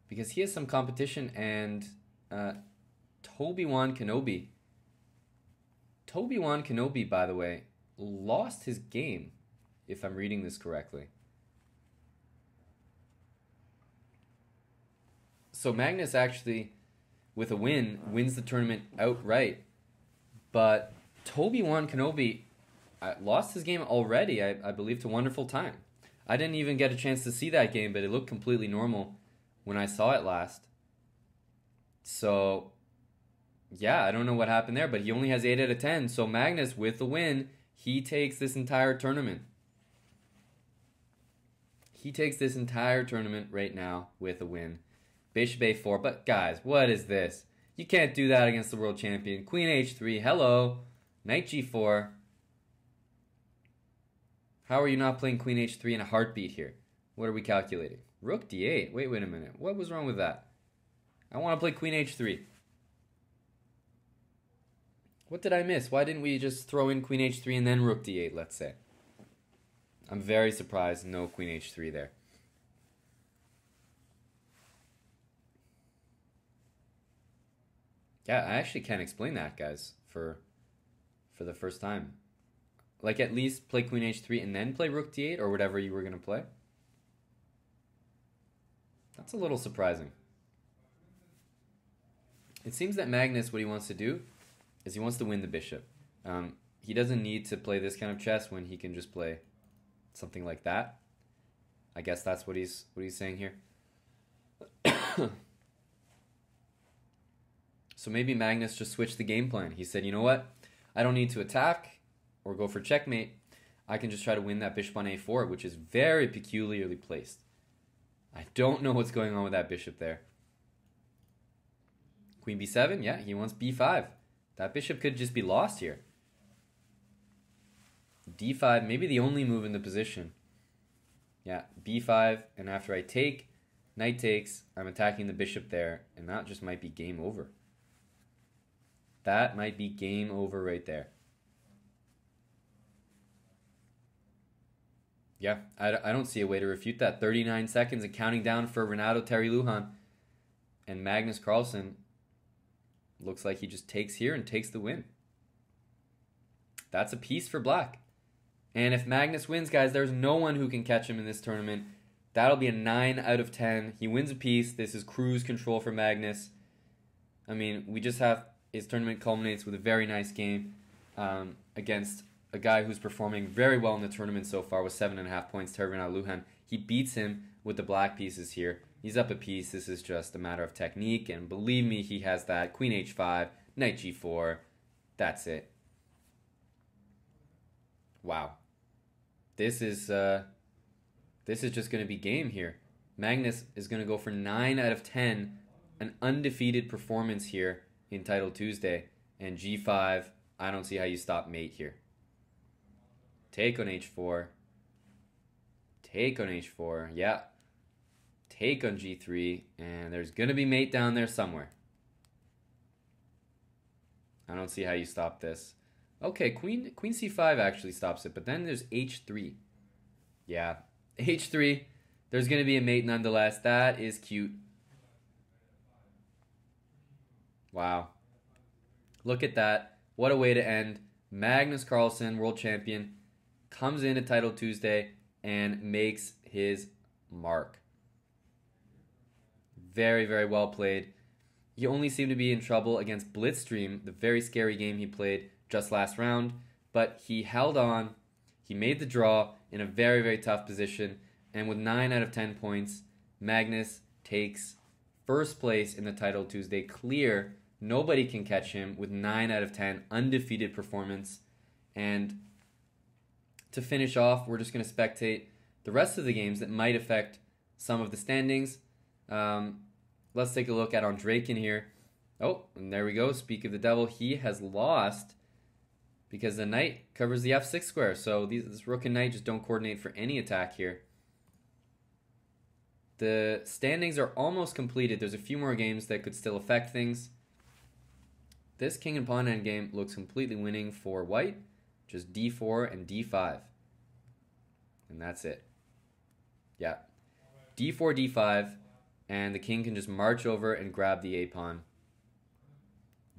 because he has some competition, and Obi-Wan Kenobi. Obi-Wan Kenobi, by the way, lost his game, if I'm reading this correctly. So Magnus actually, with a win, wins the tournament outright. But Obi-Wan Kenobi lost his game already, I believe, to Wonderful Time. I didn't even get a chance to see that game, but it looked completely normal when I saw it last. So, yeah, I don't know what happened there, but he only has 8 out of 10. So Magnus, with the win, he takes this entire tournament. He takes this entire tournament right now with a win. Bishop a4, but guys, what is this? You can't do that against the world champion. Queen h3, hello. Knight g4. How are you not playing queen h3 in a heartbeat here? What are we calculating? Rook d8. Wait a minute. What was wrong with that? I want to play queen h3. What did I miss? Why didn't we just throw in queen h3 and then rook d8, let's say? I'm very surprised no queen h3 there. Yeah, I actually can't explain that, guys, for the first time. Like, at least play queen h3 and then play rook d8 or whatever you were going to play. That's a little surprising. It seems that Magnus, what he wants to do is he wants to win the bishop. He doesn't need to play this kind of chess when he can just play something like that. I guess that's what he's saying here. So maybe Magnus just switched the game plan. He said, you know what? I don't need to attack or go for checkmate. I can just try to win that bishop on a4, which is very peculiarly placed. I don't know what's going on with that bishop there. Queen b7, yeah, he wants b5. That bishop could just be lost here. d5, maybe the only move in the position. Yeah, b5, and after I take, knight takes, I'm attacking the bishop there, and that just might be game over. That might be game over right there. Yeah, I don't see a way to refute that. 39 seconds and counting down for Renato Terry Lujan. And Magnus Carlsen looks like he just takes here and takes the win. That's a piece for black. And if Magnus wins, guys, there's no one who can catch him in this tournament. That'll be a 9 out of 10. He wins a piece. This is cruise control for Magnus. I mean, we just have his tournament culminates with a very nice game against a guy who's performing very well in the tournament so far with 7.5 points, Terry Renato Lujan. He beats him with the black pieces here. He's up a piece. This is just a matter of technique, and believe me, he has that. Queen h5, knight g4. That's it. Wow. This is just going to be game here. Magnus is going to go for 9 out of 10, an undefeated performance here in Title Tuesday. And g5, I don't see how you stop mate here. Take on h4. Take on h4. Yeah. Take on g3. And there's going to be mate down there somewhere. I don't see how you stop this. Okay, queen c5 actually stops it. But then there's h3. Yeah. h3. There's going to be a mate nonetheless. That is cute. Wow. Look at that. What a way to end. Magnus Carlsen, world champion, comes in at Title Tuesday and makes his mark. Very, very well played. He only seemed to be in trouble against Blitzstream, the very scary game he played just last round, but he held on. He made the draw in a very, very tough position, and with 9 out of 10 points, Magnus takes first place in the Title Tuesday clear. Nobody can catch him with 9 out of 10, undefeated performance. And to finish off, we're just going to spectate the rest of the games that might affect some of the standings. Let's take a look at Andreikin here. Oh, and there we go. Speak of the devil. He has lost because the knight covers the f6 square. So this rook and knight just don't coordinate for any attack here. The standings are almost completed. There's a few more games that could still affect things. This king and pawn endgame looks completely winning for white. Just d4 and d5. And that's it. Yeah. d4, d5. And the king can just march over and grab the a-pawn.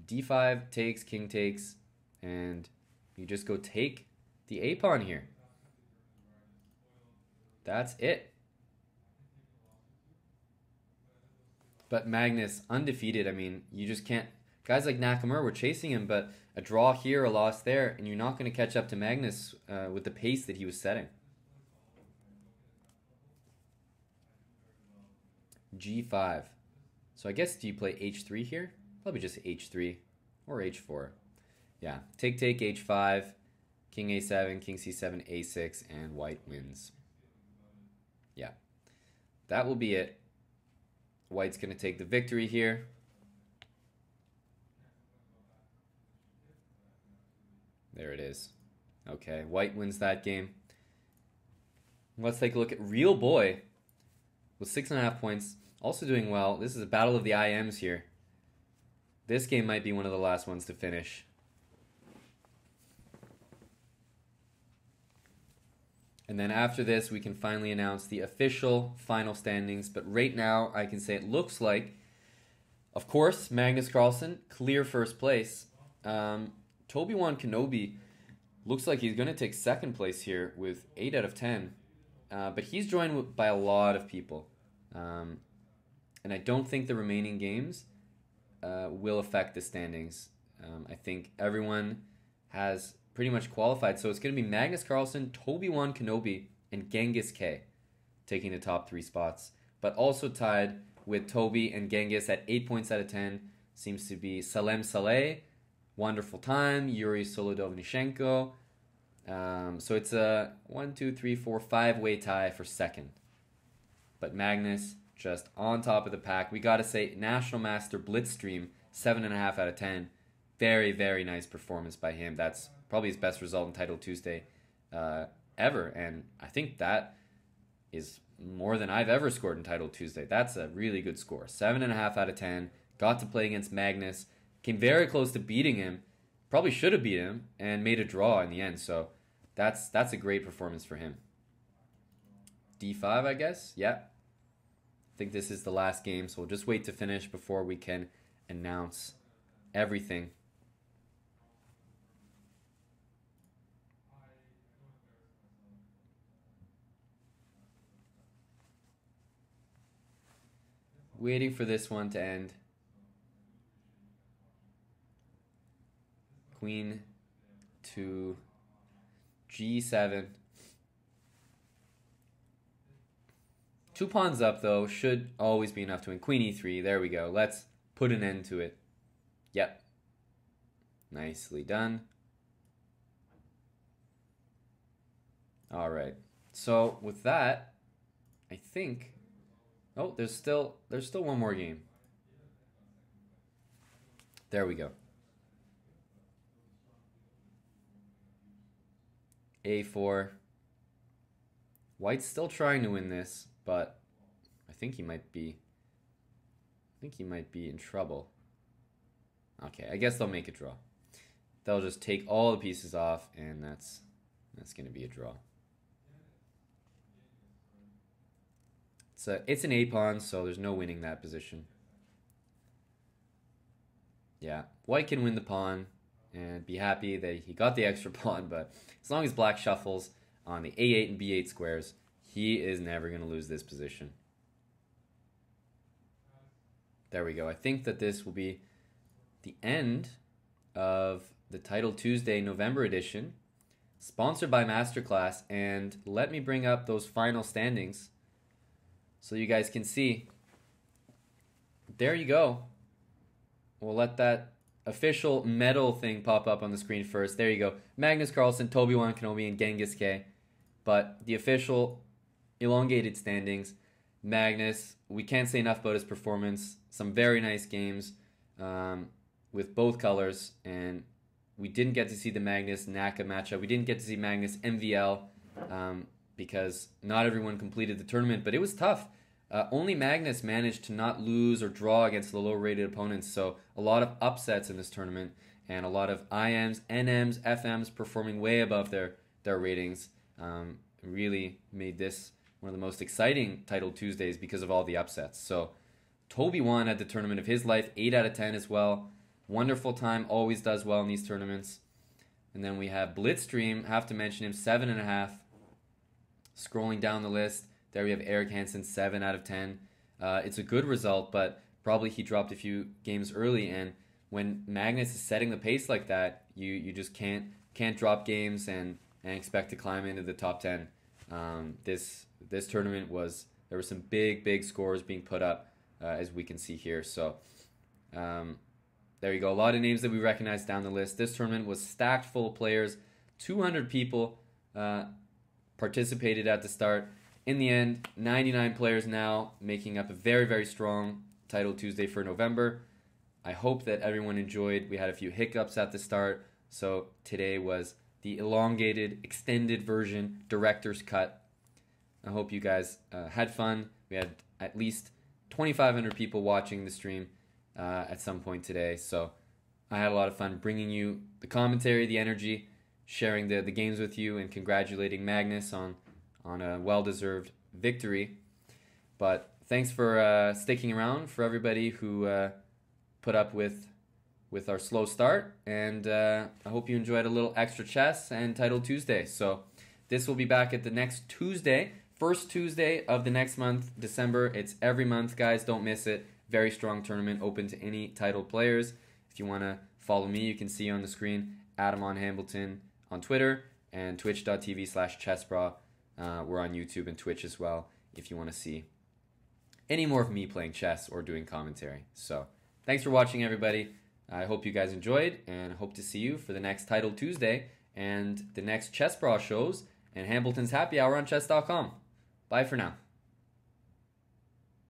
d5 takes, king takes. And you just go take the a-pawn here. That's it. But Magnus, undefeated. I mean, you just can't... Guys like Nakamura were chasing him, but a draw here, a loss there, and you're not going to catch up to Magnus with the pace that he was setting. g5. So I guess, do you play h3 here? Probably just h3 or h4. Yeah, take, h5, king a7, king c7, a6, and white wins. Yeah, that will be it. White's going to take the victory here. There it is. Okay, white wins that game. Let's take a look at Real Boy with 6.5 points. Also doing well. This is a battle of the IMs here. This game might be one of the last ones to finish. And then after this, we can finally announce the official final standings. But right now, I can say it looks like, of course, Magnus Carlsen, clear first place. Obi-Wan Kenobi looks like he's going to take second place here with 8 out of 10. But he's joined by a lot of people. And I don't think the remaining games will affect the standings. I think everyone has pretty much qualified. So it's going to be Magnus Carlsen, Obi-Wan Kenobi, and Genghis K taking the top 3 spots. But also tied with Toby and Genghis at 8 points out of 10. seems to be Salem Saleh, wonderful time, Yuri Solodovnichenko. So it's a 5-way tie for second. But Magnus just on top of the pack. We got to say, National Master Blitz stream, 7.5 out of 10. Very, very nice performance by him. That's probably his best result in Title Tuesday ever. And I think that is more than I've ever scored in Title Tuesday. That's a really good score. 7.5 out of 10. Got to play against Magnus. Came very close to beating him. Probably should have beat him and made a draw in the end. So that's a great performance for him. D5, I guess? Yeah. I think this is the last game, so we'll just wait to finish before we can announce everything. Waiting for this one to end. Queen to G7. 2 pawns up, though, should always be enough to win. Queen E3, there we go. Let's put an end to it. Yep. Nicely done. All right. So with that, I think... Oh, there's still one more game. There we go. A4. White's still trying to win this, but I think he might be in trouble. Okay, I guess they'll make a draw. They'll just take all the pieces off, and that's going to be a draw. It's an A-pawn, so there's no winning that position. Yeah, White can win the pawn and be happy that he got the extra pawn, but as long as Black shuffles on the A8 and B8 squares, he is never going to lose this position. There we go. I think that this will be the end of the Title Tuesday November edition, sponsored by Masterclass, and let me bring up those final standings so you guys can see. There you go. We'll let that official medal thing pop up on the screen first. There you go. Magnus Carlsen, Obi-Wan, Kenobi, and Genghis K. But the official elongated standings, Magnus, we can't say enough about his performance. Some very nice games with both colors. And we didn't get to see the Magnus Naka matchup. We didn't get to see Magnus MVL because not everyone completed the tournament. But it was tough. Only Magnus managed to not lose or draw against the low-rated opponents, so a lot of upsets in this tournament, and a lot of IMs, NMs, FMs performing way above their ratings. Really made this one of the most exciting Title Tuesdays because of all the upsets. So Obi-Wan had the tournament of his life, 8 out of 10 as well. Wonderful time, always does well in these tournaments. And then we have Blitzstream, have to mention him, 7.5. Scrolling down the list, there we have Eric Hansen, 7 out of 10. It's a good result, but probably he dropped a few games early. And when Magnus is setting the pace like that, you just can't drop games and expect to climb into the top 10. This tournament there were some big scores being put up, as we can see here. So there you go. A lot of names that we recognize down the list. This tournament was stacked full of players. 200 people participated at the start. In the end, 99 players now, making up a very, very strong Title Tuesday for November. I hope that everyone enjoyed. We had a few hiccups at the start, so today was the elongated, extended version, director's cut. I hope you guys had fun. We had at least 2,500 people watching the stream at some point today, so I had a lot of fun bringing you the commentary, the energy, sharing the games with you, and congratulating Magnus on a well-deserved victory. But thanks for sticking around, for everybody who put up with our slow start, and I hope you enjoyed a little extra chess and Title Tuesday. So this will be back at the next Tuesday, first Tuesday of the next month, December. It's every month, guys. Don't miss it. Very strong tournament, open to any title players. If you want to follow me, you can see on the screen, Adam on Hambleton on Twitter, and twitch.tv/chessbra. We're on YouTube and Twitch as well if you want to see any more of me playing chess or doing commentary. So thanks for watching, everybody. I hope you guys enjoyed, and hope to see you for the next Title Tuesday and the next Chess Bra shows and Hambleton's Happy Hour on Chess.com. Bye for now.